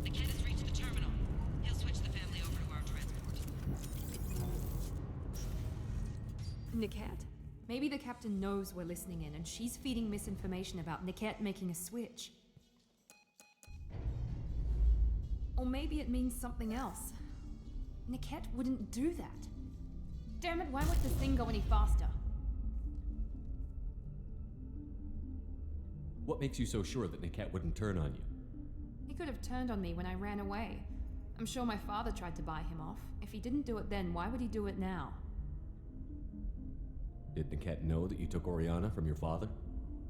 Speaker 11: The kid has reached the terminal. He'll switch the family over to our transport.
Speaker 5: Niket. Maybe the captain knows we're listening in and she's feeding misinformation about Niket making a switch. Or maybe it means something else. Niket wouldn't do that. Damn it, why won't this thing go any faster?
Speaker 3: What makes you so sure that Niket wouldn't turn on you?
Speaker 5: He could have turned on me when I ran away. I'm sure my father tried to buy him off. If he didn't do it then, why would he do it now?
Speaker 3: Did Niket know that you took Oriana from your father?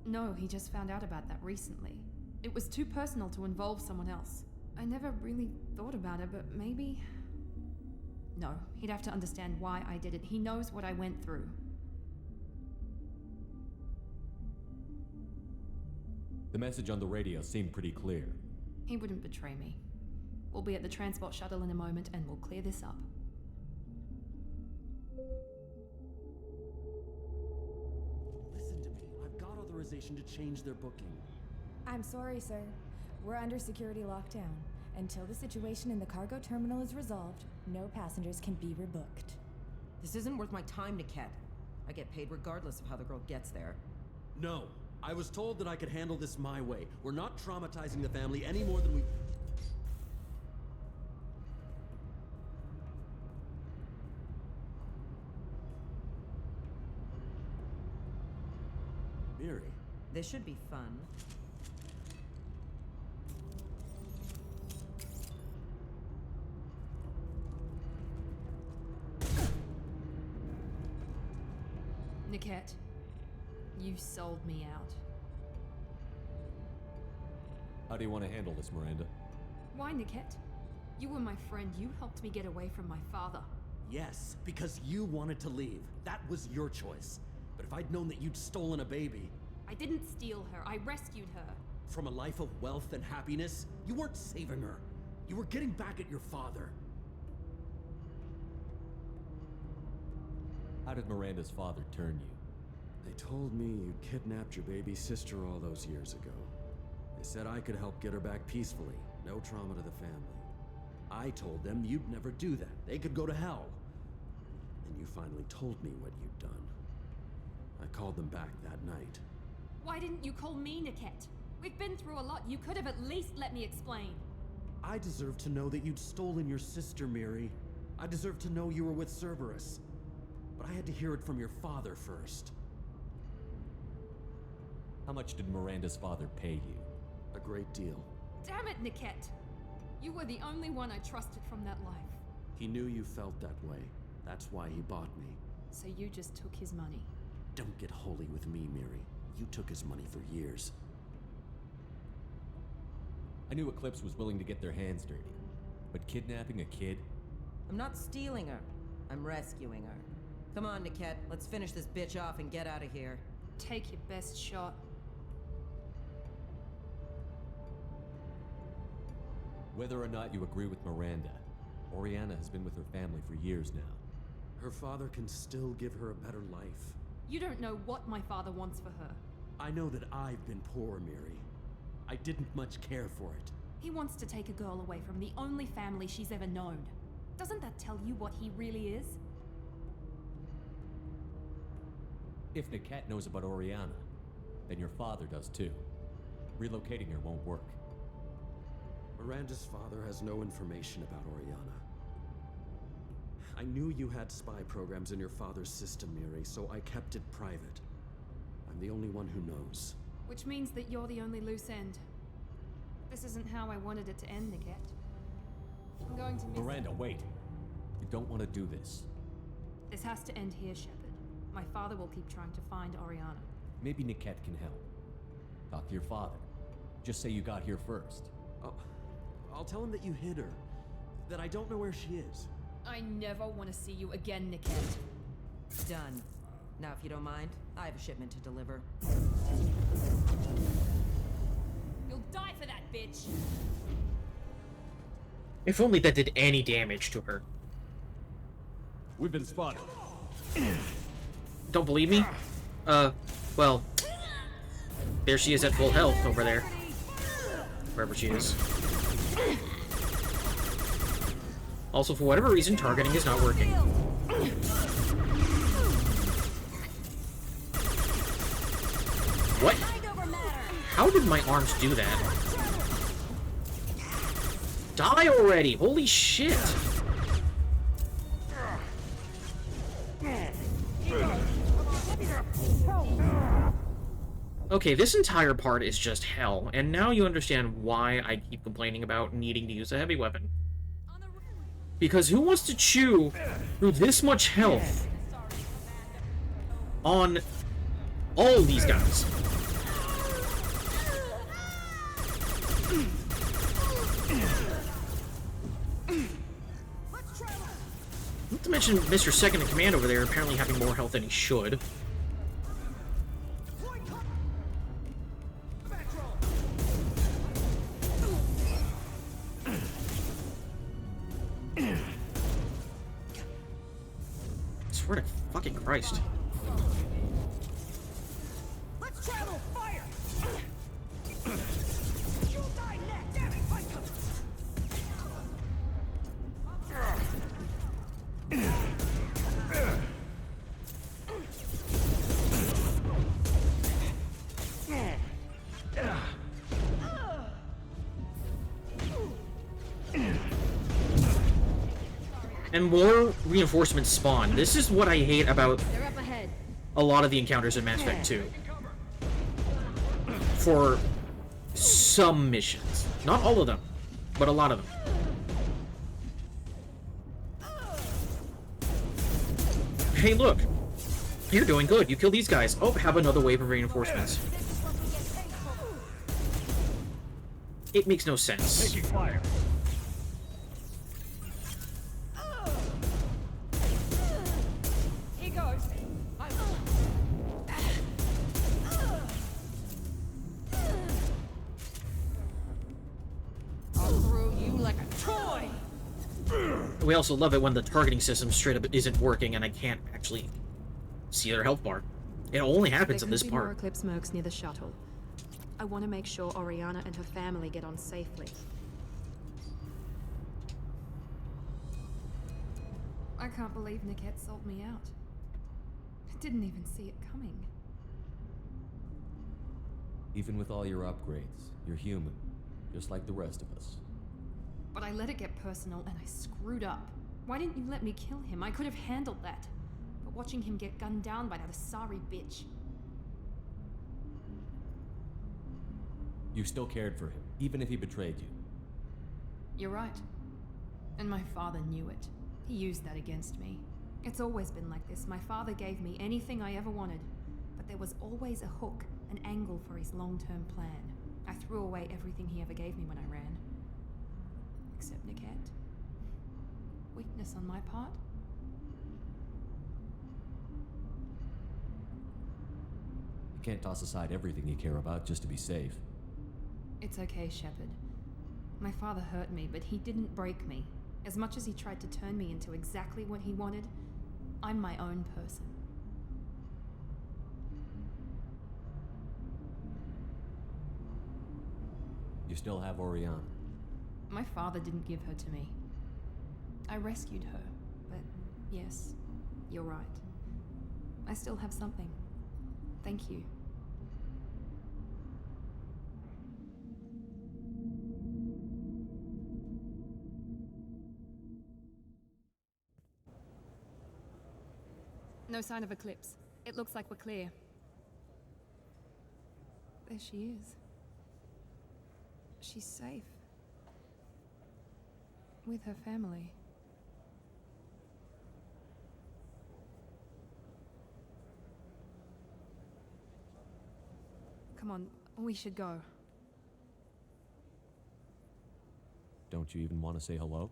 Speaker 5: No, he just found out about that recently. It was too personal to involve someone else. I never really thought about it, but maybe... No, he'd have to understand why I did it. He knows what I went through.
Speaker 3: The message on the radio seemed pretty clear.
Speaker 5: He wouldn't betray me. We'll be at the transport shuttle in a moment and we'll clear this up.
Speaker 10: Listen to me. I've got authorization to change their booking.
Speaker 23: I'm sorry, sir. We're under security lockdown.
Speaker 4: Until the situation in the cargo terminal is resolved, no passengers can be rebooked.
Speaker 6: This isn't worth my time, Niket. I get paid regardless of how the girl gets there.
Speaker 10: No. I was told that I could handle this my way. We're not traumatizing the family any more than we... Miri.
Speaker 6: This should be fun.
Speaker 5: Niket, you sold me out.
Speaker 3: How do you want to handle this, Miranda?
Speaker 5: Why, Niket? You were my friend. You helped me get away from my father.
Speaker 10: Yes, because you wanted to leave. That was your choice. But if I'd known that you'd stolen a baby...
Speaker 5: I didn't steal her. I rescued her.
Speaker 10: From a life of wealth and happiness, you weren't saving her. You were getting back at your father.
Speaker 3: How did Miranda's father turn you?
Speaker 10: They told me you kidnapped your baby sister all those years ago. They said I could help get her back peacefully. No trauma to the family. I told them you'd never do that. They could go to hell. And you finally told me what you'd done. I called them back that night.
Speaker 5: Why didn't you call me, Niket? We've been through a lot. You could have at least let me explain.
Speaker 10: I deserve to know that you'd stolen your sister, Miri. I deserve to know you were with Cerberus. But I had to hear it from your father first.
Speaker 3: How much did Miranda's father pay you?
Speaker 10: A great deal.
Speaker 5: Damn it, Niket! You were the only one I trusted from that life.
Speaker 10: He knew you felt that way. That's why he bought me.
Speaker 5: So you just took his money.
Speaker 10: Don't get holy with me, Miri. You took his money for years.
Speaker 3: I knew Eclipse was willing to get their hands dirty. But kidnapping a kid?
Speaker 6: I'm not stealing her. I'm rescuing her. Come on, Niket. Let's finish this bitch off and get out of here.
Speaker 5: Take your best shot.
Speaker 3: Whether or not you agree with Miranda, Oriana has been with her family for years now.
Speaker 10: Her father can still give her a better life.
Speaker 5: You don't know what my father wants for her.
Speaker 10: I know that I've been poor, Miri. I didn't much care for it.
Speaker 5: He wants to take a girl away from the only family she's ever known. Doesn't that tell you what he really is?
Speaker 3: If Niket knows about Oriana, then your father does too. Relocating her won't work.
Speaker 10: Miranda's father has no information about Oriana. I knew you had spy programs in your father's system, Miri, so I kept it private. I'm the only one who knows.
Speaker 5: Which means that you're the only loose end. This isn't how I wanted it to end, Niket. I'm going to miss...
Speaker 3: Miranda, wait. You don't want to do this.
Speaker 5: This has to end here, Shepard. My father will keep trying to find Oriana.
Speaker 3: Maybe Niket can help. Talk to your father. Just say you got here first.
Speaker 10: I'll tell him that you hid her. That I don't know where she is.
Speaker 5: I never want to see you again, Niket.
Speaker 6: Done. Now, if you don't mind, I have a shipment to deliver.
Speaker 5: You'll die for that, bitch!
Speaker 1: If only that did any damage to her.
Speaker 3: We've been spotted.
Speaker 1: Don't believe me? Well... There she is at full health over there. Wherever she is. Also, for whatever reason, targeting is not working. What? How did my arms do that? Die already! Holy shit! Okay, this entire part is just hell, and now you understand why I keep complaining about needing to use a heavy weapon. Because who wants to chew through this much health on all these guys? Not to mention Mr. Second in Command over there apparently having more health than he should. Swear to fucking Christ.
Speaker 9: Let's travel! Fire! You'll die next! Damn it! Fight!
Speaker 1: And more reinforcements spawn. This is what I hate about
Speaker 12: They're up ahead.
Speaker 1: a lot of the encounters in Mass Effect 2. For some missions. Not all of them, but a lot of them. Hey, look! You're doing good. You kill these guys. Oh, have another wave of reinforcements. It makes no sense.
Speaker 14: Taking fire.
Speaker 8: He goes. I'll throw you like a toy.
Speaker 1: We also love it when the targeting system straight up isn't working and I can't actually see their health bar. It only happens in this
Speaker 5: There could be more
Speaker 1: part.
Speaker 5: Eclipse mercs near the shuttle. I want to make sure Oriana and her family get on safely. I can't believe Niket sold me out. I didn't even see it coming.
Speaker 3: Even with all your upgrades, you're human, just like the rest of us.
Speaker 5: But I let it get personal and I screwed up. Why didn't you let me kill him? I could have handled that. But watching him get gunned down by that Asari bitch.
Speaker 3: You still cared for him, even if he betrayed you.
Speaker 5: You're right. And my father knew it. He used that against me. It's always been like this. My father gave me anything I ever wanted. But there was always a hook, an angle for his long-term plan. I threw away everything he ever gave me when I ran. Except Niket. Weakness on my part?
Speaker 3: You can't toss aside everything you care about just to be safe.
Speaker 5: It's okay, Shepard. My father hurt me, but he didn't break me. As much as he tried to turn me into exactly what he wanted, I'm my own person.
Speaker 3: You still have Oriana.
Speaker 5: My father didn't give her to me. I rescued her, but yes, you're right. I still have something. Thank you. No sign of Eclipse. It looks like we're clear. There she is. She's safe. With her family. Come on, we should go.
Speaker 3: Don't you even want to say hello?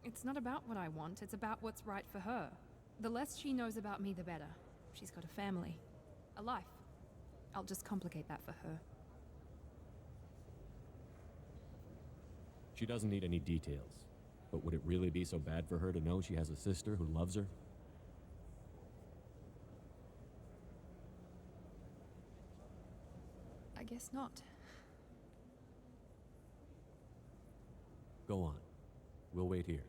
Speaker 5: It's not about what I want, it's about what's right for her. The less she knows about me, the better. She's got a family. A life. I'll just complicate that for her.
Speaker 3: She doesn't need any details. But would it really be so bad for her to know she has a sister who loves her?
Speaker 5: I guess not.
Speaker 3: Go on. We'll wait here.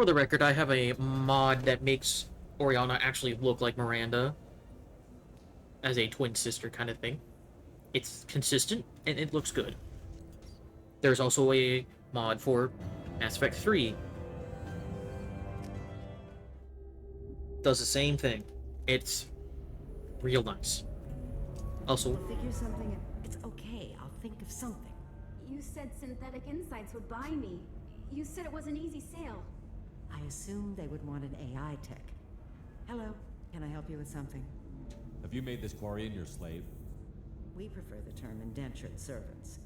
Speaker 1: For the record, I have a mod that makes Oriana actually look like Miranda as a twin sister kind of thing. It's consistent and it looks good. There's also a mod for Mass Effect 3. Does the same thing. It's real nice. Also,
Speaker 9: We'll figure something. It's okay. I'll think of something.
Speaker 17: You said Synthetic Insights would buy me. You said it was an easy sale.
Speaker 9: I assumed they would want an AI tech. Hello, can I help you with something?
Speaker 3: Have you made this Quarian your slave?
Speaker 9: We prefer the term indentured servants.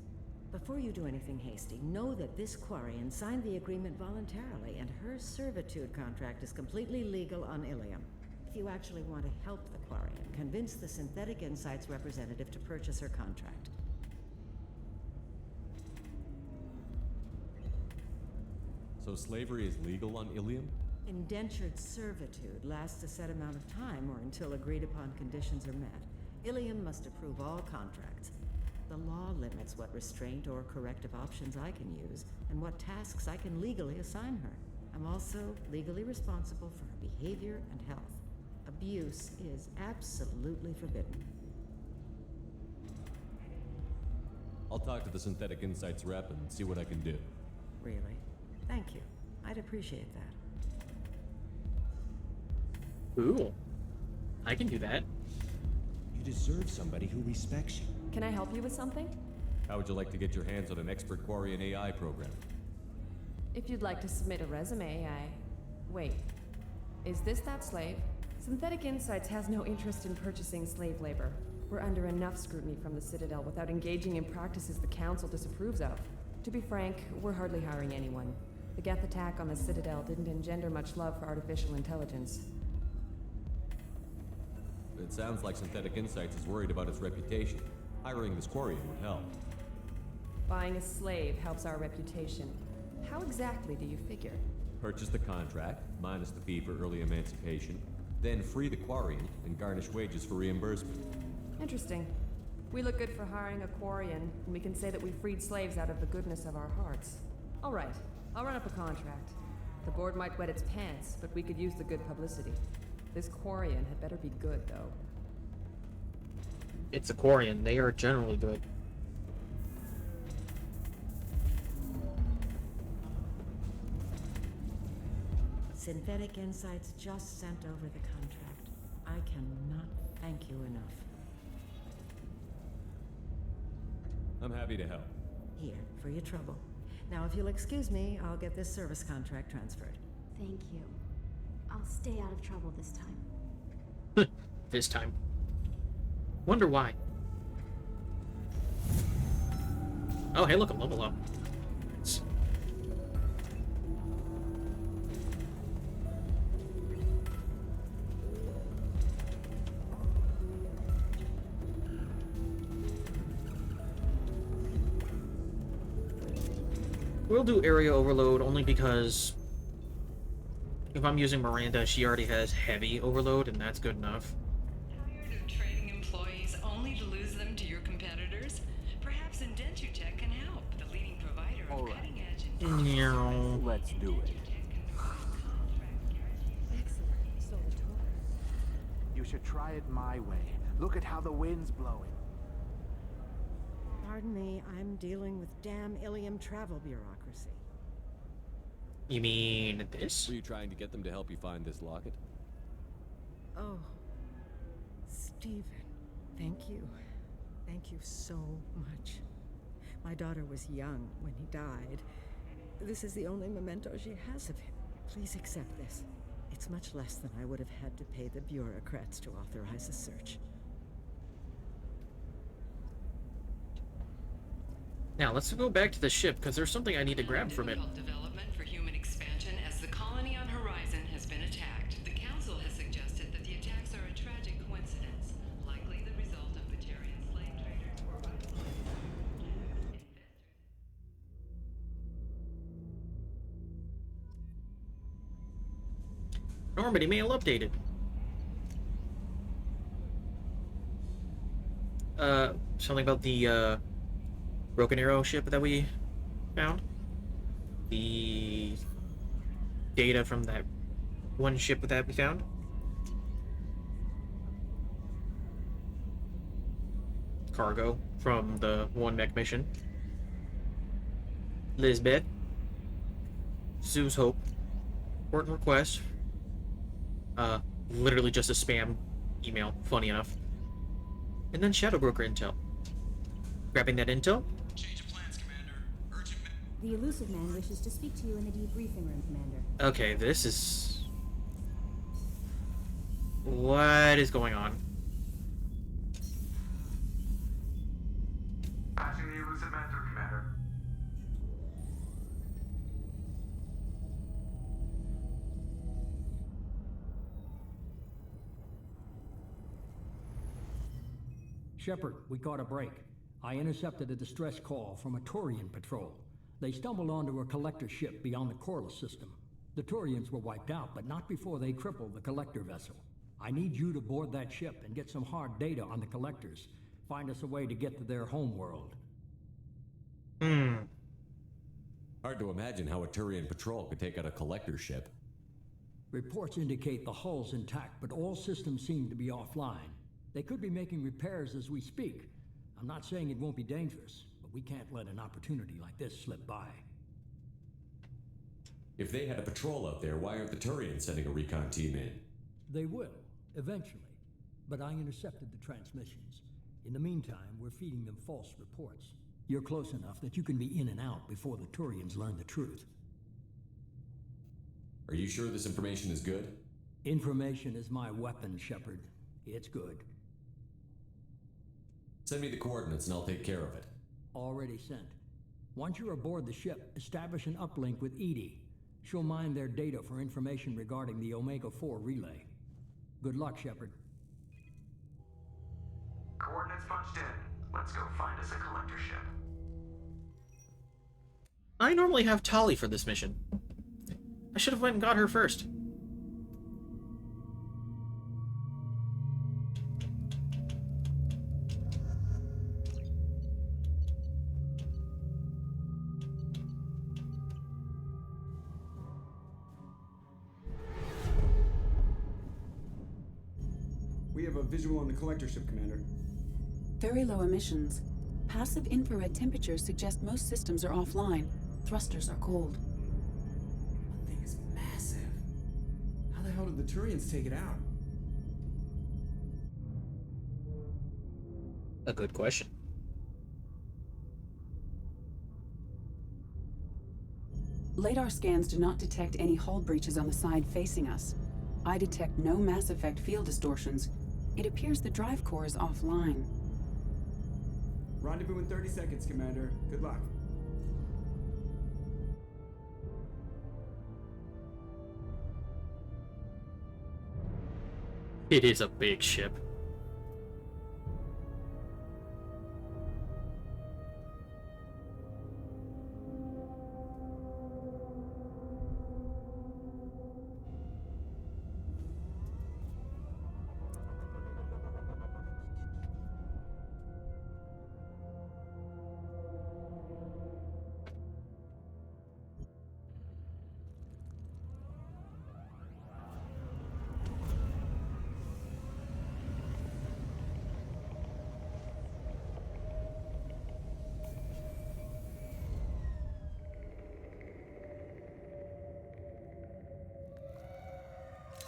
Speaker 9: Before you do anything hasty, know that this Quarian signed the agreement voluntarily, and her servitude contract is completely legal on Ilium. If you actually want to help the Quarian, convince the Synthetic Insights representative to purchase her contract.
Speaker 3: So slavery is legal on Ilium?
Speaker 9: Indentured servitude lasts a set amount of time or until agreed upon conditions are met. Ilium must approve all contracts. The law limits what restraint or corrective options I can use and what tasks I can legally assign her. I'm also legally responsible for her behavior and health. Abuse is absolutely forbidden.
Speaker 3: I'll talk to the Synthetic Insights rep and see what I can do.
Speaker 9: Really? Thank you. I'd appreciate that.
Speaker 1: Cool. I can do that.
Speaker 16: You deserve somebody who respects you.
Speaker 8: Can I help you with something?
Speaker 3: How would you like to get your hands on an expert Quarian AI program?
Speaker 8: If you'd like to submit a resume, Wait. Is this that slave? Synthetic Insights has no interest in purchasing slave labor. We're under enough scrutiny from the Citadel without engaging in practices the Council disapproves of. To be frank, we're hardly hiring anyone. The Geth attack on the Citadel didn't engender much love for artificial intelligence.
Speaker 3: It sounds like Synthetic Insights is worried about its reputation. Hiring this Quarian would help.
Speaker 8: Buying a slave helps our reputation. How exactly do you figure?
Speaker 3: Purchase the contract, minus the fee for early emancipation, then free the Quarian and garnish wages for reimbursement.
Speaker 8: Interesting. We look good for hiring a Quarian, and we can say that we freed slaves out of the goodness of our hearts. All right, I'll run up a contract. The board might wet its pants, but we could use the good publicity. This Quarian had better be good, though.
Speaker 1: It's a Quarian. They are generally good.
Speaker 9: Synthetic Insights just sent over the contract. I cannot thank you enough.
Speaker 3: I'm happy to help.
Speaker 9: Here, for your trouble. Now, if you'll excuse me, I'll get this service contract transferred.
Speaker 17: Thank you. I'll stay out of trouble this time.
Speaker 1: This time. Wonder why. Oh, hey, look, I'm level up. Nice. We'll do area overload only because if I'm using Miranda, she already has heavy overload, and that's good enough.
Speaker 13: Tired of training employees only to lose them to your competitors? Perhaps Indentutech can help, the leading provider of cutting-edge and
Speaker 14: Let's do it.
Speaker 15: Excellent. So
Speaker 14: You should try it my way. Look at how the wind's blowing.
Speaker 9: Pardon me, I'm dealing with damn Ilium travel bureaucracy.
Speaker 1: You mean this?
Speaker 3: Were you trying to get them to help you find this locket?
Speaker 9: Oh, Stephen, thank you. Thank you so much. My daughter was young when he died. This is the only memento she has of him. Please accept this. It's much less than I would have had to pay the bureaucrats to authorize the search.
Speaker 1: Now, let's go back to the ship, because there's something I need to grab from it.
Speaker 13: Development for human expansion as the colony on Horizon has been attacked. The Council has suggested that the attacks are a tragic coincidence, likely the result of Batarian slave traders or investors.
Speaker 1: Normandy mail updated. Something about the, Broken Arrow ship that we found. The data from that one ship that we found. Cargo from the one mech mission. Lisbeth. Zeus Hope. Important request. Literally just a spam email, funny enough. And then Shadow Broker intel. Grabbing that intel.
Speaker 17: The elusive man wishes to speak to you in the debriefing room, Commander.
Speaker 1: Okay, this is... What is going on?
Speaker 7: Patching the elusive man through, Commander.
Speaker 21: Shepard, we caught a break. I intercepted a distress call from a Turian patrol. They stumbled onto a collector ship beyond the Corliss system. The Turians were wiped out, but not before they crippled the collector vessel. I need you to board that ship and get some hard data on the collectors. Find us a way to get to their homeworld.
Speaker 3: Hard to imagine how a Turian patrol could take out a collector ship.
Speaker 21: Reports indicate the hull's intact, but all systems seem to be offline. They could be making repairs as we speak. I'm not saying it won't be dangerous, but we can't let an opportunity like this slip by.
Speaker 3: If they had a patrol out there, why aren't the Turians sending a recon team in?
Speaker 21: They will, eventually. But I intercepted the transmissions. In the meantime, we're feeding them false reports. You're close enough that you can be in and out before the Turians learn the truth.
Speaker 3: Are you sure this information is good?
Speaker 21: Information is my weapon, Shepard. It's good.
Speaker 3: Send me the coordinates and I'll take care of it.
Speaker 21: Already sent. Once you're aboard the ship, establish an uplink with Edie. She'll mine their data for information regarding the Omega-4 relay. Good luck, Shepard.
Speaker 7: Coordinates punched in. Let's go find us a collector ship.
Speaker 1: I normally have Tali for this mission. I should have went and got her first.
Speaker 18: We have a visual on the collector ship, Commander.
Speaker 20: Very low emissions. Passive infrared temperatures suggest most systems are offline. Thrusters are cold.
Speaker 18: That thing is massive. How the hell did the Turians take it out?
Speaker 1: A good question.
Speaker 20: Radar scans do not detect any hull breaches on the side facing us. I detect no Mass Effect field distortions. It appears the drive core is offline.
Speaker 18: Rendezvous in 30 seconds, Commander. Good luck.
Speaker 1: It is a big ship.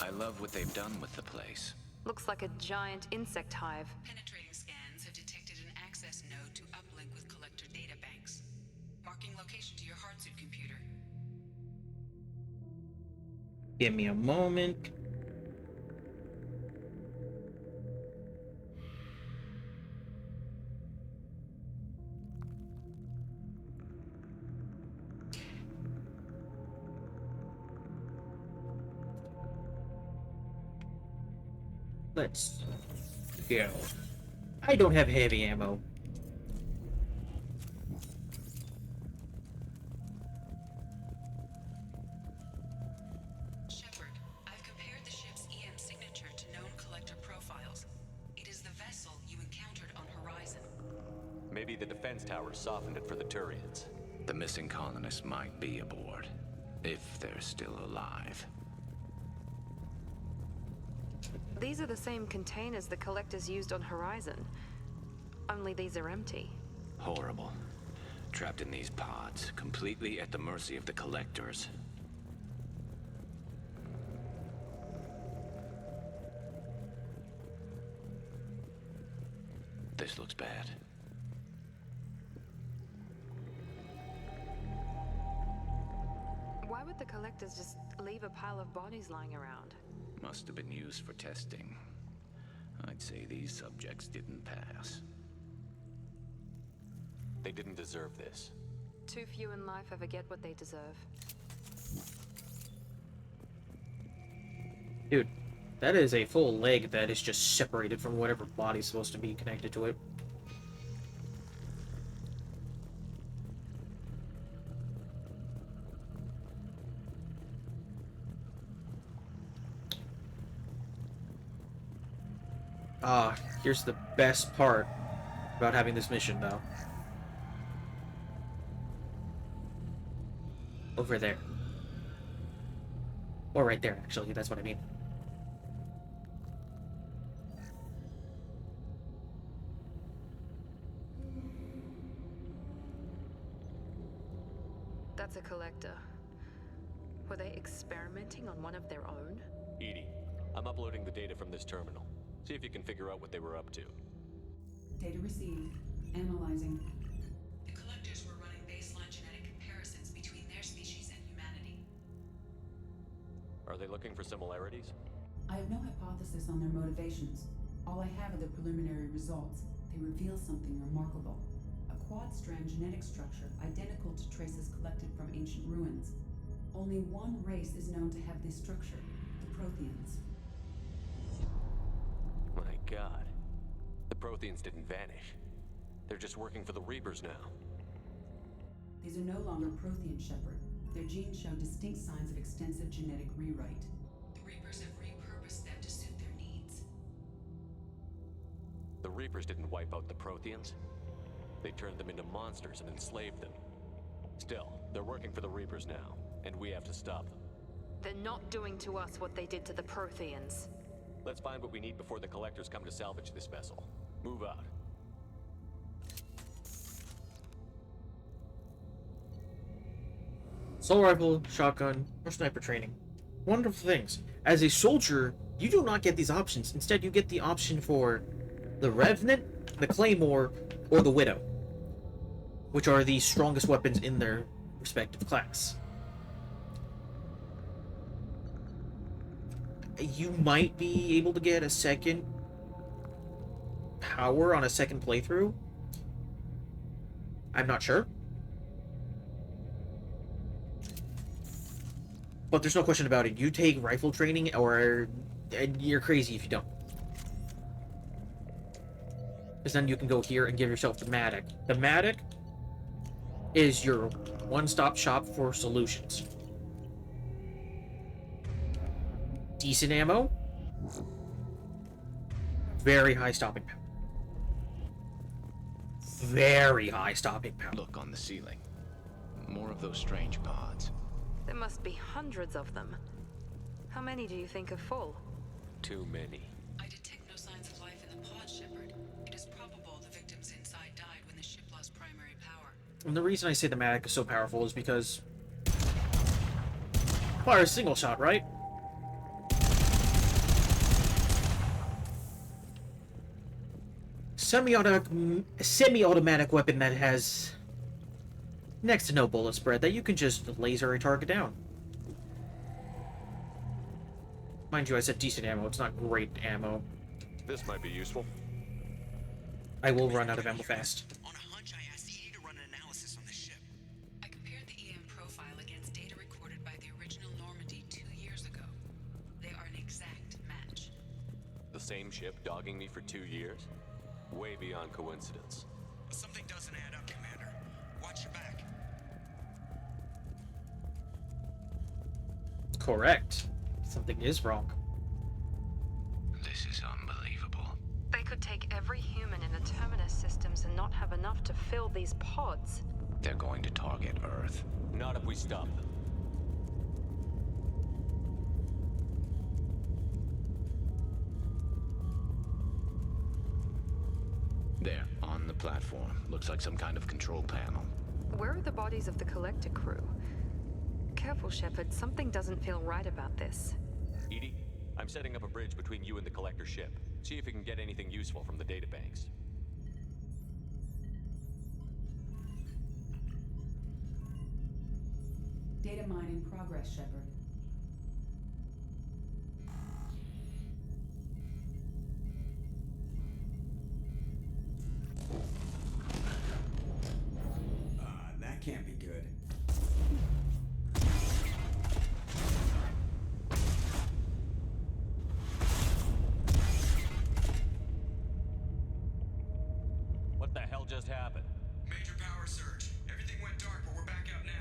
Speaker 19: I love what they've done with the place.
Speaker 22: Looks like a giant insect hive.
Speaker 11: Penetrating scans have detected an access node to uplink with collector data banks. Marking location to your hardsuit computer.
Speaker 1: Give me a moment. Let's go. I don't have heavy ammo.
Speaker 11: Shepard, I've compared the ship's EM signature to known collector profiles. It is the vessel you encountered on Horizon.
Speaker 3: Maybe the defense tower softened it for the Turians.
Speaker 19: The missing colonists might be aboard, if they're still alive.
Speaker 22: These are the same containers the collectors used on Horizon. Only these are empty.
Speaker 19: Horrible. Trapped in these pods, completely at the mercy of the collectors. This looks bad.
Speaker 22: Why would the collectors just leave a pile of bodies lying around?
Speaker 19: Must have been used for testing. I'd say these subjects didn't pass.
Speaker 3: They didn't deserve this.
Speaker 22: Too few in life ever get what they deserve.
Speaker 1: Dude, that is a full leg that is just separated from whatever body's supposed to be connected to it. Ah, here's the best part. about having this mission, though. Over there. Or right there, actually. That's what I mean.
Speaker 22: That's a collector. Were they experimenting on one of their own?
Speaker 3: Edie, I'm uploading the data from this terminal. See if you can figure out what they were up to.
Speaker 20: Data received. Analyzing.
Speaker 11: The collectors were running baseline genetic comparisons between their species and humanity.
Speaker 3: Are they looking for similarities?
Speaker 20: I have no hypothesis on their motivations. All I have are the preliminary results. They reveal something remarkable. A quad-strand genetic structure identical to traces collected from ancient ruins. Only one race is known to have this structure, the Protheans.
Speaker 3: My god. The Protheans didn't vanish. They're just working for the Reapers now.
Speaker 20: These are no longer Prothean, Shepard. Their genes show distinct signs of extensive genetic rewrite.
Speaker 11: The Reapers have repurposed them to suit their needs.
Speaker 3: The Reapers didn't wipe out the Protheans. They turned them into monsters and enslaved them. Still, they're working for the Reapers now, and we have to stop them.
Speaker 22: They're not doing to us what they did to the Protheans.
Speaker 3: Let's find what we need before the Collectors come to salvage this vessel. Move out.
Speaker 1: Assault rifle, shotgun, or sniper training. Wonderful things. As a soldier, you do not get these options. Instead, you get the option for the Revenant, the Claymore, or the Widow, which are the strongest weapons in their respective class. You might be able to get a second power on a second playthrough. I'm not sure. But there's no question about it. You take rifle training, or you're crazy if you don't. Because then you can go here and give yourself the Matic. The Matic is your one-stop shop for solutions. Decent ammo. Very high stopping power. Very high stopping power.
Speaker 19: Look on the ceiling. More of those strange pods.
Speaker 22: There must be hundreds of them. How many do you think are full?
Speaker 3: Too many.
Speaker 11: I detect no signs of life in the pod, Shepard. It is probable the victims inside died when the ship lost primary power.
Speaker 1: And the reason I say the Matic is so powerful is because fire a single shot, right? Semi-automatic weapon that has next to no bullet spread that you can just laser a target down. Mind you, I said decent ammo. It's not great ammo.
Speaker 3: This might be useful.
Speaker 1: I will run out of ammo fast.
Speaker 11: On a hunch, I asked Edie to run an analysis on the ship. I compared the EM profile against data recorded by the original Normandy 2 years ago. They are an exact match.
Speaker 3: The same ship dogging me for 2 years? Way beyond coincidence.
Speaker 2: Something doesn't add up, Commander. Watch your back.
Speaker 1: Correct. Something is wrong.
Speaker 19: This is unbelievable.
Speaker 22: They could take every human in the Terminus systems and not have enough to fill these pods.
Speaker 19: They're going to target Earth.
Speaker 3: Not if we stop them.
Speaker 19: There, on the platform. Looks like some kind of control panel.
Speaker 22: Where are the bodies of the Collector crew? Careful, Shepard. Something doesn't feel right about this.
Speaker 3: Edie, I'm setting up a bridge between you and the Collector ship. See if you can get anything useful from the databanks.
Speaker 20: Data mine in progress, Shepard.
Speaker 18: That can't be good.
Speaker 3: What the hell just happened?
Speaker 2: Major power surge. Everything went dark, but we're back out now.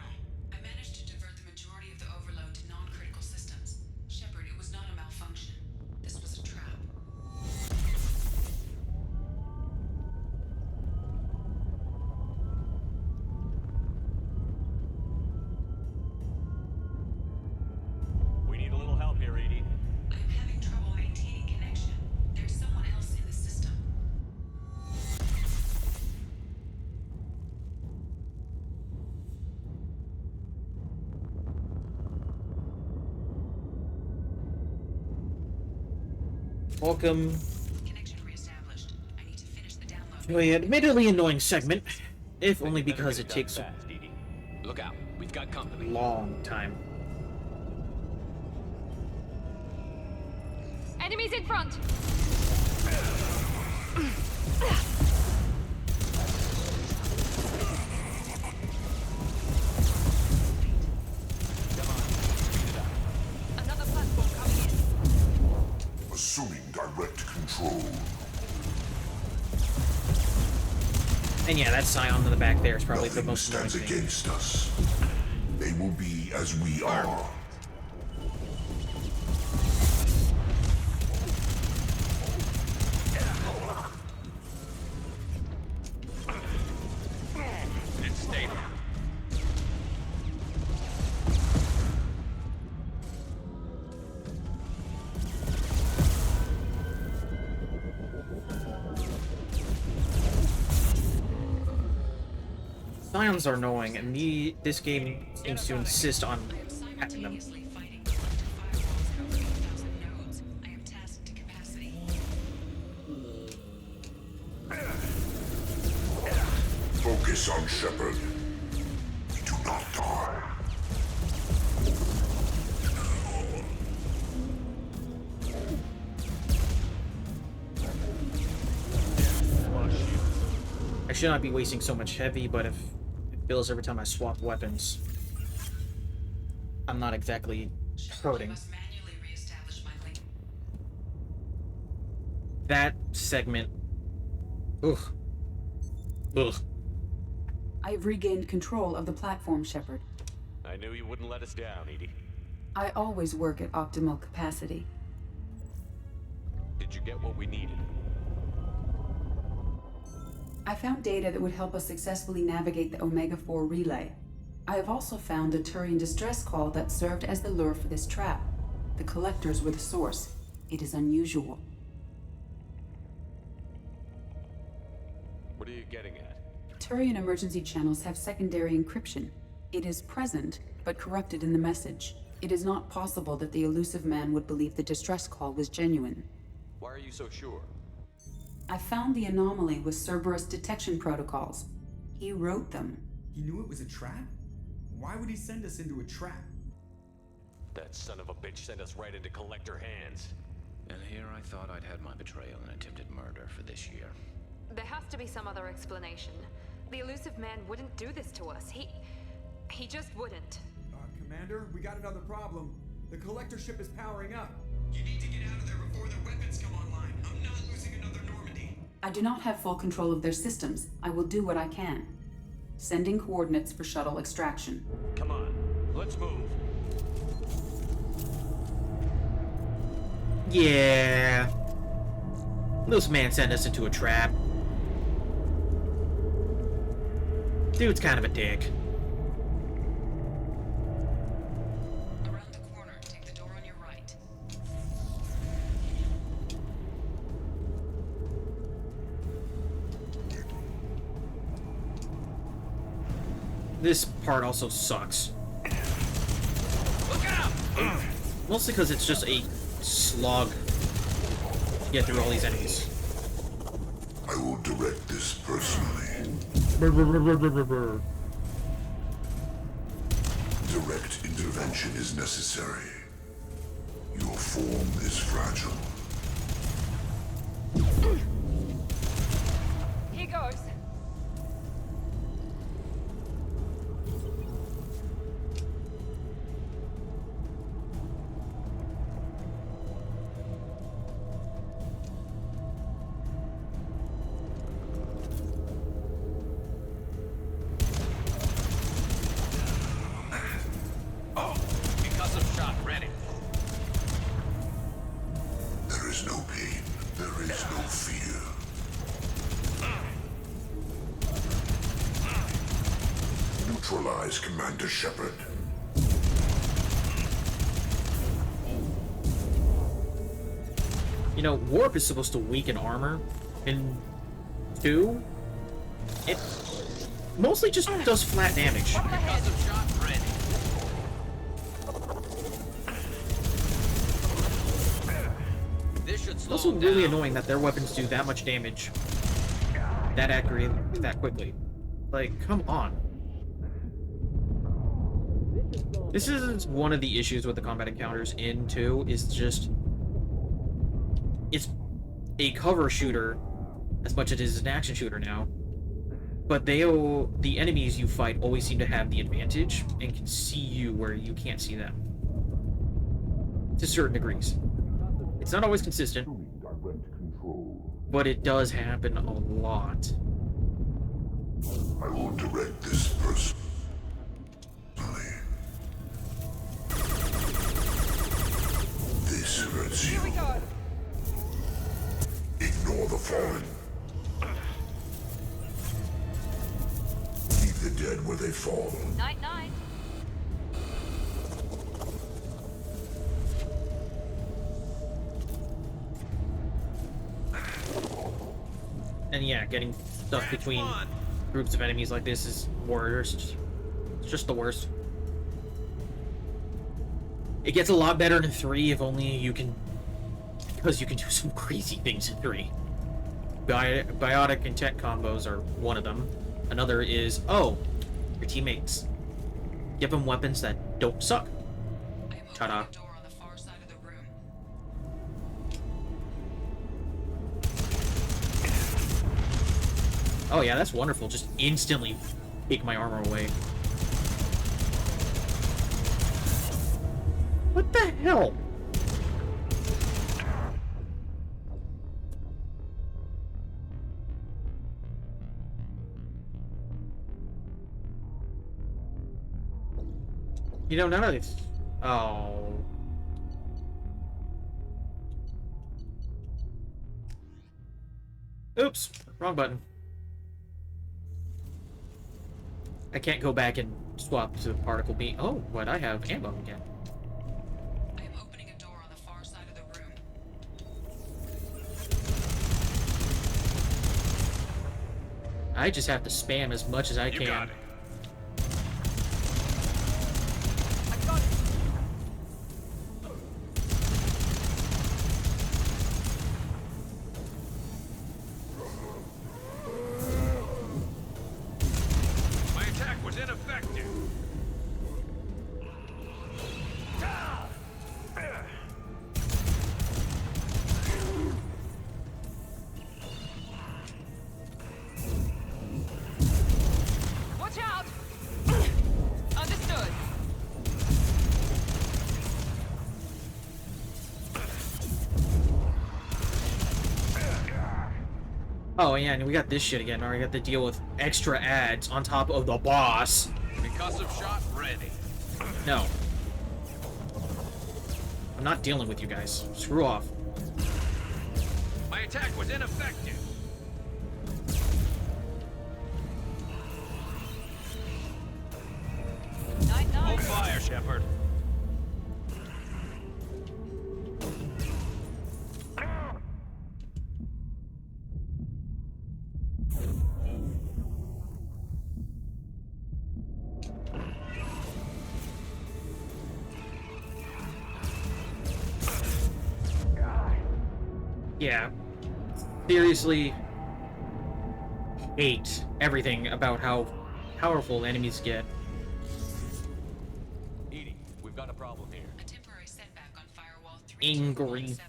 Speaker 11: I managed to divert the majority of the overload to non-critical systems. Shepard, it was not a malfunction. This was a trap.
Speaker 1: Welcome
Speaker 11: Connection reestablished. I need to finish the download.
Speaker 1: to an admittedly annoying segment, if only because it takes a
Speaker 3: fast, Edie. Look out, we've got company.
Speaker 1: long time.
Speaker 22: Enemies in front! Another platform coming in.
Speaker 4: Assuming direct control.
Speaker 1: And yeah, that scion in the back there is probably the
Speaker 4: Nothing
Speaker 1: most annoying
Speaker 4: stands
Speaker 1: thing.
Speaker 4: against us. They will be as we are.
Speaker 3: It's stable.
Speaker 1: Scions are annoying, and this game seems to insist on having them.
Speaker 4: Focus on Shepard. We do not die.
Speaker 1: I should not be wasting so much heavy, but if it bills every time I swap weapons, I'm not exactly hurting. That segment. Ugh. Ugh.
Speaker 20: I've regained control of the platform, Shepard.
Speaker 3: I knew you wouldn't let us down, Edie.
Speaker 20: I always work at optimal capacity.
Speaker 3: Did you get what we needed?
Speaker 20: I found data that would help us successfully navigate the Omega-4 relay. I have also found a Turian distress call that served as the lure for this trap. The collectors were the source. It is unusual.
Speaker 3: What are you getting at?
Speaker 20: Turian emergency channels have secondary encryption. It is present, but corrupted in the message. It is not possible that the elusive man would believe the distress call was genuine.
Speaker 3: Why are you so sure?
Speaker 20: I found the anomaly with Cerberus detection protocols. He wrote them.
Speaker 18: He knew it was a trap? Why would he send us into a trap?
Speaker 3: That son of a bitch sent us right into collector hands.
Speaker 19: And here I thought I'd had my betrayal and attempted murder for this year.
Speaker 22: There has to be some other explanation. The elusive man wouldn't do this to us. He just wouldn't.
Speaker 18: Commander, we got another problem. The collector ship is powering up.
Speaker 2: You need to get out of there before their weapons come online. I'm not losing another Normandy.
Speaker 20: I do not have full control of their systems. I will do what I can. Sending coordinates for shuttle extraction.
Speaker 3: Come on, let's move.
Speaker 1: Yeah. This man sent us into a trap. Dude's kind of a dick.
Speaker 11: Around the corner, take the door on your right.
Speaker 1: This part also sucks.
Speaker 3: Look out!
Speaker 1: Mostly because it's just a slog to get through all these enemies.
Speaker 4: I will direct this personally. Direct intervention is necessary. Your form is fragile.
Speaker 22: Here goes.
Speaker 4: There is no pain. There is no fear. Neutralize Commander Shepard.
Speaker 1: You know, warp is supposed to weaken armor. In 2, it mostly just does flat damage.
Speaker 3: This should
Speaker 1: It's
Speaker 3: slow
Speaker 1: also
Speaker 3: them
Speaker 1: really
Speaker 3: down.
Speaker 1: annoying that their weapons do that much damage that accurately, that quickly. Like, come on. This is one of the issues with the combat encounters in 2, is just... It's a cover shooter as much as it is an action shooter now. But the enemies you fight always seem to have the advantage and can see you where you can't see them. To certain degrees. It's not always consistent, but it does happen a lot.
Speaker 4: I will direct this person. This hurts you. Ignore the fallen. Leave the dead where they fall.
Speaker 22: Night, night.
Speaker 1: And yeah, getting stuck between groups of enemies like this is worst. It's just the worst. It gets a lot better in 3 if only you can... Because you can do some crazy things in 3. Biotic and tech combos are one of them. Another is, oh, your teammates. Give them weapons that don't suck. Ta-da. Oh yeah, that's wonderful. Just instantly take my armor away. What the hell? You know, none of these... Oh... Oops! Wrong button. I can't go back and swap to particle beam. Oh, but I have ammo again.
Speaker 11: I am opening a door on the far side of the room.
Speaker 1: I just have to spam as much as I can.
Speaker 3: Got it. My attack was ineffective.
Speaker 22: Watch out! Understood.
Speaker 1: Oh yeah, and we got this shit again. Now we got to deal with extra ads on top of the boss.
Speaker 3: Concussive shot ready.
Speaker 1: No. I'm not dealing with you guys. Screw off.
Speaker 3: My attack was ineffective.
Speaker 22: Night, night.
Speaker 3: Hold fire, Shepard.
Speaker 1: Yeah. Seriously hate everything about how powerful enemies get.
Speaker 3: Edie, we've got a problem here.
Speaker 11: A temporary setback on firewall
Speaker 1: Angry.
Speaker 11: 3217.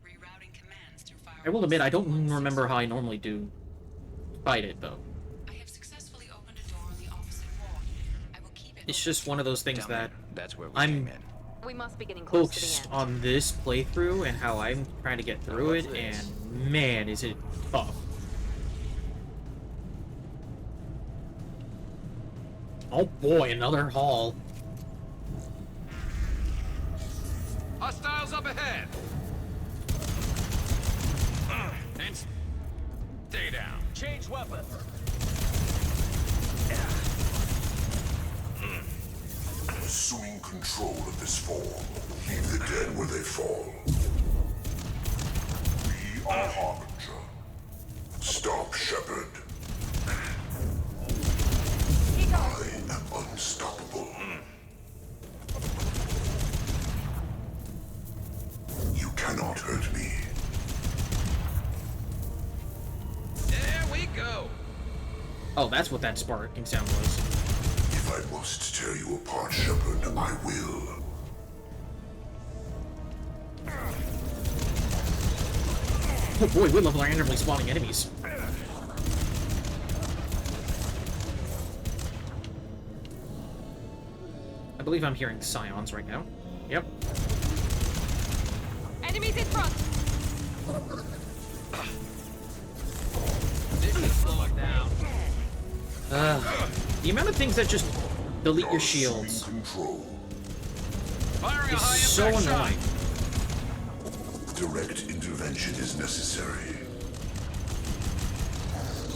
Speaker 11: Rerouting commands through firewall.
Speaker 1: I will admit, I don't remember how I normally do fight it, though.
Speaker 11: I have successfully opened a door on the opposite wall. I will keep it.
Speaker 1: It's just one of those things that
Speaker 19: That's where we
Speaker 1: I'm
Speaker 19: came in.
Speaker 22: We must be getting close to the
Speaker 1: focused
Speaker 22: end.
Speaker 1: on this playthrough and how I'm trying to get through it, and man, is it tough. Oh boy, another haul.
Speaker 3: Hostiles up ahead. And stay down. Change weapon.
Speaker 4: Assuming control of this form. Leave the dead where they fall. We are Harbinger. Stop, Shepard. I am unstoppable. You cannot hurt me.
Speaker 1: Oh, that's what that sparking sound was.
Speaker 4: If I must tear you apart, Shepard, I will.
Speaker 1: Oh boy, we love randomly spawning enemies. I believe I'm hearing scions right now. Yep.
Speaker 8: Enemies in front!
Speaker 6: This should slow it down.
Speaker 1: The amount of things that just delete your shields is so annoying.
Speaker 4: Direct intervention is necessary.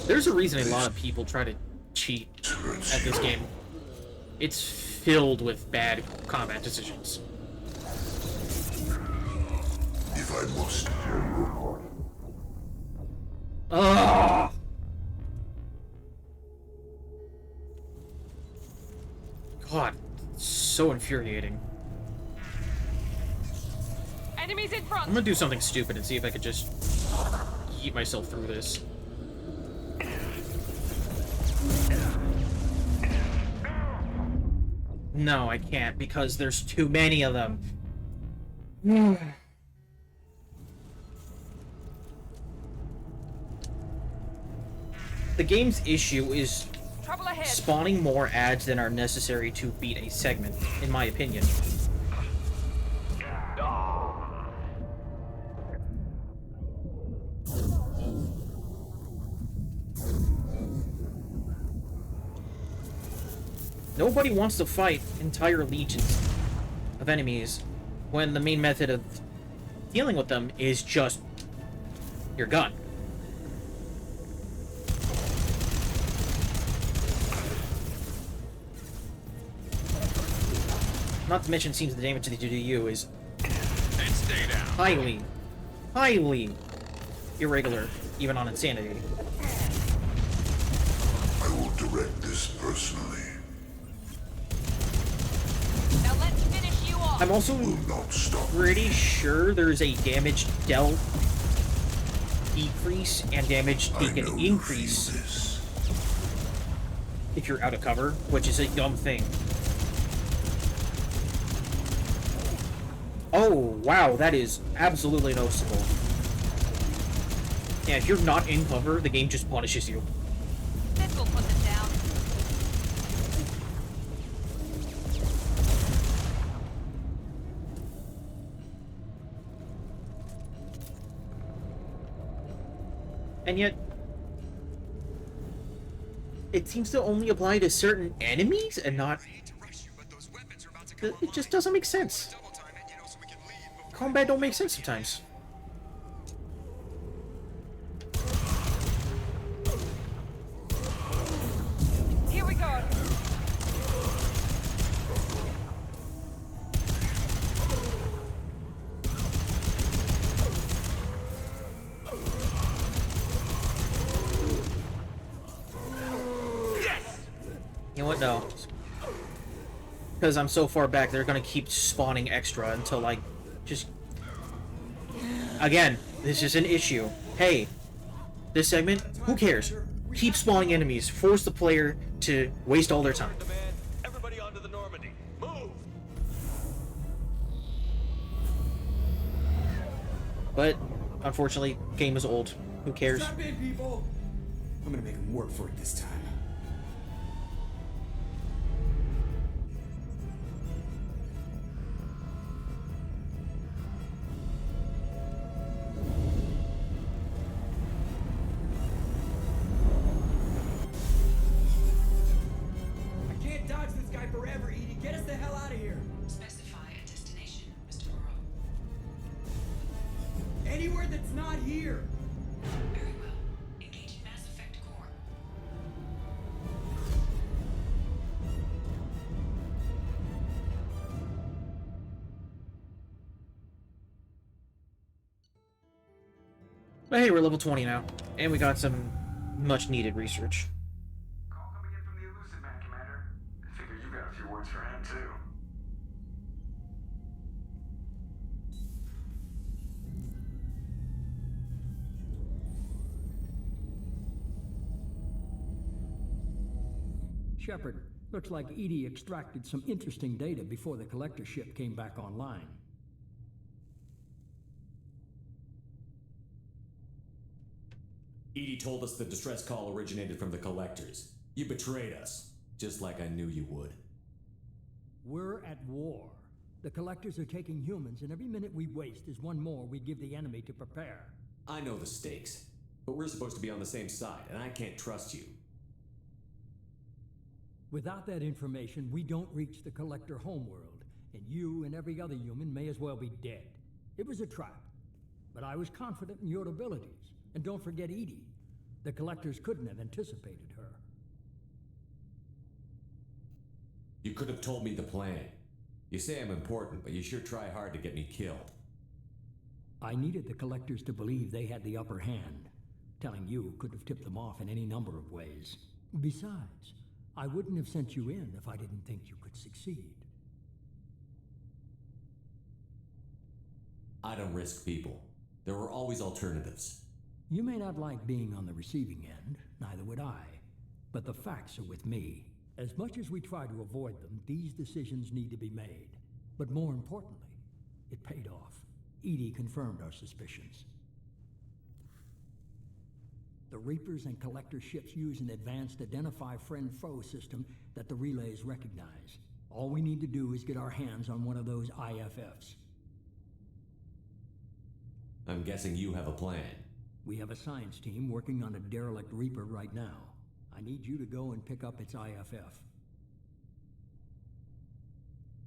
Speaker 1: There's a reason a lot of people try to cheat at this game. It's filled with bad combat decisions.
Speaker 4: If I must tear you apart.
Speaker 1: Ugh! God, so infuriating.
Speaker 8: Enemies in front!
Speaker 1: I'm gonna do something stupid and see if I could just yeet myself through this. No, I can't because there's too many of them. The game's issue is spawning more ads than are necessary to beat a segment, in my opinion. Nobody wants to fight entire legions of enemies when the main method of dealing with them is just your gun. Not to mention, seems the damage they do to you is highly irregular, even on insanity.
Speaker 4: I will direct this personally.
Speaker 8: Now let's finish you off.
Speaker 1: I'm also pretty sure there's a damage dealt decrease and damage taken increase if you're out of cover, which is a dumb thing. Oh, wow, that is absolutely noticeable. Yeah, if you're not in cover, the game just punishes you.
Speaker 8: This will put them down.
Speaker 1: And yet, it seems to only apply to certain enemies and not... It just doesn't make sense. Combat don't make sense sometimes.
Speaker 8: Here we go.
Speaker 1: You know what? No. Because I'm so far back, they're gonna keep spawning extra until, like, just... Again, this is an issue. Hey, this segment, who cares? Keep spawning enemies. Force the player to waste all their time.
Speaker 3: Everybody onto the Normandy. Move!
Speaker 1: But, unfortunately, game is old. Who cares?
Speaker 18: Stop in, people! I'm gonna make them work for it this time. I can't dodge this guy forever, Edie. Get us the hell out of here.
Speaker 11: Specify a destination, Mr. Morrow.
Speaker 18: Anywhere that's not here.
Speaker 11: Very well. Engaging Mass Effect core.
Speaker 1: But hey, we're level 20 now. And we got some much needed research.
Speaker 7: Call coming in from the Elusive Man, Commander. I figure you got a few words for him, too.
Speaker 21: Shepard, looks like EDI extracted some interesting data before the collector ship came back online.
Speaker 3: EDI told us the distress call originated from the collectors. You betrayed us, just like I knew you would.
Speaker 21: We're at war. The collectors are taking humans, and every minute we waste is one more we give the enemy to prepare.
Speaker 3: I know the stakes, but we're supposed to be on the same side, and I can't trust you.
Speaker 21: Without that information, we don't reach the collector homeworld, and you and every other human may as well be dead. It was a trap, but I was confident in your abilities. And don't forget EDI. The collectors couldn't have anticipated her.
Speaker 3: You could have told me the plan. You say I'm important, but you sure try hard to get me killed.
Speaker 21: I needed the collectors to believe they had the upper hand. Telling you could have tipped them off in any number of ways. Besides, I wouldn't have sent you in if I didn't think you could succeed.
Speaker 3: I don't risk people. There were always alternatives.
Speaker 21: You may not like being on the receiving end, neither would I. But the facts are with me. As much as we try to avoid them, these decisions need to be made. But more importantly, it paid off. EDI confirmed our suspicions. The Reapers and Collector ships use an advanced Identify Friend-Foe system that the relays recognize. All we need to do is get our hands on one of those IFFs.
Speaker 3: I'm guessing you have a plan.
Speaker 21: We have a science team working on a derelict Reaper right now. I need you to go and pick up its IFF.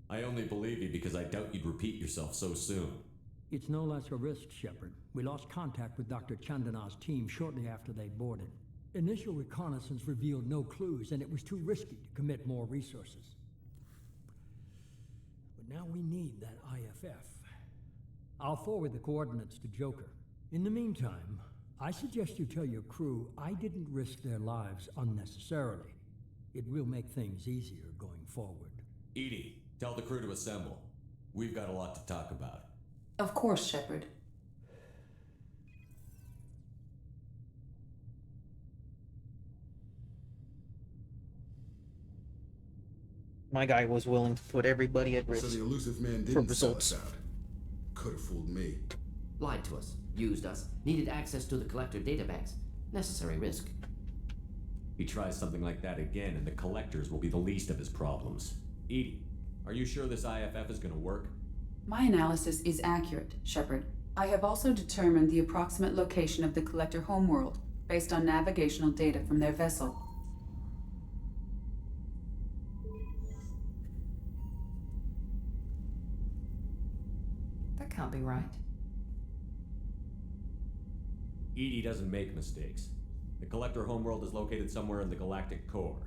Speaker 3: I only believe you because I doubt you'd repeat yourself so soon.
Speaker 21: It's no less a risk, Shepard. We lost contact with Dr. Chandana's team shortly after they boarded. Initial reconnaissance revealed no clues, and it was too risky to commit more resources. But now we need that IFF. I'll forward the coordinates to Joker. In the meantime, I suggest you tell your crew I didn't risk their lives unnecessarily. It will make things easier going forward.
Speaker 3: EDI, tell the crew to assemble. We've got a lot to talk about.
Speaker 6: Of course, Shepard.
Speaker 1: My guy was willing to put everybody at risk.
Speaker 10: So the elusive man
Speaker 1: for
Speaker 10: didn't sell
Speaker 1: results.
Speaker 10: us out. Could have fooled me.
Speaker 23: Lied to us, used us, needed access to the collector databanks. Necessary risk.
Speaker 3: He tries something like that again, and the collectors will be the least of his problems. EDI, are you sure this IFF is going to work?
Speaker 6: My analysis is accurate, Shepard. I have also determined the approximate location of the collector homeworld, based on navigational data from their vessel.
Speaker 5: That can't be right.
Speaker 3: EDI doesn't make mistakes. The collector homeworld is located somewhere in the galactic core.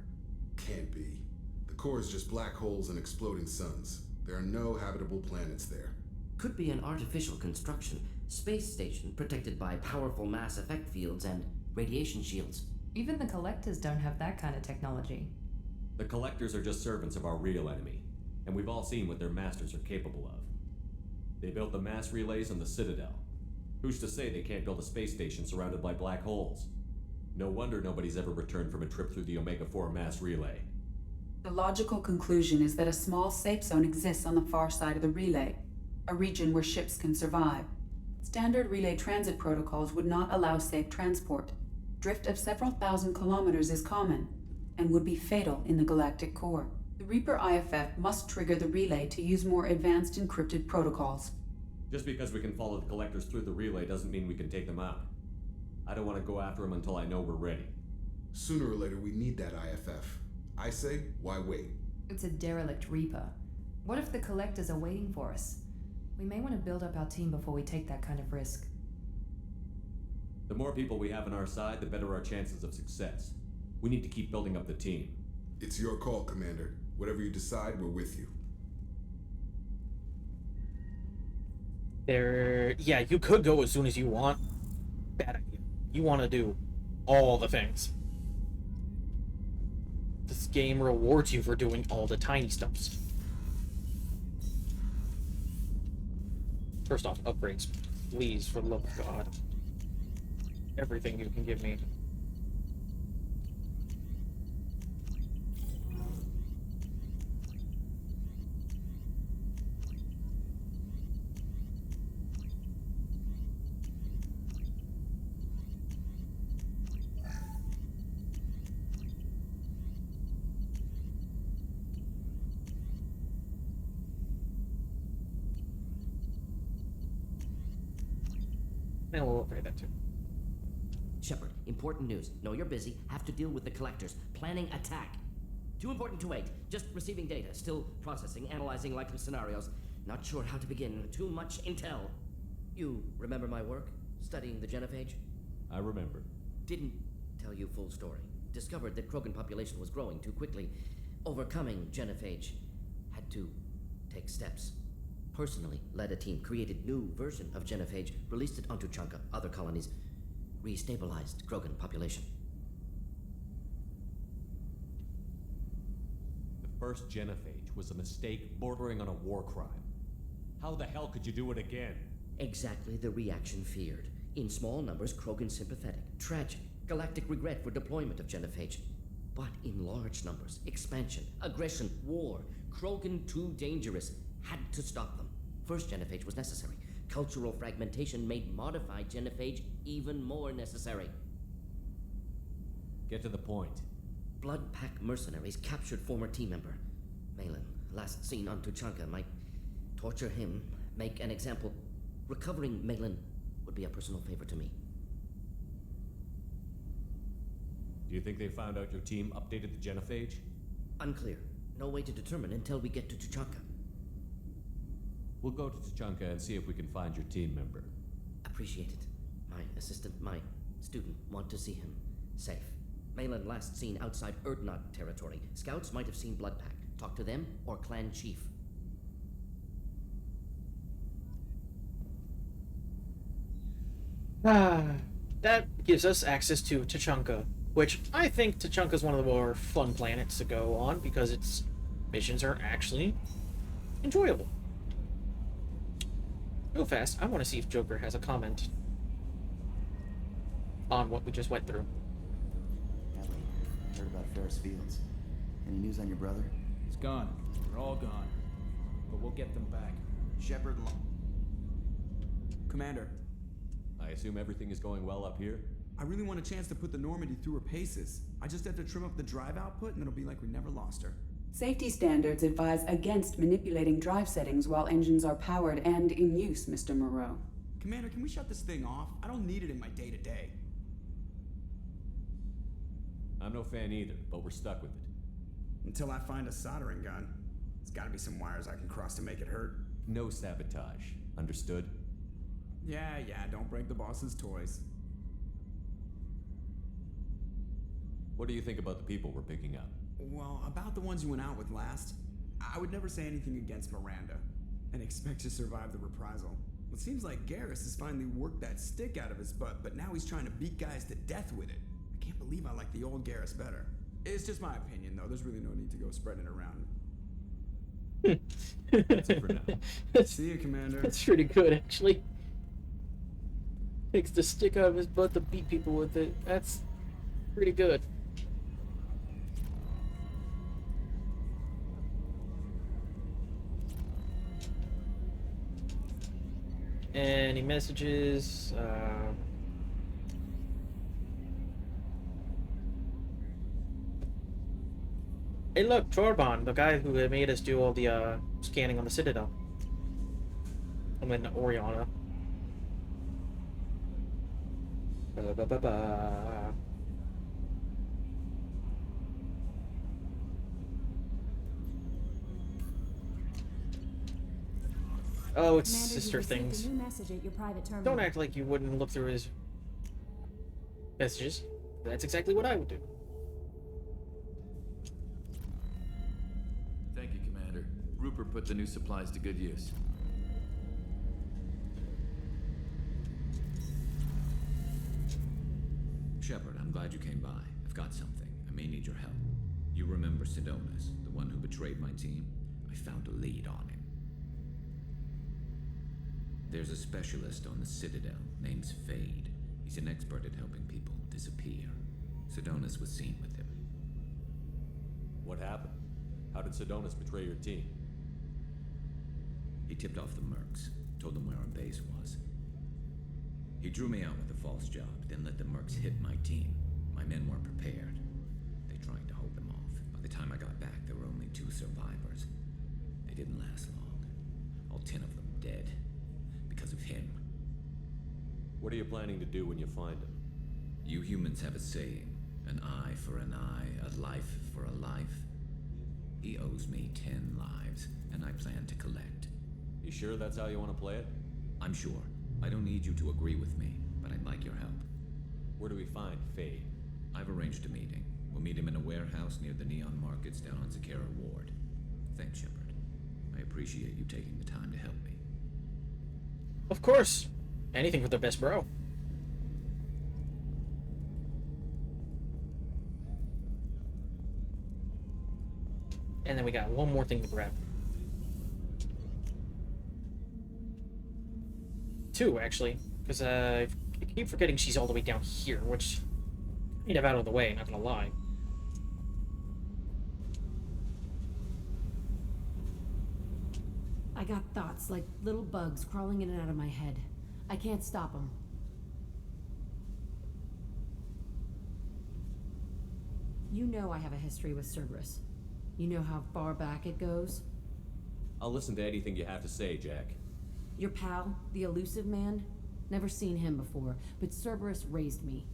Speaker 10: Can't be. The core is just black holes and exploding suns. There are no habitable planets there.
Speaker 23: Could be an artificial construction, space station protected by powerful mass effect fields and radiation shields.
Speaker 5: Even the collectors don't have that kind of technology.
Speaker 3: The collectors are just servants of our real enemy, and we've all seen what their masters are capable of. They built the mass relays on the Citadel. Who's to say they can't build a space station surrounded by black holes? No wonder nobody's ever returned from a trip through the Omega-4 mass relay.
Speaker 6: The logical conclusion is that a small safe zone exists on the far side of the relay, a region where ships can survive. Standard relay transit protocols would not allow safe transport. Drift of several thousand kilometers is common, and would be fatal in the galactic core. The Reaper IFF must trigger the relay to use more advanced encrypted protocols.
Speaker 3: Just because we can follow the collectors through the relay doesn't mean we can take them out. I don't want to go after them until I know we're ready.
Speaker 10: Sooner or later, we need that IFF. I say, why wait?
Speaker 5: It's a derelict Reaper. What if the collectors are waiting for us? We may want to build up our team before we take that kind of risk.
Speaker 3: The more people we have on our side, the better our chances of success. We need to keep building up the team.
Speaker 10: It's your call, Commander. Whatever you decide, we're with you.
Speaker 1: Yeah, you could go as soon as you want. Bad idea. You want to do all the things. This game rewards you for doing all the tiny stuffs. First off, upgrades. Please, for the love of God. Everything you can give me. And we'll upgrade that too.
Speaker 23: Shepard, important news. Know you're busy. Have to deal with the collectors. Planning attack. Too important to wait. Just receiving data. Still processing, analyzing likely scenarios. Not sure how to begin. Too much intel. You remember my work? Studying the genophage?
Speaker 3: I remember.
Speaker 23: Didn't tell you full story. Discovered that Krogan population was growing too quickly. Overcoming genophage. Had to take steps. Personally led a team, created new version of genophage, released it onto Chunka, other colonies, restabilized Krogan population.
Speaker 3: The first genophage was a mistake bordering on a war crime. How the hell could you do it again?
Speaker 23: Exactly the reaction feared. In small numbers, Krogan sympathetic. Tragic. Galactic regret for deployment of genophage. But in large numbers, expansion, aggression, war. Krogan too dangerous. Had to stop them. First genophage was necessary. Cultural fragmentation made modified genophage even more necessary.
Speaker 3: Get to the point.
Speaker 23: Blood Pack mercenaries captured former team member. Malin, last seen on Tuchanka, might torture him, make an example. Recovering Malin would be a personal favor to me.
Speaker 3: Do you think they found out your team updated the genophage?
Speaker 23: Unclear. No way to determine until we get to Tuchanka.
Speaker 3: We'll go to Tuchanka and see if we can find your team member.
Speaker 23: Appreciate it. My assistant, my student, want to see him safe. Malin last seen outside Erdnot territory. Scouts might have seen Blood Pack. Talk to them or clan chief.
Speaker 1: That gives us access to Tuchanka, which I think Tuchanka is one of the more fun planets to go on because its missions are actually enjoyable. Real fast, I want to see if Joker has a comment on what we just went through.
Speaker 12: Ellie, heard about Ferris Fields. Any news on your brother?
Speaker 18: He's gone. They're all gone. But we'll get them back.
Speaker 12: Shepard
Speaker 18: Commander.
Speaker 3: I assume everything is going well up here?
Speaker 18: I really want a chance to put the Normandy through her paces. I just have to trim up the drive output and it'll be like we never lost her.
Speaker 6: Safety standards advise against manipulating drive settings while engines are powered and in use, Mr. Moreau.
Speaker 18: Commander, can we shut this thing off? I don't need it in my day-to-day.
Speaker 3: I'm no fan either, but we're stuck with it.
Speaker 18: Until I find a soldering gun. There's gotta be some wires I can cross to make it hurt.
Speaker 3: No sabotage. Understood?
Speaker 18: Yeah, don't break the boss's toys.
Speaker 3: What do you think about the people we're picking up?
Speaker 18: Well, about the ones you went out with last, I would never say anything against Miranda, and expect to survive the reprisal. It seems like Garrus has finally worked that stick out of his butt, but now he's trying to beat guys to death with it. I can't believe I like the old Garrus better. It's just my opinion, though. There's really no need to go spreading it around.
Speaker 3: That's it for now.
Speaker 18: See you, Commander.
Speaker 1: That's pretty good, actually. Takes the stick out of his butt to beat people with it. That's pretty good. Any messages? Hey look, Torban, the guy who had made us do all the scanning on the Citadel. I mean, Oriana. Ba-ba-ba-ba. Oh, it's
Speaker 5: Commander,
Speaker 1: sister
Speaker 5: you've received
Speaker 1: things.
Speaker 5: a new message at your private terminal.
Speaker 1: Don't act like you wouldn't look through his messages. That's exactly what I would do.
Speaker 15: Thank you, Commander. Rupert put the new supplies to good use.
Speaker 19: Shepard, I'm glad you came by. I've got something. I may need your help. You remember Sidonis, the one who betrayed my team? I found a lead on him. There's a specialist on the Citadel named Fade. He's an expert at helping people disappear. Sidonis was seen with him.
Speaker 3: What happened? How did Sidonis betray your team?
Speaker 19: He tipped off the mercs, told them where our base was. He drew me out with a false job, then let the mercs hit my team. My men weren't prepared. They tried to hold them off. By the time I got back, there were only 2 survivors. They didn't last long. All 10 of them dead. Because of him.
Speaker 3: What are you planning to do when you find him?
Speaker 19: You humans have a saying, an eye for an eye, a life for a life. He owes me 10 lives, and I plan to collect.
Speaker 3: You sure that's how you want to play it?
Speaker 19: I'm sure. I don't need you to agree with me, but I'd like your help.
Speaker 3: Where do we find Fade?
Speaker 19: I've arranged a meeting. We'll meet him in a warehouse near the Neon Markets down on Zakera Ward. Thanks, Shepard. I appreciate you taking the time to help me.
Speaker 1: Of course. Anything for the best bro. And then we got one more thing to grab. 2, actually. Because I keep forgetting she's all the way down here, which kind of out of the way, not gonna lie.
Speaker 9: I got thoughts like little bugs crawling in and out of my head. I can't stop them. You know I have a history with Cerberus. You know how far back it goes?
Speaker 3: I'll listen to anything you have to say, Jack.
Speaker 9: Your pal, the elusive man? Never seen him before, but Cerberus raised me.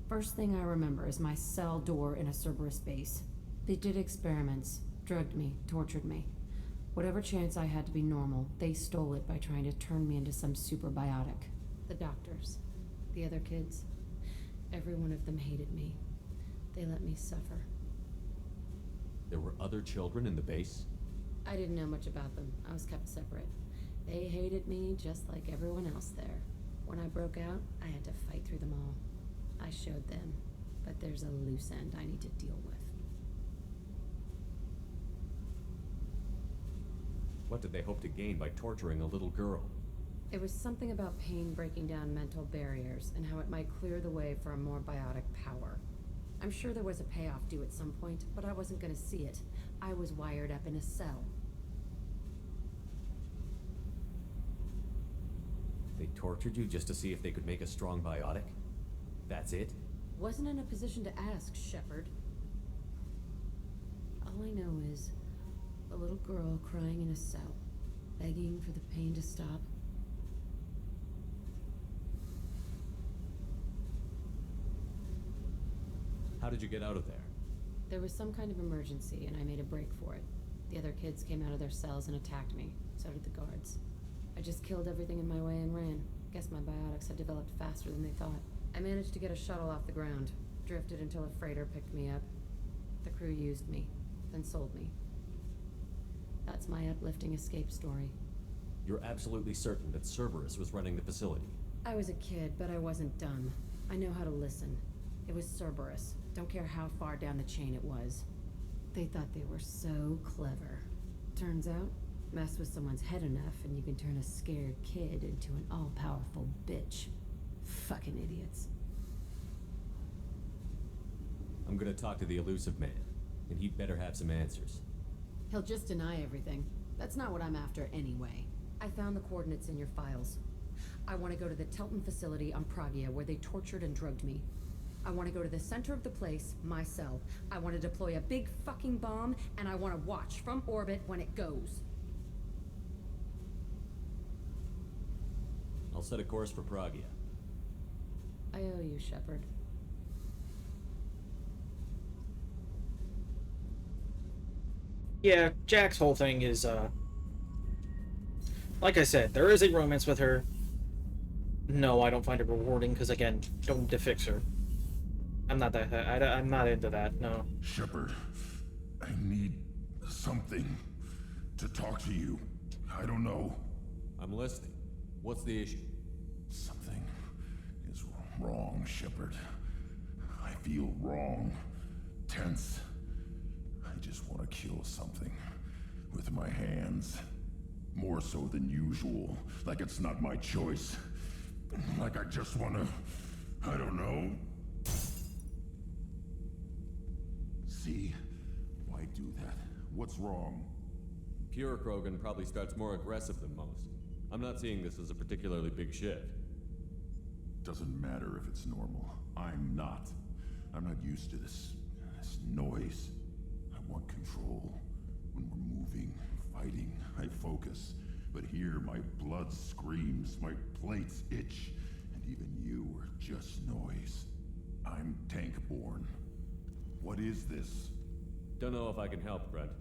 Speaker 9: First thing I remember is my cell door in a Cerberus base. They did experiments, drugged me, tortured me. Whatever chance I had to be normal, they stole it by trying to turn me into some superbiotic. The doctors, the other kids, every one of them hated me. They let me suffer.
Speaker 3: There were other children in the base?
Speaker 9: I didn't know much about them. I was kept separate. They hated me just like everyone else there. When I broke out, I had to fight through them all. I showed them, but there's a loose end I need to deal with.
Speaker 3: What did they hope to gain by torturing a little girl?
Speaker 9: It was something about pain breaking down mental barriers and how it might clear the way for a more biotic power. I'm sure there was a payoff due at some point, but I wasn't gonna see it. I was wired up in a cell.
Speaker 3: They tortured you just to see if they could make a strong biotic? That's it?
Speaker 9: Wasn't in a position to ask, Shepard. All I know is a little girl crying in a cell, begging for the pain to stop.
Speaker 3: How did you get out of there?
Speaker 9: There was some kind of emergency, and I made a break for it. The other kids came out of their cells and attacked me. So did the guards. I just killed everything in my way and ran. Guess my biotics had developed faster than they thought. I managed to get a shuttle off the ground. Drifted until a freighter picked me up. The crew used me, then sold me. That's my uplifting escape story.
Speaker 3: You're absolutely certain that Cerberus was running the facility?
Speaker 9: I was a kid, but I wasn't dumb. I know how to listen. It was Cerberus. Don't care how far down the chain it was. They thought they were so clever. Turns out, mess with someone's head enough and you can turn a scared kid into an all-powerful bitch. Fucking idiots.
Speaker 3: I'm gonna talk to the elusive man, and he'd better have some answers.
Speaker 9: He'll just deny everything. That's not what I'm after anyway. I found the coordinates in your files. I want to go to the Telton facility on Pragia where they tortured and drugged me. I want to go to the center of the place, my cell. I want to deploy a big fucking bomb, and I want to watch from orbit when it goes.
Speaker 3: I'll set a course for Pragia.
Speaker 9: I owe you, Shepard.
Speaker 1: Yeah, Jack's whole thing is, like I said, there is a romance with her. No, I don't find it rewarding, because again, don't need to fix her. I'm not that, I'm not into that, no.
Speaker 4: Shepard, I need something to talk to you. I don't know.
Speaker 3: I'm listening. What's the issue?
Speaker 4: Something is wrong, Shepard. I feel wrong, tense. I just want to kill something with my hands. More so than usual, like it's not my choice. Like I just want to, I don't know. See? Why do that? What's wrong?
Speaker 3: Pure Krogan probably starts more aggressive than most. I'm not seeing this as a particularly big shift.
Speaker 4: Doesn't matter if it's normal. I'm not. I'm not used to this noise. I want control. When we're moving, fighting, I focus. But here, my blood screams, my plates itch, and even you are just noise. I'm tank-born. What is this?
Speaker 3: Don't know if I can help, Grunt.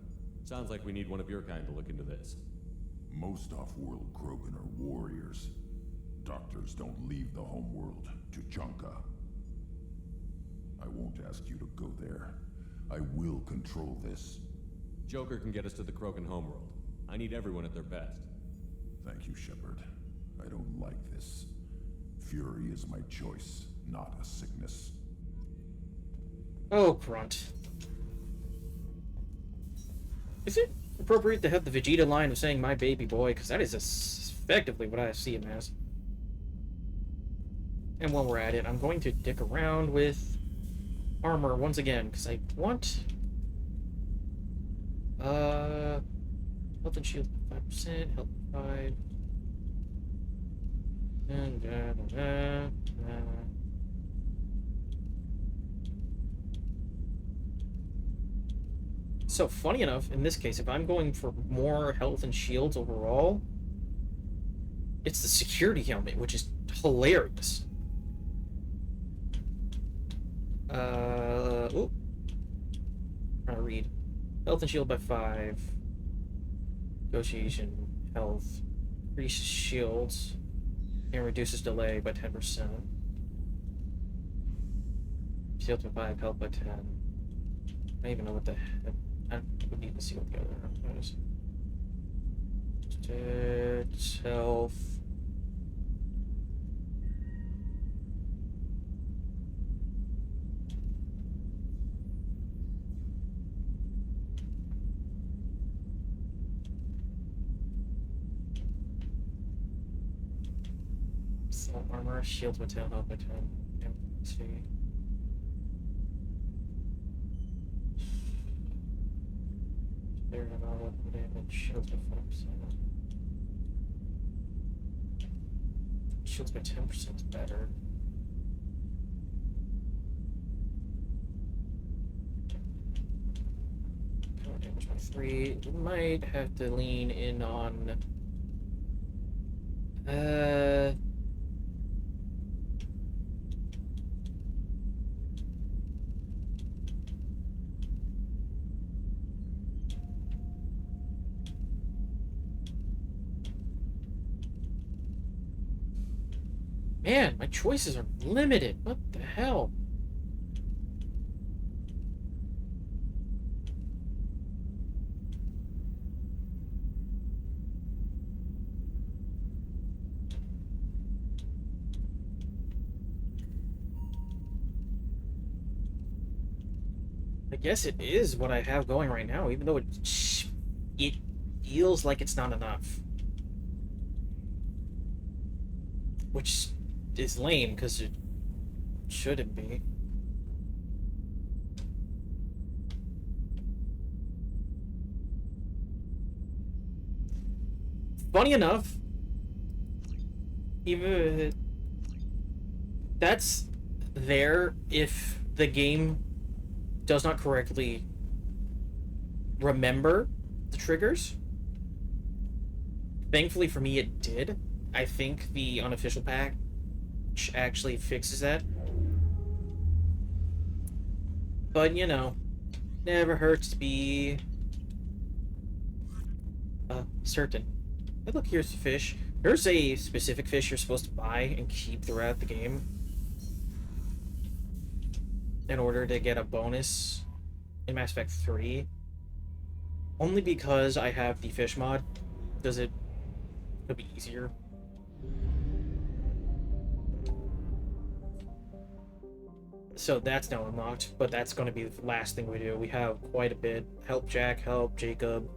Speaker 3: Sounds like we need one of your kind to look into this.
Speaker 4: Most off-world Krogan are warriors. Doctors don't leave the homeworld to Junka. I won't ask you to go there. I will control this.
Speaker 3: Joker can get us to the Krogan homeworld. I need everyone at their best.
Speaker 4: Thank you, Shepard. I don't like this. Fury is my choice, not a sickness.
Speaker 1: Oh, Grunt. Is it appropriate to have the Vegeta line of saying my baby boy? Because that is effectively what I see him as. And while we're at it, I'm going to dick around with armor once again, because I want... Health and shield 5%, health 5... And So, funny enough, in this case, if I'm going for more health and shields overall, it's the security helmet, which is hilarious. Oop. Trying to read. Health and shield by 5. Negotiation, health. Increases shields. And reduces delay by 10%. Shield by 5, health by 10. I don't even know what the heck. I would need to see what the other one is. Stats, health. Assault armor, shield by 10, health by 10. Let's see. There have all weapon damage, shields by 5%. Shields by 10% is better. Power damage by 3. Might have to lean in on Man, my choices are limited. What the hell? I guess it is what I have going right now, even though it feels like it's not enough. Which is lame, because it shouldn't be. Funny enough, even that's there if the game does not correctly remember the triggers. Thankfully for me, it did. I think the unofficial patch actually fixes that. But, you know, never hurts to be certain. Hey, look, here's the fish. There's a specific fish you're supposed to buy and keep throughout the game in order to get a bonus in Mass Effect 3. Only because I have the fish mod does it it'll be easier. So that's now unlocked, but that's going to be the last thing we do. We have quite a bit. Help Jack, help Jacob,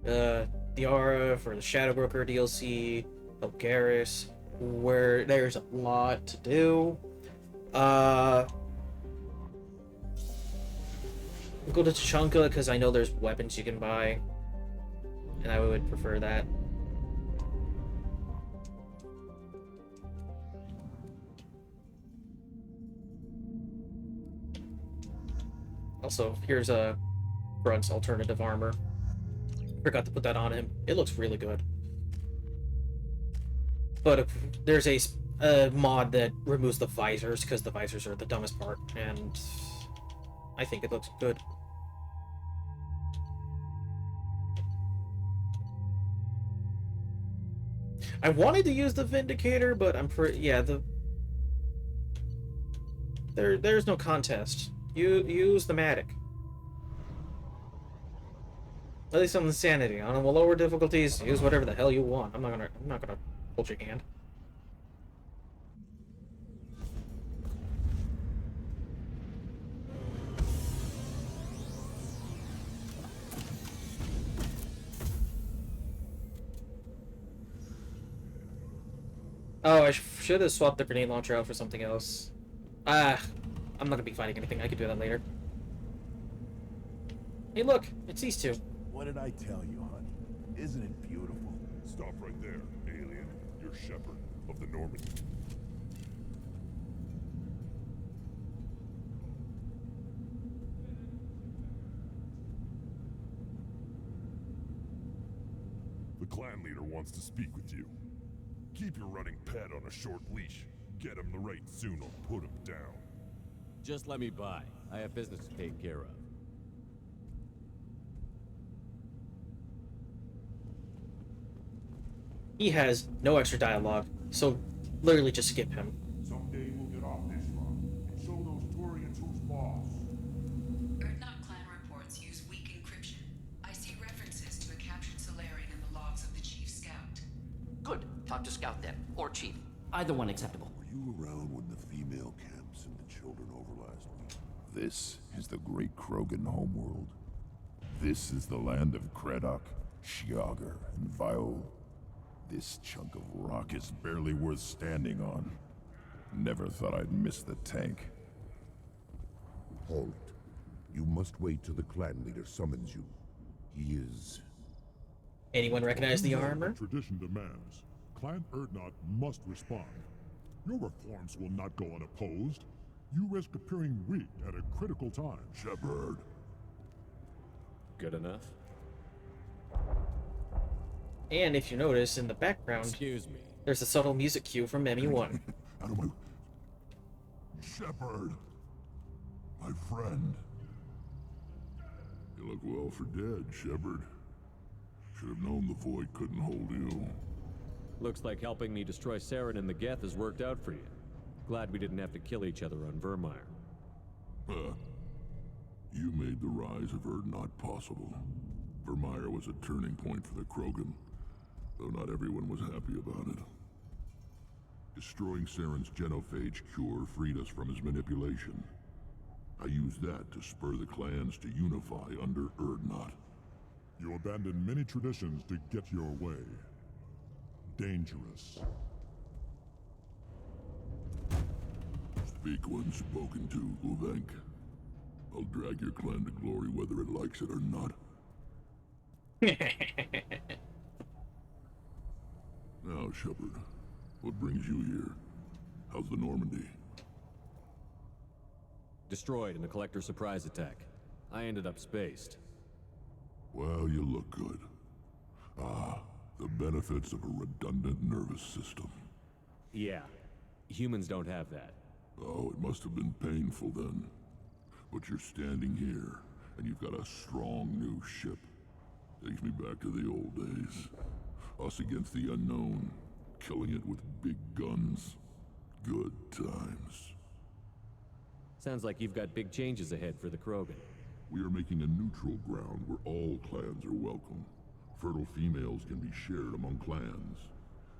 Speaker 1: Diara for the Shadow Broker DLC, help Garrus, where there's a lot to do. We'll go to Tachanka because I know there's weapons you can buy, and I would prefer that. Also, here's a Grunt's alternative armor. Forgot to put that on him. It looks really good. But if there's a a mod that removes the visors, because the visors are the dumbest part, and I think it looks good. I wanted to use the Vindicator, but I'm pretty... Yeah, there's no contest. You use the Matic. At least on Insanity. On the lower difficulties, use whatever the hell you want. I'm not gonna hold your hand. Oh, I should have swapped the grenade launcher out for something else. I'm not gonna be fighting anything. I could do that later. Hey, look, it's these two.
Speaker 4: What did I tell you, honey? Isn't it beautiful?
Speaker 13: Stop right there, alien. You're Shepard of the Normandy. The clan leader wants to speak with you. Keep your running pet on a short leash. Get him the right soon or put him down.
Speaker 3: Just let me by. I have business to take care of.
Speaker 1: He has no extra dialogue, so literally just skip him.
Speaker 13: Someday we'll get off this run and show those Turians who's boss.
Speaker 11: Erdnot clan reports use weak encryption. I see references to a captured Solarian in the logs of the Chief Scout.
Speaker 23: Good. Talk to Scout then. Or Chief. Either one acceptable.
Speaker 4: Were you around when the female camps and the children over last week? This is the great Krogan homeworld. This is the land of Kredok, Shiagar, and Viol. This chunk of rock is barely worth standing on. Never thought I'd miss the tank.
Speaker 14: Halt. You must wait till the clan leader summons you. He is...
Speaker 1: Anyone recognize the armor?
Speaker 13: Tradition demands. Clan Erdnot must respond. Your reforms will not go unopposed. You risk appearing weak at a critical time.
Speaker 4: Shepard.
Speaker 3: Good enough?
Speaker 1: And if you notice, in the background,
Speaker 3: excuse me,
Speaker 1: there's a subtle music cue from ME1.
Speaker 4: Out of my... Shepard. My friend. You look well for dead, Shepard. Should have known the void couldn't hold you.
Speaker 3: Looks like helping me destroy Saren and the Geth has worked out for you. Glad we didn't have to kill each other on Vermeer.
Speaker 4: You made the rise of Erdnot possible. Vermeer was a turning point for the Krogan, though not everyone was happy about it. Destroying Saren's genophage cure freed us from his manipulation. I used that to spur the clans to unify under Erdnot.
Speaker 13: You abandoned many traditions to get your way. Dangerous.
Speaker 4: Speak when spoken to, Uvenk. I'll drag your clan to glory whether it likes it or not. Now, Shepard, what brings you here? How's the Normandy?
Speaker 3: Destroyed in a collector surprise attack. I ended up spaced.
Speaker 4: Well, you look good. Ah, the benefits of a redundant nervous system.
Speaker 3: Yeah, humans don't have that.
Speaker 4: Oh, it must have been painful then. But you're standing here, and you've got a strong new ship. Takes me back to the old days. Us against the unknown, killing it with big guns. Good times.
Speaker 3: Sounds like you've got big changes ahead for the Krogan.
Speaker 4: We are making a neutral ground where all clans are welcome. Fertile females can be shared among clans.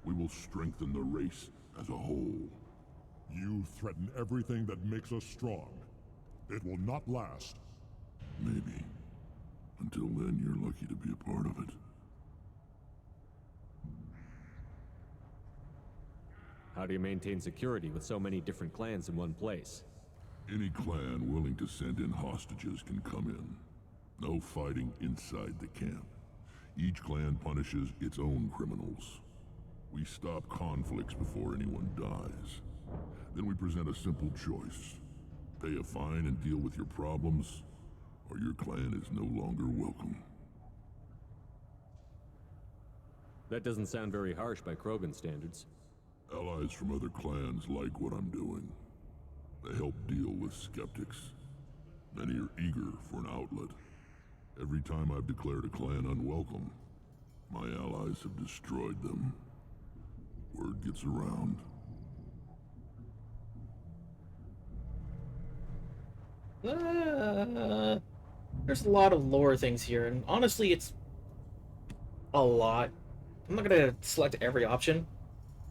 Speaker 4: We will strengthen the race as a whole.
Speaker 13: You threaten everything that makes us strong. It will not last.
Speaker 4: Maybe. Until then, you're lucky to be a part of it.
Speaker 3: How do you maintain security with so many different clans in one place?
Speaker 4: Any clan willing to send in hostages can come in. No fighting inside the camp. Each clan punishes its own criminals. We stop conflicts before anyone dies. Then we present a simple choice. Pay a fine and deal with your problems, or your clan is no longer welcome.
Speaker 3: That doesn't sound very harsh by Krogan standards.
Speaker 13: Allies from other clans like what I'm doing. They help deal with skeptics. Many are eager for an outlet. Every time I've declared a clan unwelcome, my allies have destroyed them. Word gets around.
Speaker 1: There's a lot of lore things here, and honestly, it's a lot. I'm not gonna select every option,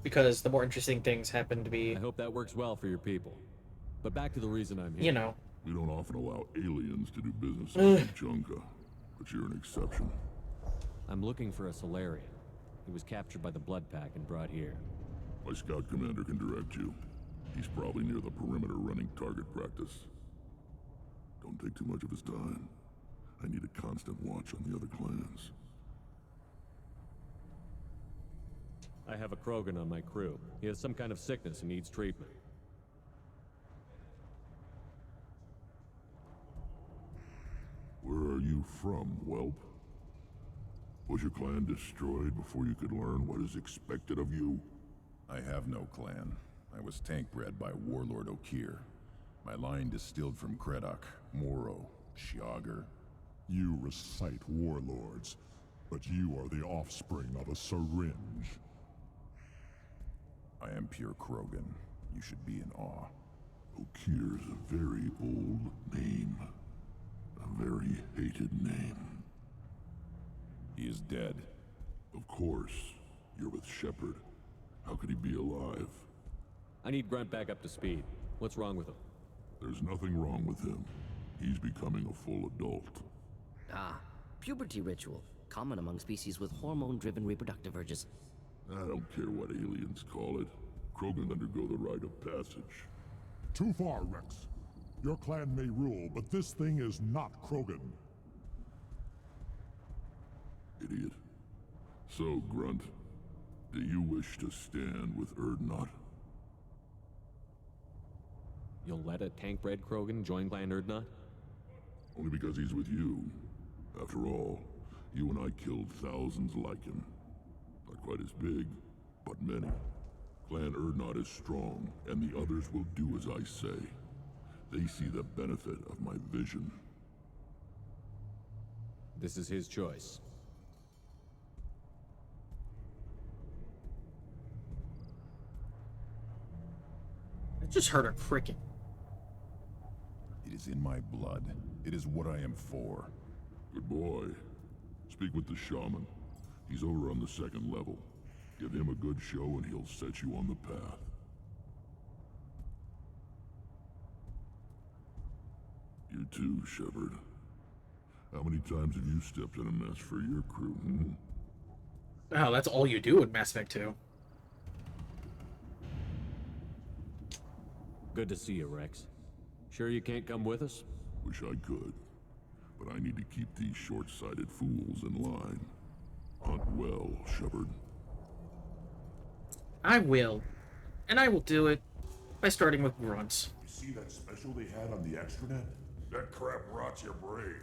Speaker 1: because the more interesting things happen to be...
Speaker 3: I hope that works well for your people. But back to the reason I'm here.
Speaker 1: You know.
Speaker 13: We don't often allow aliens to do business in Tuchanka, but you're an exception.
Speaker 3: I'm looking for a Solarian. He was captured by the Blood Pack and brought here.
Speaker 13: My scout commander can direct you. He's probably near the perimeter running target practice. Don't take too much of his time. I need a constant watch on the other clans.
Speaker 3: I have a Krogan on my crew. He has some kind of sickness and needs treatment.
Speaker 13: Where are you from, whelp? Was your clan destroyed before you could learn what is expected of you?
Speaker 4: I have no clan. I was tank bred by Warlord Okir. My line distilled from Kredok, Moro, Shiagar.
Speaker 13: You recite warlords, but you are the offspring of a syringe.
Speaker 4: I am pure Krogan. You should be in awe.
Speaker 13: Okir's a very old name. A very hated name.
Speaker 4: He is dead.
Speaker 13: Of course. You're with Shepard. How could he be alive?
Speaker 3: I need Grunt back up to speed. What's wrong with him?
Speaker 13: There's nothing wrong with him. He's becoming a full adult.
Speaker 23: Ah, puberty ritual. Common among species with hormone-driven reproductive urges.
Speaker 13: I don't care what aliens call it. Krogan undergo the rite of passage.
Speaker 2: Too far, Rex. Your clan may rule, but this thing is not Krogan.
Speaker 13: Idiot. So, Grunt, do you wish to stand with Urdnot?
Speaker 3: You'll let a tank-bred Krogan join Clan Urdnot?
Speaker 13: Only because he's with you. After all, you and I killed thousands like him. Not quite as big, but many. Clan Urdnot is strong, and the others will do as I say. They see the benefit of my vision.
Speaker 3: This is his choice.
Speaker 1: I just heard a cricket.
Speaker 4: It is in my blood. It is what I am for.
Speaker 13: Good boy. Speak with the shaman. He's over on the second level. Give him a good show and he'll set you on the path. You too, Shepard. How many times have you stepped in a mess for your crew,
Speaker 1: Oh, that's all you do in Mass Effect 2.
Speaker 3: Good to see you, Rex. Sure you can't come with us?
Speaker 13: Wish I could. But I need to keep these short-sighted fools in line. Hunt well, Shepard.
Speaker 1: I will. And I will do it by starting with grunts.
Speaker 13: You see that special they had on the extranet? That crap rots your brain.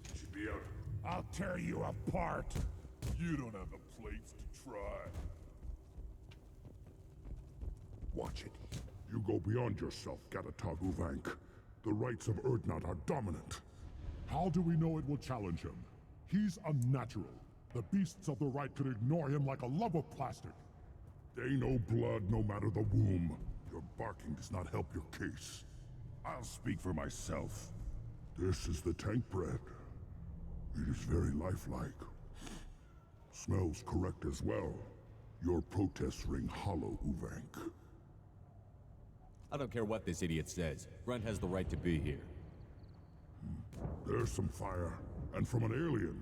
Speaker 13: It should be out.
Speaker 2: I'll tear you apart. You don't have the plates to try.
Speaker 13: Watch it. You go beyond yourself, Gatatog Uvank. The rights of Urdnot are dominant.
Speaker 2: How do we know it will challenge him? He's unnatural. The beasts of the right could ignore him like a lump of plastic.
Speaker 13: They know blood no matter the womb. Your barking does not help your case.
Speaker 4: I'll speak for myself.
Speaker 13: This is the tank bread. It is very lifelike. Smells correct as well. Your protests ring hollow, Uvank.
Speaker 3: I don't care what this idiot says. Grunt has the right to be here.
Speaker 13: There's some fire, and from an alien.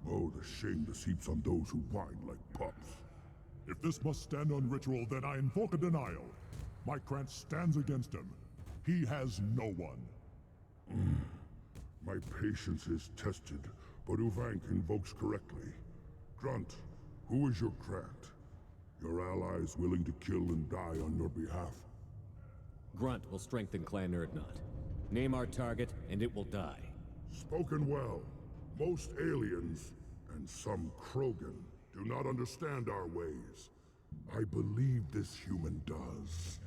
Speaker 13: Oh, the shame this heaps on those who whine like pups.
Speaker 2: If this must stand on ritual, then I invoke a denial. My Krantz stands against him. He has no one.
Speaker 13: My patience is tested, but Uvank invokes correctly. Grunt, who is your Krant? Your allies willing to kill and die on your behalf?
Speaker 3: Grunt will strengthen Clan Urdnot. Name our target, and it will die.
Speaker 13: Spoken well. Most aliens, and some Krogan, do not understand our ways.
Speaker 14: I believe this human does.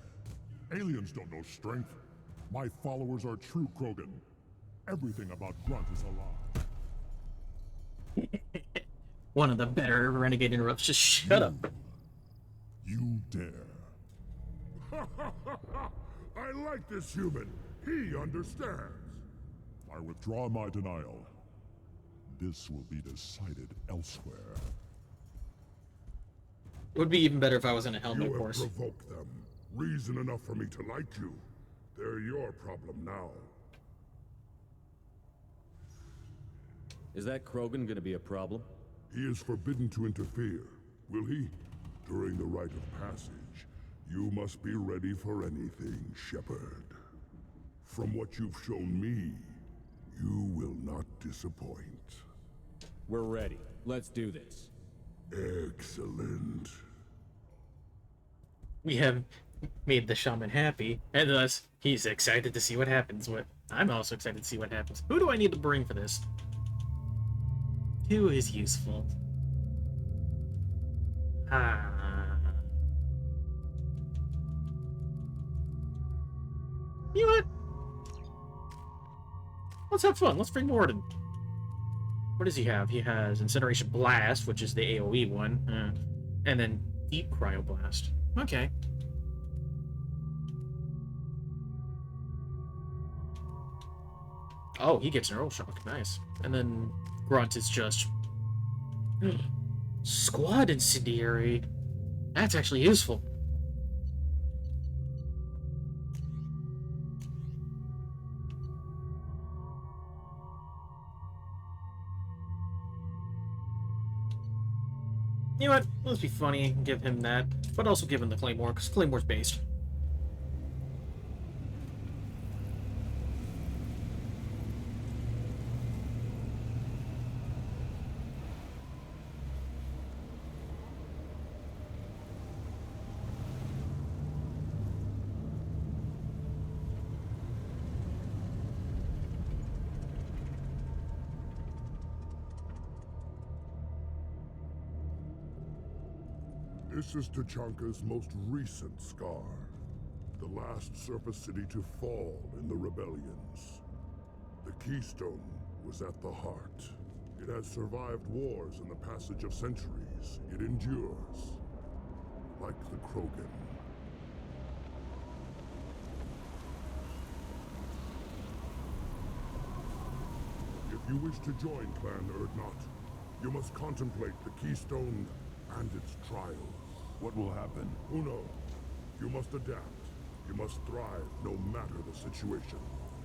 Speaker 2: Aliens don't know strength. My followers are true Krogan. Everything about Grunt is a lie.
Speaker 1: One of the better renegade interrupts. Just shut up.
Speaker 2: You dare.
Speaker 14: I like this human. He understands.
Speaker 2: I withdraw my denial. This will be decided elsewhere.
Speaker 1: It would be even better if I was in a helmet,
Speaker 14: You
Speaker 1: of course.
Speaker 14: have provoked them. Reason enough for me to like you. They're your problem now.
Speaker 3: Is that Krogan gonna be a problem?
Speaker 14: He is forbidden to interfere, will he? During the rite of passage, you must be ready for anything, Shepard. From what you've shown me, you will not disappoint.
Speaker 3: We're ready. Let's do this.
Speaker 14: Excellent.
Speaker 1: We have made the shaman happy, and thus he's excited to see what happens. I'm also excited to see what happens. Who do I need to bring for this? Who is useful? You know what? Let's have fun. Let's bring Morden. What does he have? He has Incineration Blast, which is the AoE one, and then Deep Cryoblast. Okay. Oh, he gets Neural Shock. Nice. And then Grunt is just Squad Incendiary. That's actually useful. You know what? Let's be funny and give him that, but also give him the Claymore, because Claymore's based.
Speaker 14: This is Tachanka's most recent scar. The last surface city to fall in the rebellions. The Keystone was at the heart. It has survived wars and the passage of centuries. It endures. Like the Krogan. If you wish to join Clan Urdnot, you must contemplate the Keystone and its trials.
Speaker 4: What will happen?
Speaker 14: Who knows? You must adapt. You must thrive no matter the situation.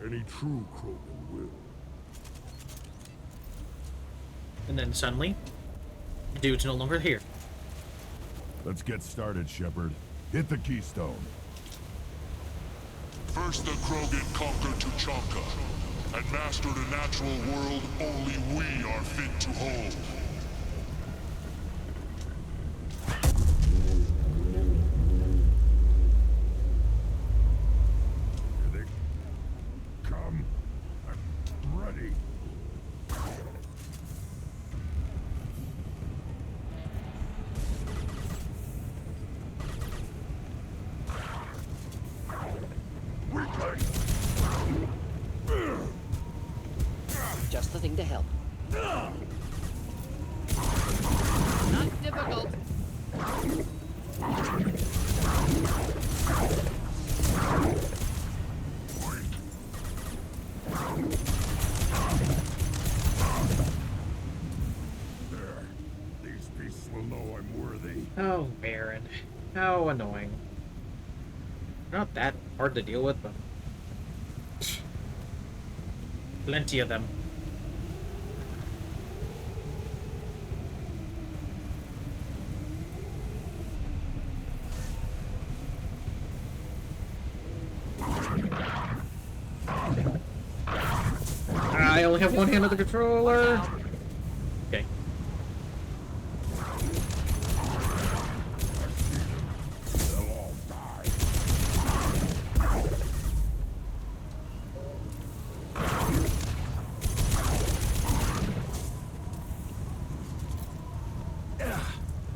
Speaker 14: Any true Krogan will.
Speaker 1: And then suddenly, the dude's no longer here.
Speaker 4: Let's get started, Shepard. Hit the Keystone.
Speaker 2: First the Krogan conquered Tuchanka and mastered a natural world only we are fit to hold.
Speaker 14: Come. I'm ready.
Speaker 23: Just the thing to help.
Speaker 8: Not difficult.
Speaker 14: These beasts will know I'm worthy.
Speaker 1: Oh, Baron. How annoying. Not that hard to deal with, but plenty of them. I only have one hand on the controller. Okay.
Speaker 14: They'll all die.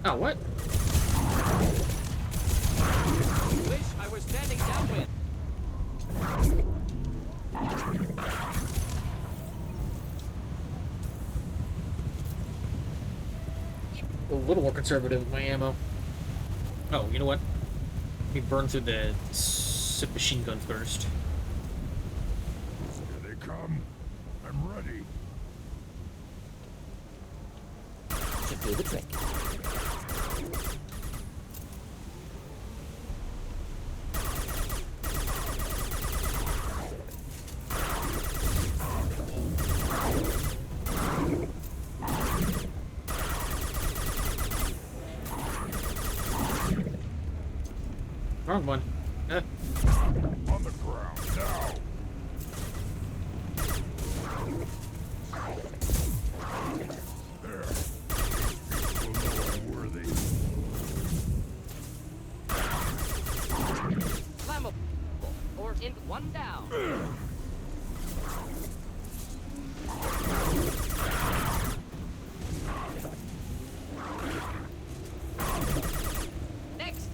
Speaker 1: Oh, what?
Speaker 16: we're standing downwind.
Speaker 1: A little more conservative with my ammo. Oh, you know what? Let me burn through the submachine gun first.
Speaker 14: Here they come. I'm ready.
Speaker 23: Should do the trick.
Speaker 1: Wrong one.
Speaker 14: On the ground now. There. People know I'm worthy.
Speaker 16: Flammable. Or in one down. Next.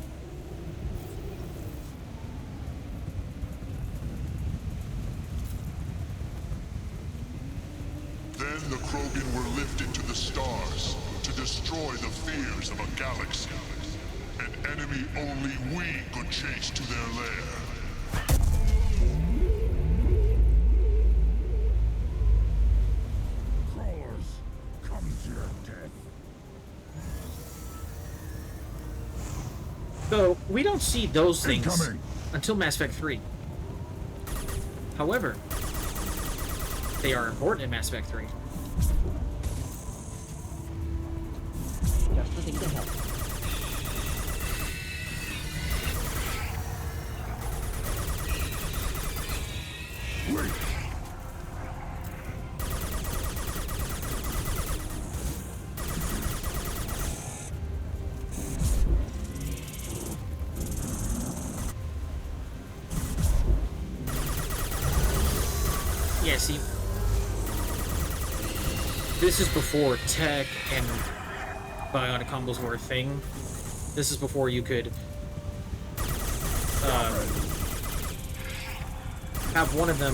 Speaker 2: Then the Krogan were lifted to the stars to destroy the fears of a galaxy. An enemy only we could chase to their lair.
Speaker 14: Crawlers, come to your death.
Speaker 1: So, we don't see those things
Speaker 14: Incoming.
Speaker 1: until Mass Effect 3. However, they are important in Mass Effect 3.
Speaker 23: Just the thing to help.
Speaker 14: Wait.
Speaker 1: Yeah, see, this is before tech and bionic combos were a thing. This is before you could have one of them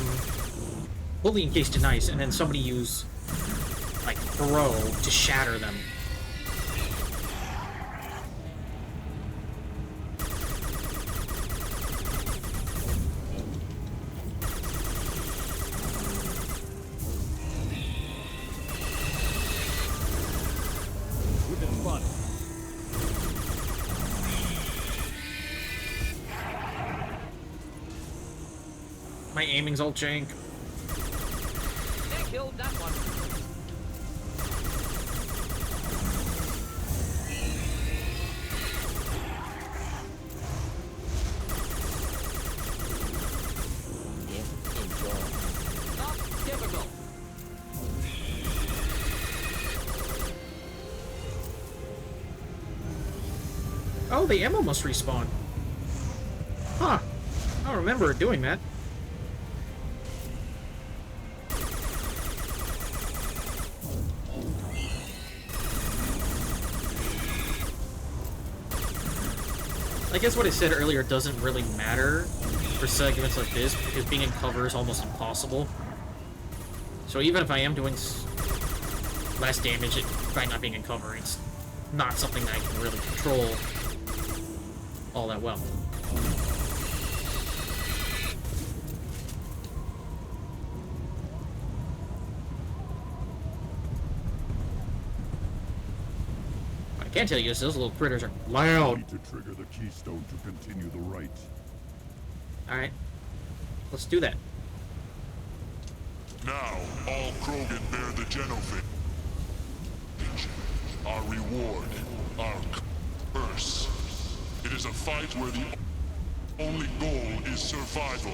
Speaker 1: fully encased in ice and then somebody use, like, throw to shatter them.
Speaker 16: We've been fun.
Speaker 1: My aiming's all jank.
Speaker 16: They killed that one.
Speaker 23: Enjoy.
Speaker 16: Not typical.
Speaker 1: Oh, the ammo must respawn. Huh. I don't remember it doing that. I guess what I said earlier doesn't really matter for segments like this, because being in cover is almost impossible. So even if I am doing less damage by not being in cover, it's not something that I can really control all that well. What I can tell you is those little critters are
Speaker 14: We
Speaker 1: loud.
Speaker 14: need to trigger the keystone to continue the rite.
Speaker 1: Alright, let's do that.
Speaker 2: Now, all Krogan bear the Genophage. Our reward, our curse. It is a fight where the only goal is survival.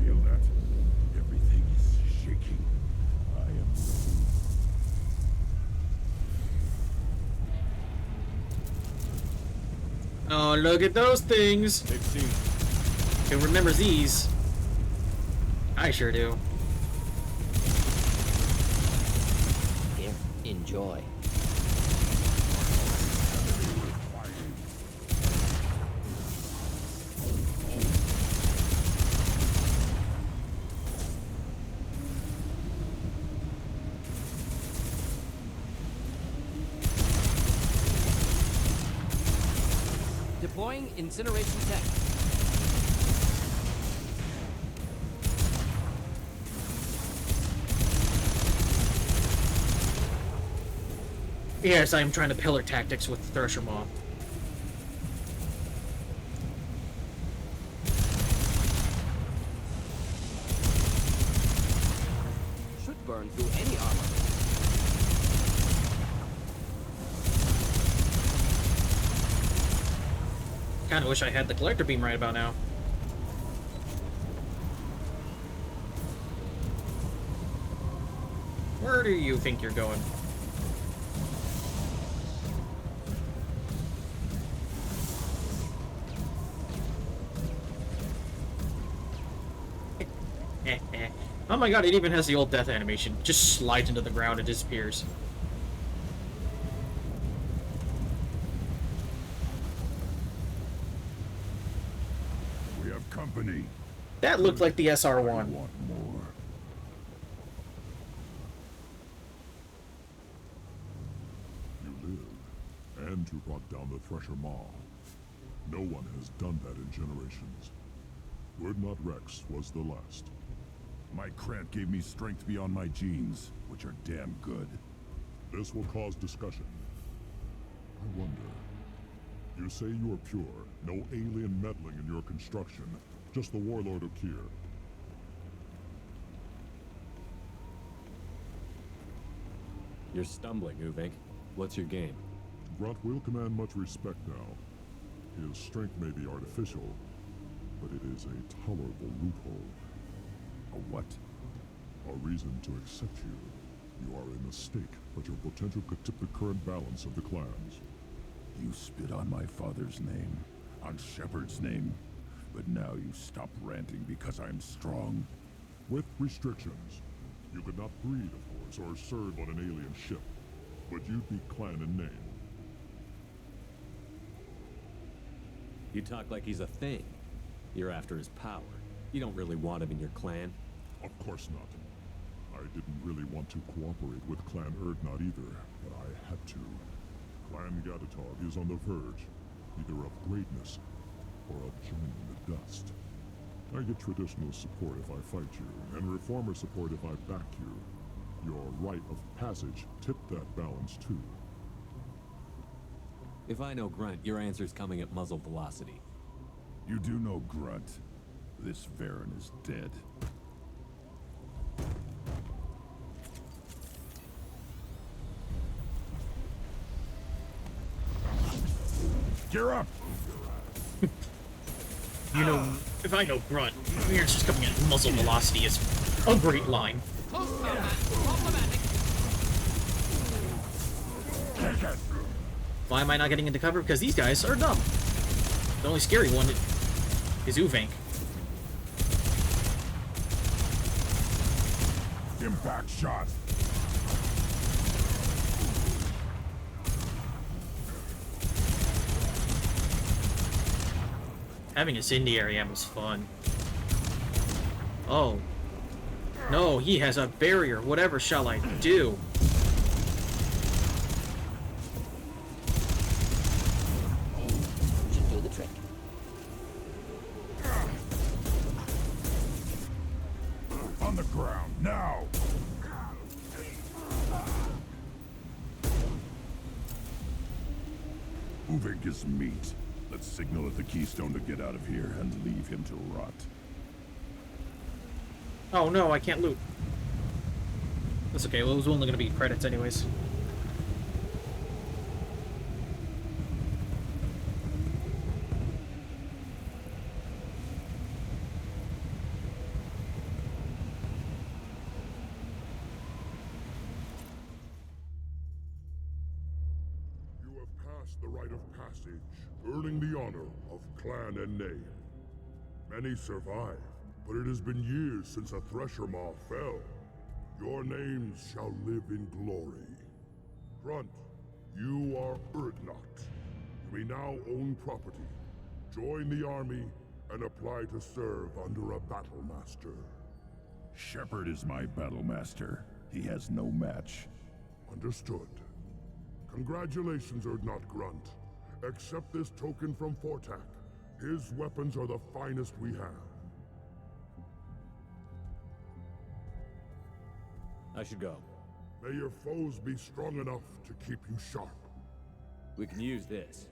Speaker 14: Feel that? Everything is shaking. I am.
Speaker 1: Oh, look at those things! Who remembers these? I sure do.
Speaker 23: Here, enjoy.
Speaker 16: Deploying incineration tech.
Speaker 1: Yes, I am trying to pillar tactics with Thresher Maw.
Speaker 16: Should burn through any armor.
Speaker 1: Kinda wish I had the collector beam right about now. Where do you think you're going? Oh my god, it even has the old death animation. Just slides into the ground and disappears.
Speaker 14: We have company.
Speaker 1: That looked like the SR-1.
Speaker 14: Want more? You live, and you brought down the Thresher Maw. No one has done that in generations. Urdnot Rex was the last. My Krant gave me strength beyond my genes, which are damn good. This will cause discussion. I wonder. You say you are pure, no alien meddling in your construction, just the warlord of Kier.
Speaker 3: You're stumbling, Uvink. What's your game?
Speaker 14: Grunt will command much respect now. His strength may be artificial, but it is a tolerable loophole. A what? A reason to accept you. You are a mistake, but your potential could tip the current balance of the clans. You spit on my father's name, on Shepard's name, but now you stop ranting because I'm strong. With restrictions. You could not breed, of course, or serve on an alien ship, but you'd be clan in name.
Speaker 3: You talk like he's a thing. You're after his power. You don't really want him in your clan.
Speaker 14: Of course not. I didn't really want to cooperate with Clan Urdnot either, but I had to. Clan Gatatog is on the verge, either of greatness or of joining the dust. I get traditional support if I fight you, and reformer support if I back you. Your rite of passage tipped that balance too.
Speaker 3: If I know Grunt, your answer's coming at muzzle velocity.
Speaker 14: You do know Grunt. This Varen is dead. Gear up!
Speaker 1: You know, if I know Grunt, your answer's coming at muzzle velocity is a great line. Why am I not getting into cover? Because these guys are dumb. The only scary one is Uvink.
Speaker 14: Impact shot.
Speaker 1: Having incendiary ammo is fun. Oh. No, he has a barrier. Whatever shall I do?
Speaker 23: Should do the trick.
Speaker 14: On the ground, now! Uvink is meat. Let's signal at the Keystone to get out of here and leave him to rot.
Speaker 1: Oh no, I can't loot. That's okay, well it was only gonna be credits anyways.
Speaker 14: You have passed the rite of passage, earning the honor of clan and name. Many survive, but it has been years since a Thresher Maw fell. Your names shall live in glory. Grunt, you are Urdnot. You may now own property, join the army, and apply to serve under a battle master. Shepard is my battle master. He has no match. Understood. Congratulations, Urdnot Grunt. Accept this token from Fortak. His weapons are the finest we have.
Speaker 15: I should go.
Speaker 14: May your foes be strong enough to keep you sharp.
Speaker 15: We can use this.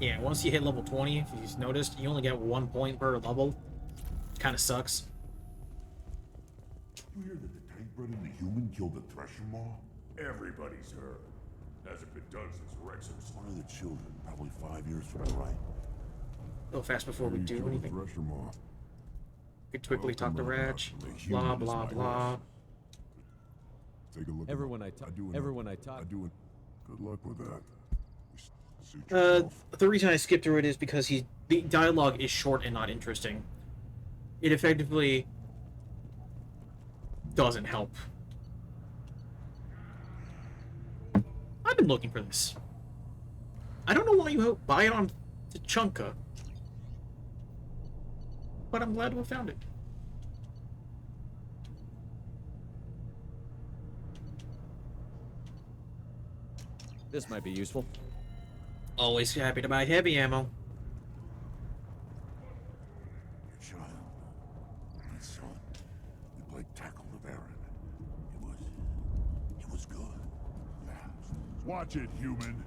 Speaker 1: Yeah, once you hit level 20, if you've noticed, you only get 1 point per level. Kind of sucks.
Speaker 14: You hear that the tank bred and the human killed the Thresher Maw? Everybody's heard. Hasn't been done since Rexus. One of the children, probably 5 years from the right.
Speaker 1: Go fast before we do anything.
Speaker 14: Thresher Maw.
Speaker 1: We could quickly talk to Raj. Blah, blah, blah.
Speaker 14: Take a look.
Speaker 15: Everyone I talk.
Speaker 14: I do it. Good luck with that.
Speaker 1: The reason I skipped through it is because the dialogue is short and not interesting. It effectively doesn't help. I've been looking for this. I don't know why you buy it on Tachanka, but I'm glad to have found it.
Speaker 15: This might be useful.
Speaker 1: Always happy to buy heavy ammo.
Speaker 14: Your child, my son, we played tackle the Baron. It was good. Yeah. Watch it, human.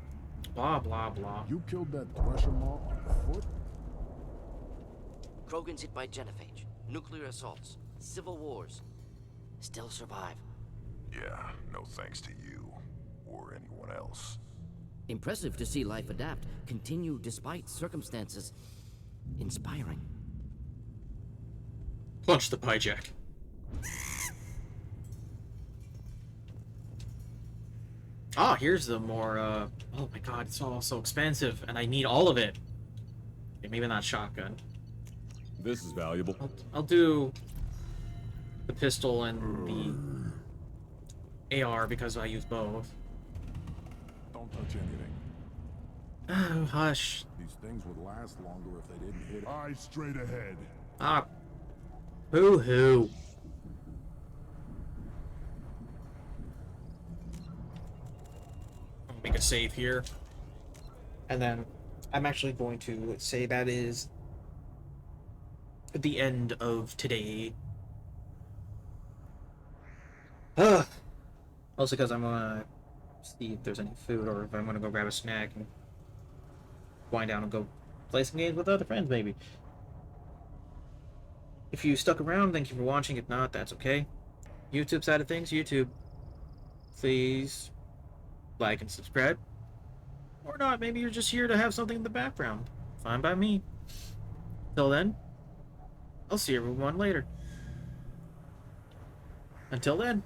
Speaker 1: Blah, blah, blah.
Speaker 14: You killed that Thresher Maw on foot?
Speaker 23: Krogan's hit by genophage, nuclear assaults, civil wars. Still survive.
Speaker 14: Yeah, no thanks to you. Or anyone else.
Speaker 23: Impressive to see life adapt, continue despite circumstances. Inspiring.
Speaker 1: Punch the hijack. Ah, here's the more, oh my god, it's all so expensive, and I need all of it. Okay, maybe not shotgun.
Speaker 15: This is valuable.
Speaker 1: I'll do the pistol and the AR because I use both.
Speaker 14: Don't touch anything.
Speaker 1: Oh, hush.
Speaker 14: These things would last longer if they didn't hit. Eyes straight ahead.
Speaker 1: Ah. Boo-hoo. I'll make a save here. And then I'm actually going to say that is the end of today. Ugh. Also because I'm gonna see if there's any food or if I'm gonna go grab a snack and wind down and go play some games with other friends, maybe. If you stuck around, thank you for watching. If not, that's okay. YouTube side of things, YouTube. Please like and subscribe. Or not, maybe you're just here to have something in the background. Fine by me. Till then, I'll see everyone later. Until then.